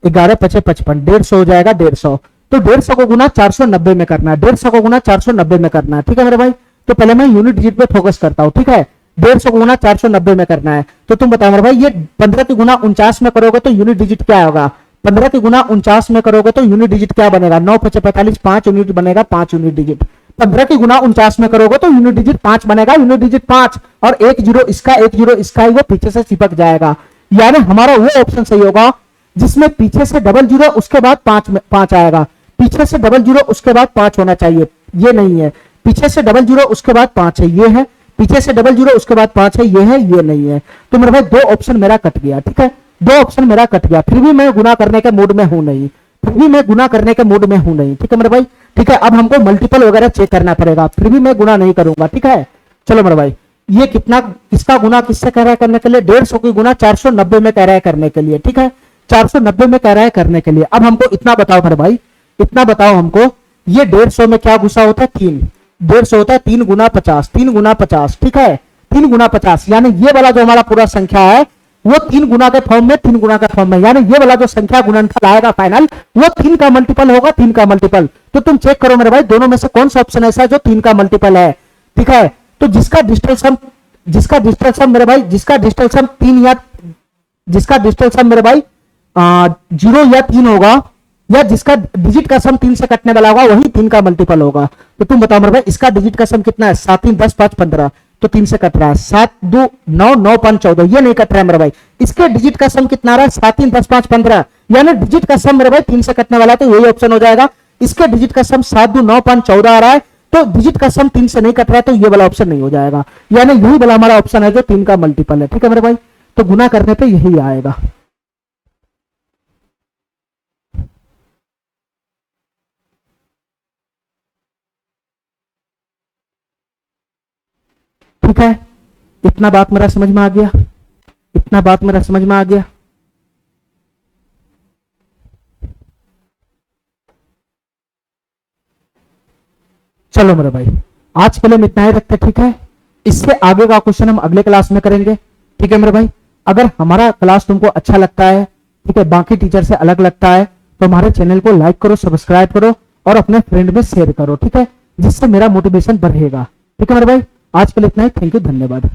11 पचे 55, 150 हो जाएगा 150। तो 150 को गुना 490 में करना है, 150 को गुना 490 में करना है। ठीक है मेरे भाई, तो पहले मैं यूनिट डिजिट पे फोकस करता हूं। ठीक है, 150 को गुना 490 में करना है। तो तुम बताओ मेरे भाई ये 15 की गुना 49 में करोगे तो यूनिट डिजिट क्या होगा, 15 की गुना 49 में करोगे तो यूनिट डिजिट क्या बनेगा, 9 पचे 45, 5 यूनिट बनेगा, 5 यूनिट डिजिट। 15 की गुना 49 में करोगे तो यूनिट डिजिट 5 बनेगा, यूनिट डिजिट 5, और 1 जीरो इसका 1 जीरो इसका ही वो पीछे से चिपक जाएगा। यानी हमारा वो ऑप्शन सही होगा जिसमें पीछे से डबल जीरो उसके बाद 5 आएगा, पीछे से डबल जीरो उसके बाद 5 होना चाहिए, ये नहीं है। पीछे से डबल जीरो उसके बाद 5 है, ये है। पीछे से डबल जीरो उसके बाद 5 है, ये है, ये नहीं है। तो मेरे भाई 2 ऑप्शन मेरा कट गया। ठीक है, 2 ऑप्शन मेरा कट गया, फिर भी मैं गुना करने के मूड में हूं नहीं, फिर भी मैं गुना करने के मूड में हूं नहीं। ठीक है मेरे भाई, ठीक है, अब हमको मल्टीपल वगैरह चेक करना पड़ेगा, फिर भी मैं गुना नहीं करूंगा। ठीक है, चलो मेरे भाई, ये कितना, किसका गुना किससे कह रहा है करने के लिए, 150 की गुना 490 में कह रहा है करने के लिए। ठीक है, 490 में कह रहा है करने के लिए। अब हमको इतना बताओ मेरे भाई, इतना बताओ हमको, ये 150 में क्या गुस्सा होता है, 3, 150 होता है 3 गुना 50, 3 गुना 50। ठीक है, 3 गुना 50, यानी ये वाला जो हमारा पूरा संख्या है वो 3 गुना के फॉर्म में, 3 गुना का फॉर्म में, यानी ये वाला जो संख्या गुणनफल आएगा फाइनल, वो 3 का मल्टीपल होगा, 3 का मल्टीपल। तो तुम चेक करो मेरे भाई दोनों में से कौन सा ऑप्शन ऐसा है जो 3 का मल्टीपल है। ठीक है, तो जिसका डिजिटल सम मेरे भाई, जिसका डिजिटल सम 3 या जिसका डिजिटल सम मेरे भाई 0 या 3 होगा, या जिसका डिजिट का सम 3 से कटने वाला होगा वही 3 का मल्टीपल होगा। तो तुम बताओ मेरे भाई इसका डिजिट का सम कितना है, 7 3 10 5 15, तो 3 से कट रहा है, 7 2 9 9 5 14, ये नहीं कट रहा है मेरे भाई। इसके डिजिट का सम कितना आ रहा है, 7 3 10 5 15, यानी डिजिट का सम मेरे भाई 3 से कटने वाला है, तो यही ऑप्शन हो जाएगा। इसके डिजिट का सम 7 2 9 5 14 आ रहा है, तो डिजिट का सम 3 से नहीं कट रहा है, तो ये वाला ऑप्शन नहीं हो जाएगा, यानी यही वाला हमारा ऑप्शन है जो 3 का मल्टीपल है। ठीक है मेरे भाई, तो गुना करने पे यही आएगा। ठीक है, इतना बात मेरा समझ में आ गया, इतना बात मेरा समझ में आ गया। चलो मेरे भाई, आज के लिए हम इतना ही रखते, ठीक है। इससे आगे का क्वेश्चन हम अगले क्लास में करेंगे। ठीक है मेरे भाई, अगर हमारा क्लास तुमको अच्छा लगता है, ठीक है, बाकी टीचर से अलग लगता है, तो हमारे चैनल को लाइक करो, सब्सक्राइब करो और अपने फ्रेंड में शेयर करो। ठीक है, जिससे मेरा मोटिवेशन बढ़ेगा। ठीक है मेरे भाई, आज के लिए इतना ही। थैंक यू, धन्यवाद।